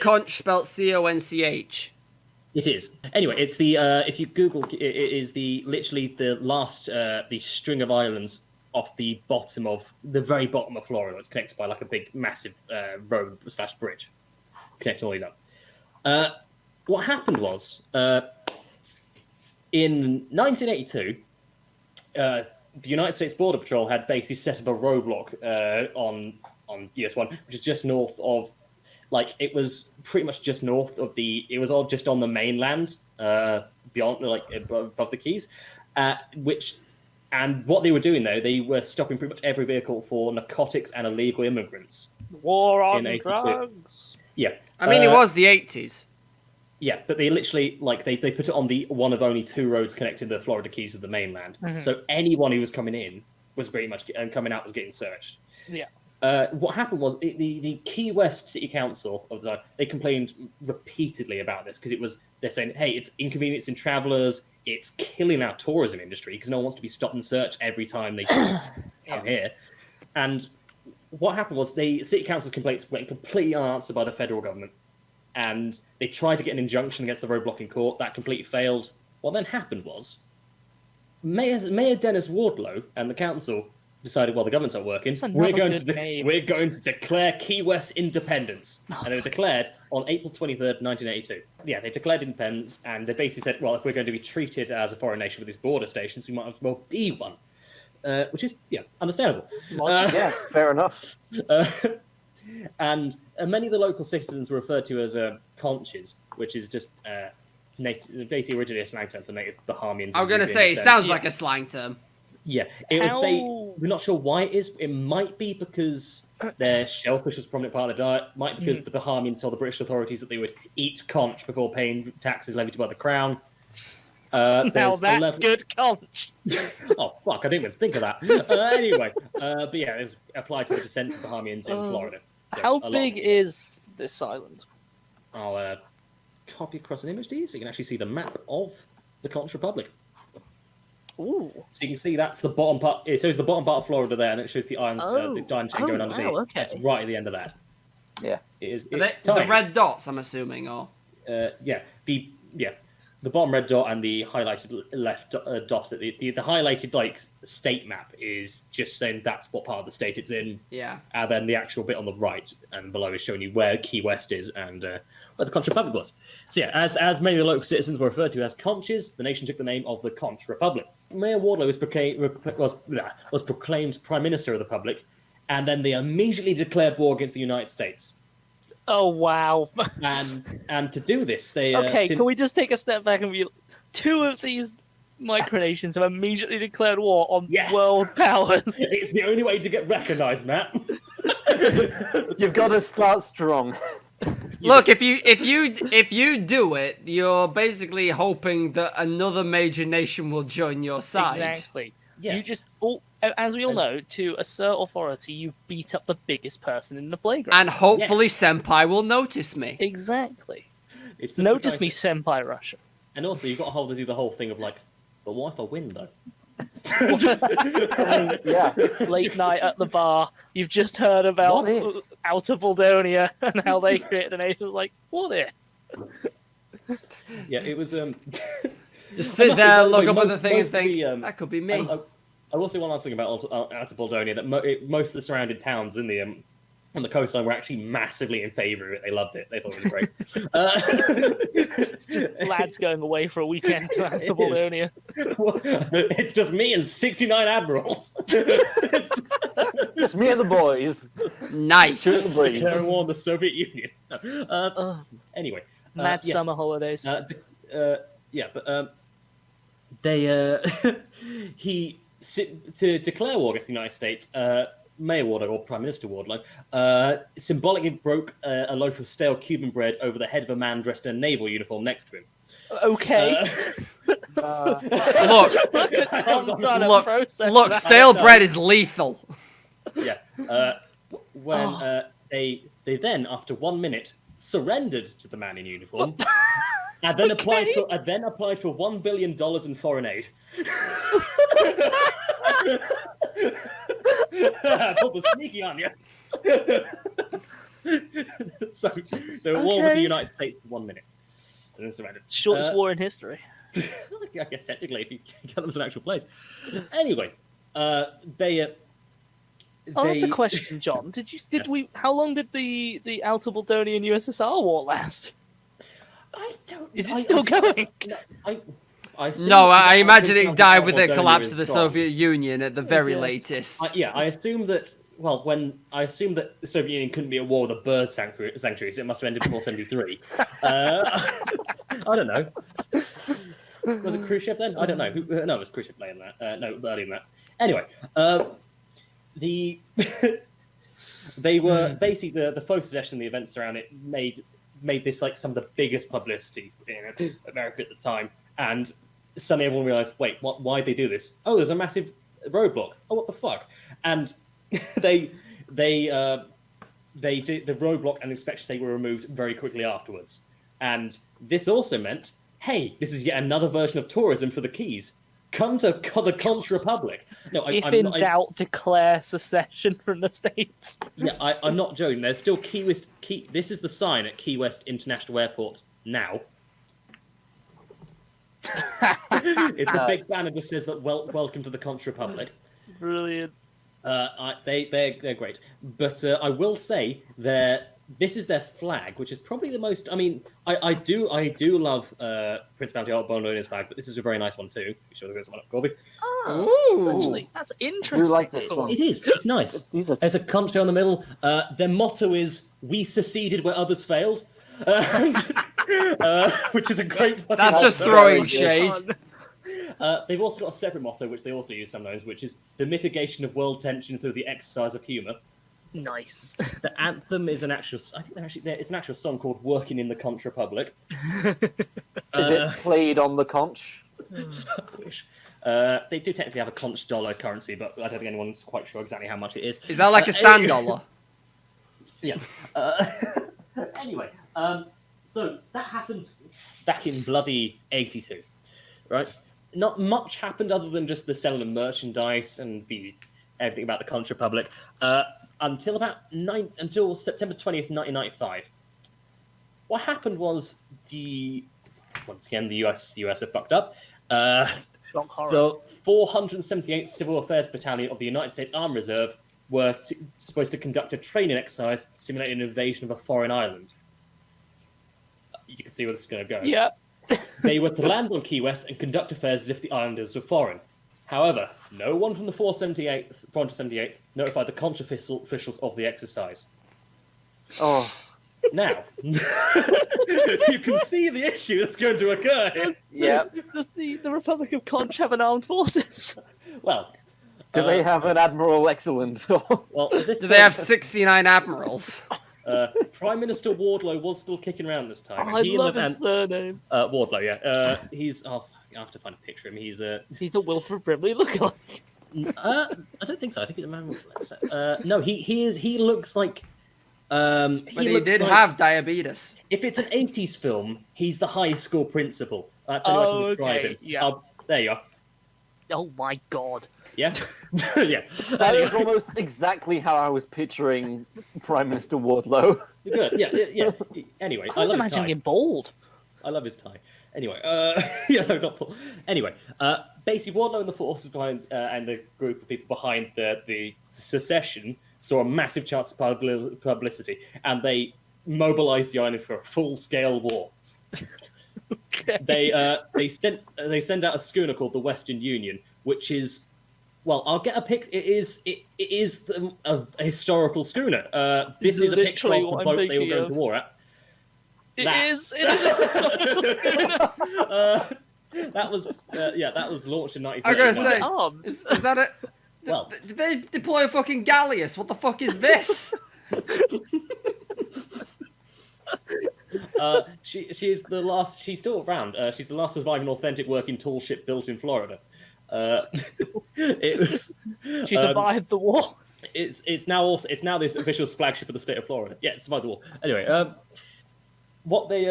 Conch spelled C-O-N-C-H? It is. Anyway, it's the if you Google, it is literally the last the string of islands off the very bottom of Florida. It's connected by like a big, massive road / bridge, connecting all these up. What happened was in 1982. The United States Border Patrol had basically set up a roadblock on US 1, which is just north of, it was pretty much just north of it was all just on the mainland, beyond, above the Keys, and what they were doing though, they were stopping pretty much every vehicle for narcotics and illegal immigrants. War on drugs. Yeah. I mean, it was the 80s. Yeah, but they literally, they put it on the one of only 2 roads connecting the Florida Keys to the mainland. Mm-hmm. So anyone who was coming in was pretty much, and coming out was getting searched. Yeah. What happened was the Key West City Council of the time, they complained repeatedly about this because they're saying, hey, it's inconveniencing travelers, it's killing our tourism industry because no one wants to be stopped and searched every time they come here. And what happened was the City Council's complaints went completely unanswered by the federal government. And they tried to get an injunction against the roadblock in court. That completely failed. What then happened was Mayor Dennis Wardlow and the council decided, well, the government's not working. We're going to declare Key West independence. And they were declared on April 23rd, 1982. Yeah, they declared independence, and they basically said, well, if we're going to be treated as a foreign nation with these border stations, we might as well be one. Which is, understandable. Yeah, fair enough. And many of the local citizens were referred to as conches, which is just basically originally a slang term for native Bahamians. I was going to say, it sounds like a slang term. Yeah, we're not sure why it is. It might be because their shellfish was a prominent part of their diet. Might be because the Bahamians told the British authorities that they would eat conch before paying taxes levied by the crown. Now that's good conch. Oh, fuck, I didn't even think of that. Anyway, but yeah, it was applied to the descent of Bahamians in Florida. So how big is this island? I'll copy across an image to you so you can actually see the map of the Conch Republic. Ooh. So you can see that's the bottom part. It shows the bottom part of Florida there, and it shows the islands, the diamond chain going underneath. Wow, okay. That's right at the end of that. Yeah. It is. The red dots, I'm assuming, or yeah. the bottom red dot and the highlighted left dot. The highlighted like state map is just saying that's what part of the state it's in. Yeah. And then the actual bit on the right and below is showing you where Key West is and where the Conch Republic was. So yeah, as many of the local citizens were referred to as Conches, the nation took the name of the Conch Republic. Mayor Wardlow was proclaimed Prime Minister of the Republic, and then they immediately declared war against the United States. Oh wow! And to do this, they Okay, can we just take a step back and be? Two of these micronations have immediately declared war on world powers. It's the only way to get recognised, Matt. You've got to start strong. Look, if you do it, you're basically hoping that another major nation will join your side. Exactly. Yeah. You just as we all know, to assert authority, you beat up the biggest person in the playground. And hopefully Senpai will notice me. Exactly. It's Notice me, Senpai Russia. And also, you've got to do the whole thing of like, but what if I win though? Yeah. Late night at the bar. You've just heard about What if? Outer Baldonia and how they created a nation. Like, what if? Yeah, it was. Just sit there, look up at the thing and think, that could be me. I will say one other thing about Outer Baldonia, that most of the surrounding towns in the on the coastline were actually massively in favour of it. They loved it. They thought it was great. It's just lads going away for a weekend to Outer Baldonia. It's just me and 69 admirals. Just me and the boys. Nice. Declaring war on the Soviet Union. Anyway. Mad summer holidays. Yeah, but to declare war against the United States, Mayor Wardlow, or Prime Minister Wardlow, symbolically broke a loaf of stale Cuban bread over the head of a man dressed in a naval uniform next to him. Okay. Look, stale bread is lethal. Yeah. They then, after 1 minute, surrendered to the man in uniform. And then applied for $1 billion in foreign aid. Pulled the sneaky on you. So they were at war with the United States for 1 minute, and then surrendered. Shortest war in history. I guess technically, if you count them as an actual place. Anyway, they. That's a question, John. How long did the Outer Baldonian USSR war last? I don't. Is it still going? I imagine it died with the collapse of the Soviet Union at the very latest. I assume that. Well, I assume that the Soviet Union couldn't be at war with the bird sanctuaries, it must have ended before '73. I don't know. Was it Khrushchev then? I don't know. No, it was Khrushchev later than that. No, earlier than that. Anyway, they were basically the photo session, the events around it made this like some of the biggest publicity in America at the time, and suddenly everyone realized, wait, why'd they do this? Oh, there's a massive roadblock. Oh, what the fuck? And they did the roadblock and inspection state were removed very quickly afterwards. And this also meant, hey, this is yet another version of tourism for the Keys. Come to the Conch Republic. No, if in doubt, declare secession from the States. Yeah, I'm not joking. There's still Key West. This is the sign at Key West International Airport now. It's a big banner that says that welcome to the Conch Republic. Brilliant. They're great, but I will say this is their flag, which is probably the most. I mean, I do love Principality of Bologna's flag, but this is a very nice one too. You sure there's one up, Corby? Actually, that's interesting. You like this one? It is. It's nice. There's a conch down the middle. Their motto is "We seceded where others failed," which is a great. That's just throwing shade. They've also got a separate motto, which they also use sometimes, which is the mitigation of world tension through the exercise of humour. Nice. The anthem is an actual. I think it's an actual song called "Working in the Conch Republic." Is it played on the conch? They do technically have a conch dollar currency, but I don't think anyone's quite sure exactly how much it is. Is that like a sand dollar? Yes. Anyway, so that happened back in bloody '82, right? Not much happened other than just the selling of merchandise and everything about the Conch Republic until September 20th, 1995. What happened was the once again, the US have fucked up. Shock horror. The 478th Civil Affairs Battalion of the United States Army Reserve were supposed to conduct a training exercise simulating an invasion of a foreign island. You can see where this is going to go. Yeah. They were to land on Key West and conduct affairs as if the islanders were foreign. However, no one from the 478th notified the Conch officials of the exercise. Oh, Now, you can see the issue that's going to occur here. yeah. Does the Republic of Conch have an armed forces? Well, Do they have an Admiral Excellent? well, at this Do they have 69 admirals? Prime Minister Wardlow was still kicking around this time. Oh, I love his surname. Wardlow, yeah. He's. Oh, I have to find a picture of him. He's a Wilfred Brimley lookalike. I don't think so. I think it's a man. No, he is. He looks like. But he looks did like- have diabetes. If it's an 80s film, he's the high school principal. That's how I can describe okay, him. yeah. There you are. Oh my god. Yeah, yeah. That is almost exactly how I was picturing Prime Minister Wardlow. Good. Yeah. Anyway, I was love his imagining tie. him bald. I love his tie. Anyway, yeah, no, not Paul. Anyway, basically, Wardlow and the forces behind and the group of people behind the secession saw a massive chance of publicity, and they mobilized the island for a full-scale war. Okay. They send out a schooner called the Western Union, which is, well, I'll get a pic. It is a historical schooner. This is a picture of Literally the what I'm boat they were thinking going of. to war at. It That. is. It is. That was launched in 1939. I'm gonna say, Arms. is that a... Well. Did they deploy a fucking galleus? What the fuck is this? She's the last. She's still around. She's the last surviving authentic working tall ship built in Florida. It was. She survived the war. It's now this official flagship of the state of Florida. Yeah, it survived the war. Anyway, what they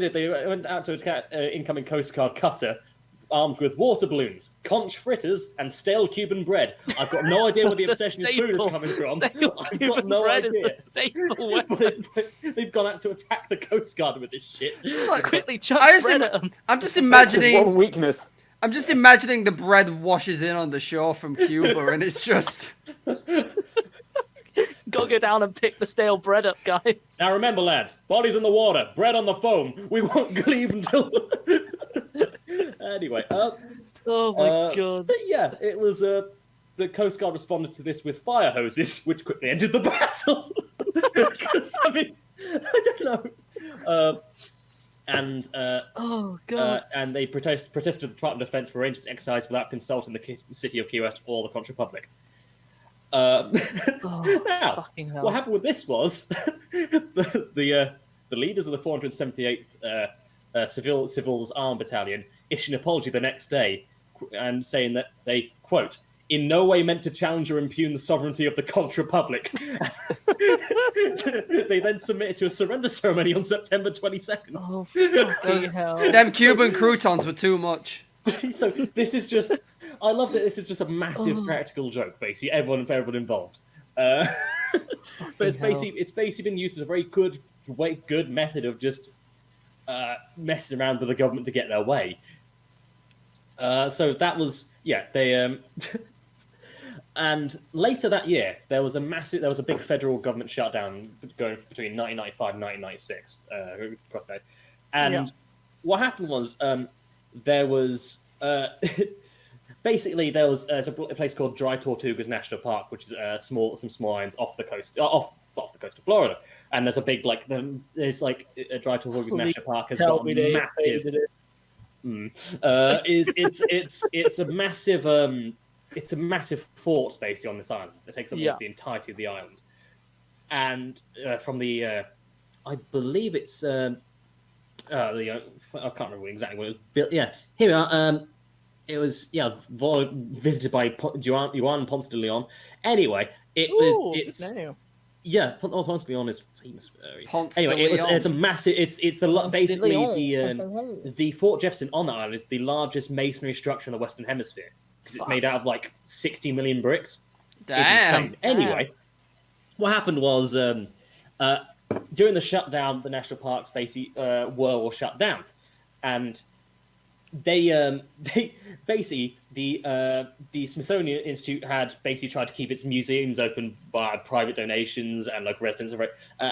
did, they went out to attack incoming Coast Guard cutter armed with water balloons, conch fritters, and stale Cuban bread. I've got no idea where the obsession with food is coming from. I've got no idea. Is the staple weapon. They've gone out to attack the Coast Guard with this shit. Like, Quickly chuck I just bread im- at them. I'm just That's his imagining. one weakness. I'm just imagining the bread washes in on the shore from Cuba, and it's just. Gotta go down and pick the stale bread up, guys. Now remember, lads, bodies in the water, bread on the foam. We won't leave until. Anyway, Oh my god. But yeah, it was. The Coast Guard responded to this with fire hoses, which quickly ended the battle. 'Cause, I mean, I don't know. Oh god. And they protested the Department of Defense for arranging this exercise without consulting the city of Key West or the Conch Republic. Oh, Now, fucking hell. what happened with this was the leaders of the 478th Civils Armed Battalion issued an apology the next day and saying that they, quote, in no way meant to challenge or impugn the sovereignty of the Conch Republic. They then submitted to a surrender ceremony on September 22nd. Oh fucking hell. Them Cuban croutons were too much. So this is just, I love that this is just a massive practical joke, basically, everyone involved. But it's basically been used as a very good method of just messing around with the government to get their way. So that was, yeah, they and later that year there was a big federal government shutdown going between 1995 and 1996 across that. And what happened was there was basically there's a place called Dry Tortugas National Park, which is some small islands off the coast of Florida, and there's a big there's a Dry Tortugas National Park has got a massive. It's a massive fort basically on this island. It takes up almost the entirety of the island, and from the I believe it's I can't remember exactly what it was built. Yeah, here we are. It was visited by Juan Ponce de Leon. Anyway, it's Ponce de Leon is famous. It's a massive. It's basically the Fort Jefferson on that island is the largest masonry structure in the Western Hemisphere because it's made out of 60 million bricks. Damn. Anyway, what happened was during the shutdown, the national parks basically were all shut down. and they basically the Smithsonian Institute had basically tried to keep its museums open by private donations and local residents,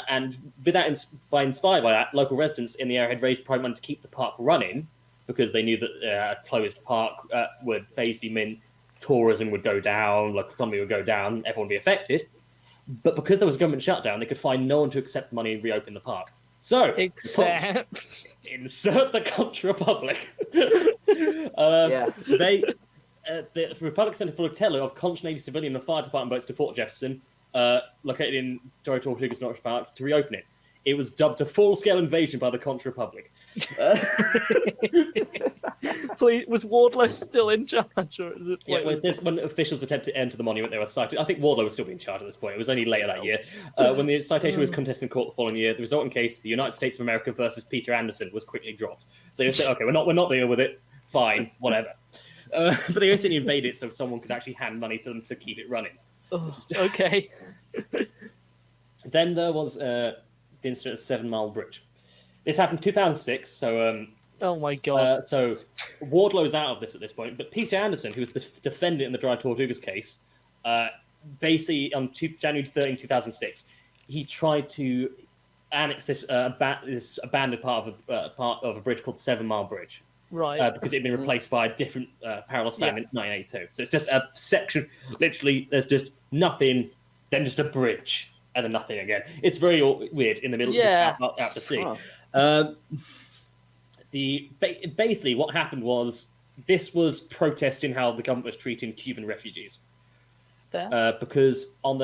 and with that, inspired by that, local residents in the area had raised private money to keep the park running because they knew that a closed park would basically mean tourism would go down, local economy would go down, everyone would be affected. But because there was a government shutdown, they could find no one to accept money and reopen the park. So, insert the Conch Republic. Yes. The Republic sent a flotilla of Conch Navy civilian and fire department boats to Fort Jefferson, located in Dry Tortugas National Park, to reopen it. It was dubbed a full-scale invasion by the Conch Republic. Please, was Wardlow still in charge, or is it? Yeah, it was this when officials attempted to enter the monument, they were cited. I think Wardlow was still in charge at this point. It was only later that year. When the citation was contested in court the following year, the resulting case, the United States of America versus Peter Anderson, was quickly dropped. So they said, okay, we're not dealing with it. Fine, whatever. But they instantly invaded it so someone could actually hand money to them to keep it running. Okay. Then there was the incident at 7 Mile Bridge. This happened in 2006, so... oh my god. So Wardlow's out of this at this point, but Peter Anderson, who was the defendant in the Dry Tortugas case, basically on January 13, 2006, he tried to annex this abandoned part of a bridge called 7 Mile Bridge. Right. Because it had been replaced by a different parallel span in 1982. So it's just a section, literally, there's just nothing, then just a bridge, and then nothing again. It's very weird in the middle, just out to sea. Huh. Basically, what happened was this was protesting how the government was treating Cuban refugees. Because on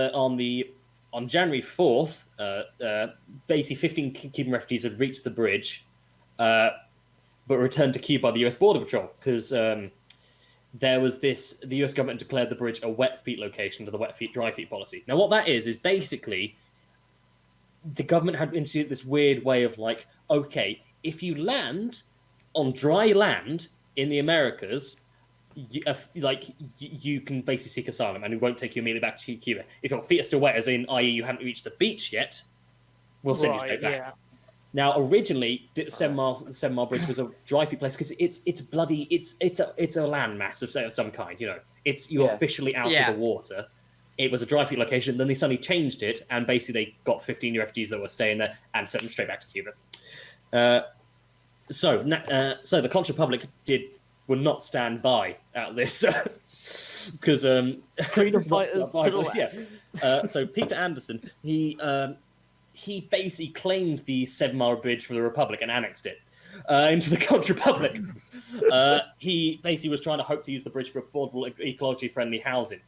January 4th, basically 15 Cuban refugees had reached the bridge, but returned to Cuba by the U.S. Border Patrol because there was the U.S. government declared the bridge a wet feet location to the wet feet, dry feet policy. Now, what that is basically the government had instituted this weird way of like, okay, if you land on dry land in the Americas, you can basically seek asylum and we won't take you immediately back to Cuba. If your feet are still wet, as in, i.e. you haven't reached the beach yet, we'll send you straight back. Yeah. Now, originally, the 7 Mile Bridge was a dry feet place because it's a land mass of some kind. You know, you're officially out of the water. It was a dry feet location. Then they suddenly changed it, and basically they got 15 refugees that were staying there and sent them straight back to Cuba. So the Conch Republic would not stand by at this because freedom fighters to the left. Yeah. So Peter Anderson, he basically claimed the 7 Mile Bridge for the Republic and annexed it into the Conch Republic. He basically was trying to hope to use the bridge for affordable, ecology-friendly housing.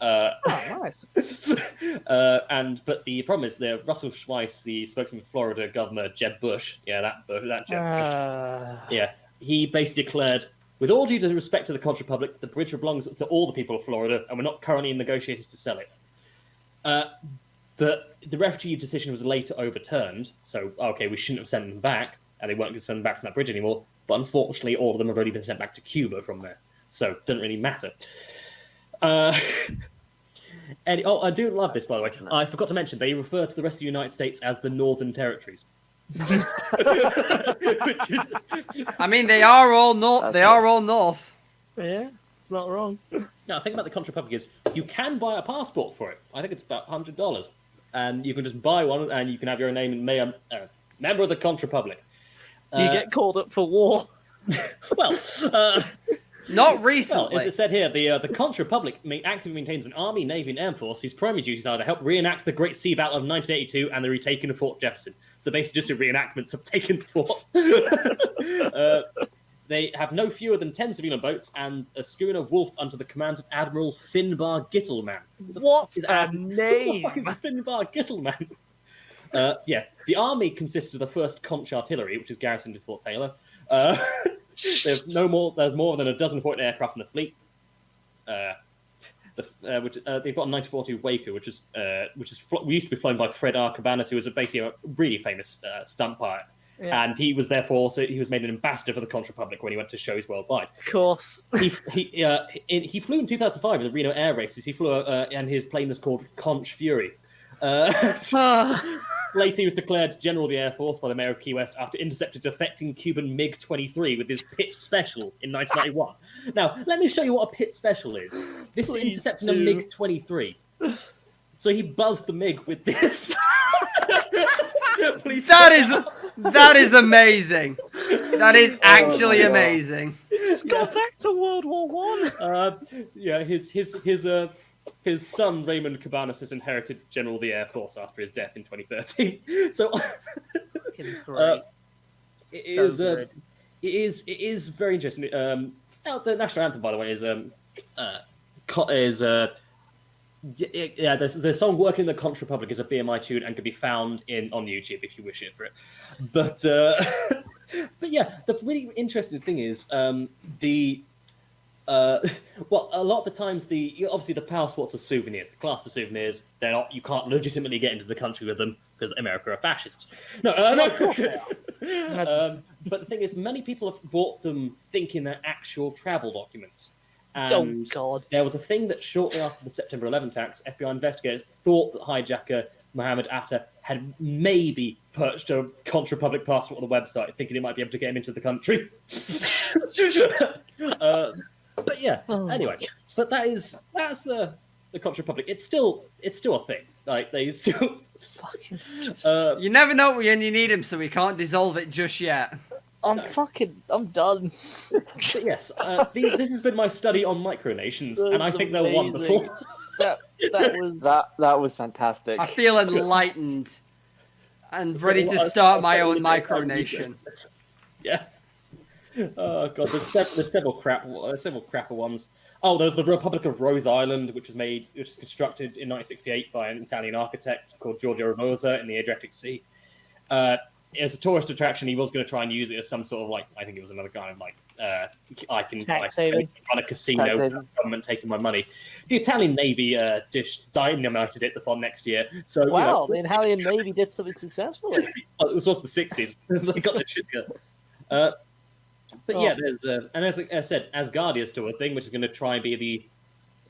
Nice. But the problem is that Russell Schweiss, the spokesman for Florida Governor Jeb Bush, that Jeb Bush, he basically declared, with all due respect to the Conch Republic, the bridge belongs to all the people of Florida, and we're not currently in negotiations to sell it. But the refugee decision was later overturned, so, okay, we shouldn't have sent them back, and they weren't going to send them back from that bridge anymore, but unfortunately all of them have already been sent back to Cuba from there, so it doesn't really matter. I do love this, by the way. I forgot to mention, they refer to the rest of the United States as the Northern Territories. I mean, they are all north. They are all north. Yeah, it's not wrong. Now, the thing about the Conch Republic is you can buy a passport for it. I think it's about $100, and you can just buy one, and you can have your name and member of the Conch Republic. Do you get called up for war? Well, not recently. Well, it said here, the Conch Republic actively maintains an army, navy, and air force whose primary duties are to help reenact the Great Sea Battle of 1982 and the retaking of Fort Jefferson. So basically just a reenactments of taking the fort. They have no fewer than 10 civilian boats and a schooner Wolf under the command of Admiral Finbar Gittleman. What a name! What the fuck is Finbar Gittleman? The army consists of the 1st Conch Artillery, which is garrisoned in Fort Taylor. There's more than a dozen Fort aircraft in the fleet. They've got a 1942 Waker, which used to be flown by Fred R. Cabanas, who was basically a really famous stunt pilot. Yeah. And he was he was made an ambassador for the Conch Republic when he went to shows worldwide. Of course. He flew in 2005 in the Reno Air Races. He flew, and his plane was called Conch Fury. Later, he was declared General of the Air Force by the Mayor of Key West after intercepting a defecting Cuban MiG-23 with his Pit Special in 1991. Now, let me show you what a Pit Special is. This is Please intercepting a do. MiG-23. So he buzzed the MiG with this. Please That is amazing. That is actually God. amazing. Just go back to World War One. Yeah, his son Raymond Cabanas has inherited General of the Air Force after his death in 2013. So Great. it is very interesting. The national anthem, by the way, is the song "Working in the Conch Republic" is a BMI tune and can be found on YouTube if you wish it for it. But but yeah, the really interesting thing is well, a lot of the times obviously the passports are souvenirs. The class of souvenirs, you can't legitimately get into the country with them because America are fascists. No. But the thing is, many people have bought them thinking they're actual travel documents. And God. there was a thing that shortly after the September 11 attacks, FBI investigators thought that hijacker Mohammed Atta had maybe purchased a Conch Republic passport on the website, thinking he might be able to get him into the country. But yeah, anyway, but that's the Conch Republic. It's still a thing. Like they still. Fucking. You never know when you need him, so we can't dissolve it just yet. I'm done. But yes, this has been my study on micronations, and I That's think they're amazing. wonderful. That was That was fantastic. I feel enlightened and ready to start my own micronation. Yeah. Oh god, there's several crapper ones. Oh, there's the Republic of Rose Island, which is constructed in 1968 by an Italian architect called Giorgio Rosa in the Adriatic Sea. As a tourist attraction, he was going to try and use it as some sort of I think it was another kind of I can run a casino without government taking my money. The Italian Navy dynamited it the next year. So wow, the Italian Navy did something successfully. This was the 60s. They got their shit together. But yeah, there's and as I said, Asgardia's still a thing, which is going to try and be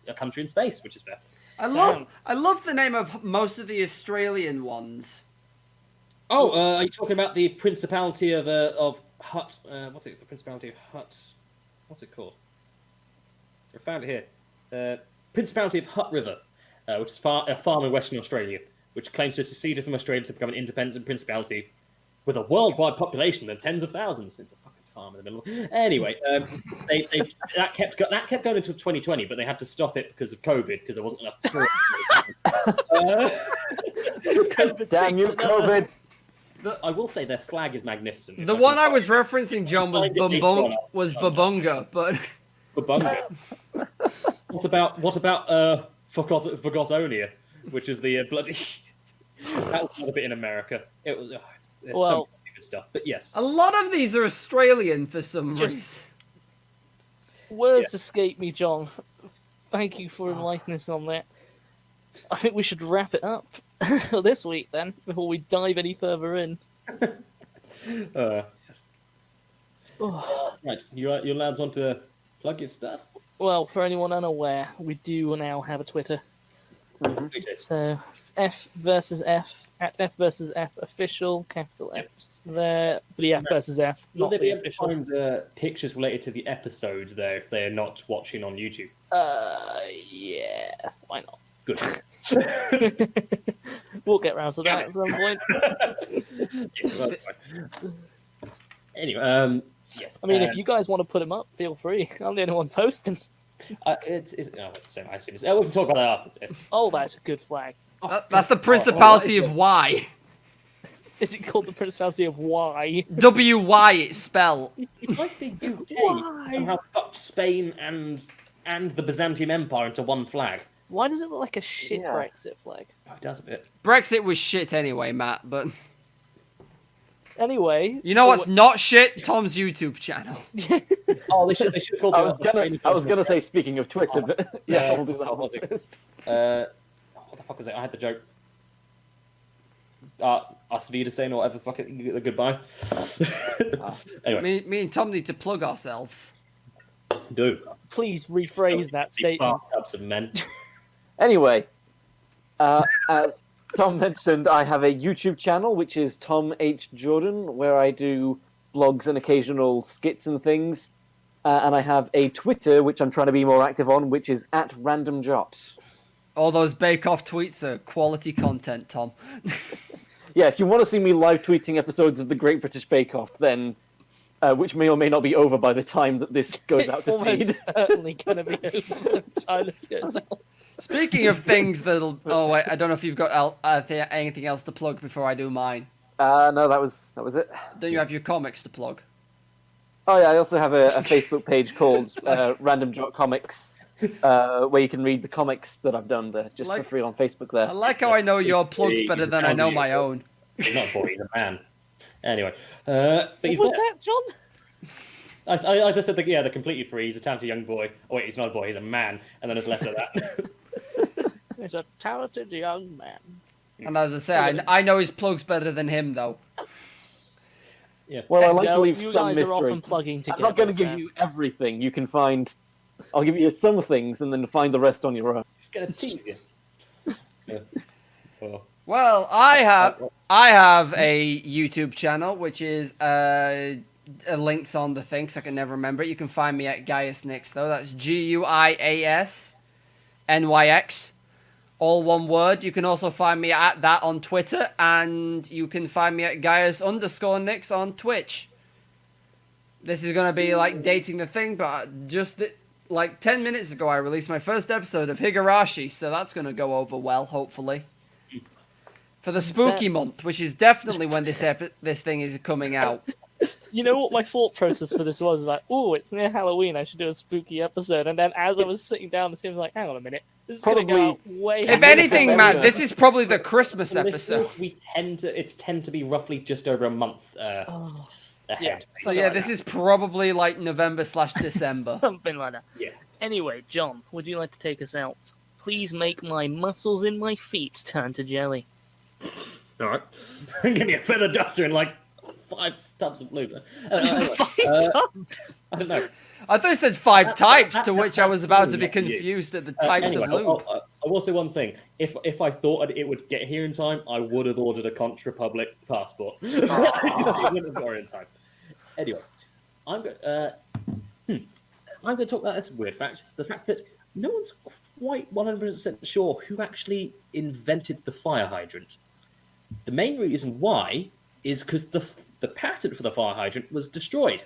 a country in space, which is fair. I love the name of most of the Australian ones. Oh, are you talking about the Principality of Hutt? What's it? The Principality of Hutt. What's it called? I found it here. Principality of Hutt River, which is a farm in Western Australia, which claims to have seceded from Australia to become an independent principality with a worldwide population of tens of thousands. It's a fucking farm in the middle. Anyway, that kept going until 2020, but they had to stop it because of COVID because there wasn't enough tourists. Damn you, COVID! I will say their flag is magnificent. The one I was referencing, John, was Babunga, but Babunga. What about Forgotonia, which is the bloody that was a bit in America. It was there's some good stuff, but yes. A lot of these are Australian for some reason. Words escape me, John. Thank you for enlightening us on that. I think we should wrap it up this week then, before we dive any further in. Yes. Right, you lads want to plug your stuff? Well, for anyone unaware, we do now have a Twitter. So, F versus F, at F versus F official, capital F's there. The F versus F, Will not they the be able to official. find pictures related to the episode there if they're not watching on YouTube? Yeah, why not? Good. We'll get round to that at some point. Anyway, yes. I mean, if you guys want to put them up, feel free. I'm the only one posting. it's the same. I see this. We can talk about that after. Oh, that's a good flag. That's the Principality of Y. Is it called the Principality of Y? W-Y, it's spelled. It's like the UK somehow cut Spain and the Byzantium Empire into one flag. Why does it look like a shit Yeah. Brexit flag? Oh, it does a bit. Brexit was shit anyway, Matt, but... Anyway... You know what's not shit? Tom's YouTube channel. Oh, they should call it. I was gonna say, speaking of Twitter, but yeah, we'll do that one first. What the fuck was it? I had the joke. Us Vida saying or whatever the fuck it, goodbye. Anyway. Me and Tom need to plug ourselves. Do. Please rephrase that statement. Bathtubs of men. Anyway, as Tom mentioned I have a YouTube channel, which is Tom H. Jordan, where I do vlogs and occasional skits and things. And I have a Twitter, which I'm trying to be more active on, which is @randomjot. All those Bake Off tweets are quality content, Tom. Yeah, if you want to see me live tweeting episodes of the Great British Bake Off, then which may or may not be over by the time that this goes out It's to feed. almost certainly going to be over by the time this goes out. Speaking of things that'll... Oh, wait, I don't know if you've got anything else to plug before I do mine. No, that was it. Don't you have your comics to plug? Oh yeah, I also have a Facebook page called Random Jot Comics, where you can read the comics that I've done there, just for free on Facebook there. I like how I know your plugs better than I know my own. He's not a boy, he's a man. Anyway, but he's What was that, John? I just said that, yeah, they're completely free. He's a talented young boy. Oh wait, he's not a boy, he's a man. And then it's left at that. He's a talented young man. And as I say, I know his plugs better than him, though. Yeah. Well, I like to leave you some guys mystery. are often plugging I'm together. not going to so- give you everything. You can find. I'll give you some things, and then find the rest on your own. He's going to tease you. Yeah. Well, I have a YouTube channel, which is links on the thing, so I can never remember it. You can find me at Gaius Nix, though. That's GUIAS NYX. All one word. You can also find me at that on Twitter, and you can find me at Gaius_Nix on Twitch. This is going to be like dating the thing, but just like 10 minutes ago, I released my first episode of Higurashi, so that's going to go over well, hopefully. For the spooky month, which is definitely when this thing is coming out. You know what my thought process for this was? Like, oh, it's near Halloween. I should do a spooky episode. And then as I was sitting down, the team was like, hang on a minute. This is going to go out way. If anything, Matt, this is probably the Christmas episode. We tend to be roughly just over a month ahead. So yeah, this is probably like November/December. Something like that. Yeah. Anyway, John, would you like to take us out? Please make my muscles in my feet turn to jelly. All right. Give me a feather duster and like 5 tubs of blue. Anyway, 5 tubs? I don't know. I thought you said 5 types, to which I was about to be confused at the types Anyway, of lube. I will say one thing. If I thought it would get here in time, I would have ordered a Conch Republic passport. It wouldn't have got here in time. Anyway, I'm going to talk about this weird fact. The fact that no one's quite 100% sure who actually invented the fire hydrant. The main reason why is because the patent for the fire hydrant was destroyed.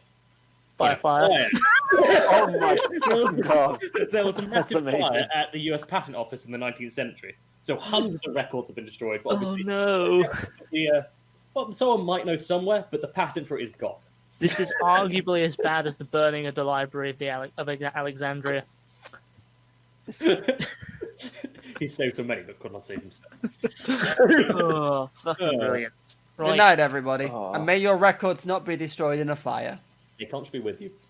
By a fire. Oh my god! There was a massive amazing. fire at the US Patent Office in the 19th century. So hundreds of records have been destroyed. But obviously, no. Well, someone might know somewhere, but the patent for it is gone. This is arguably as bad as the burning of the library of Alexandria. He saved so many, but could not save himself. Oh, fucking brilliant. Right. Good night, everybody. Aw. And may your records not be destroyed in a fire. May Conch be with you.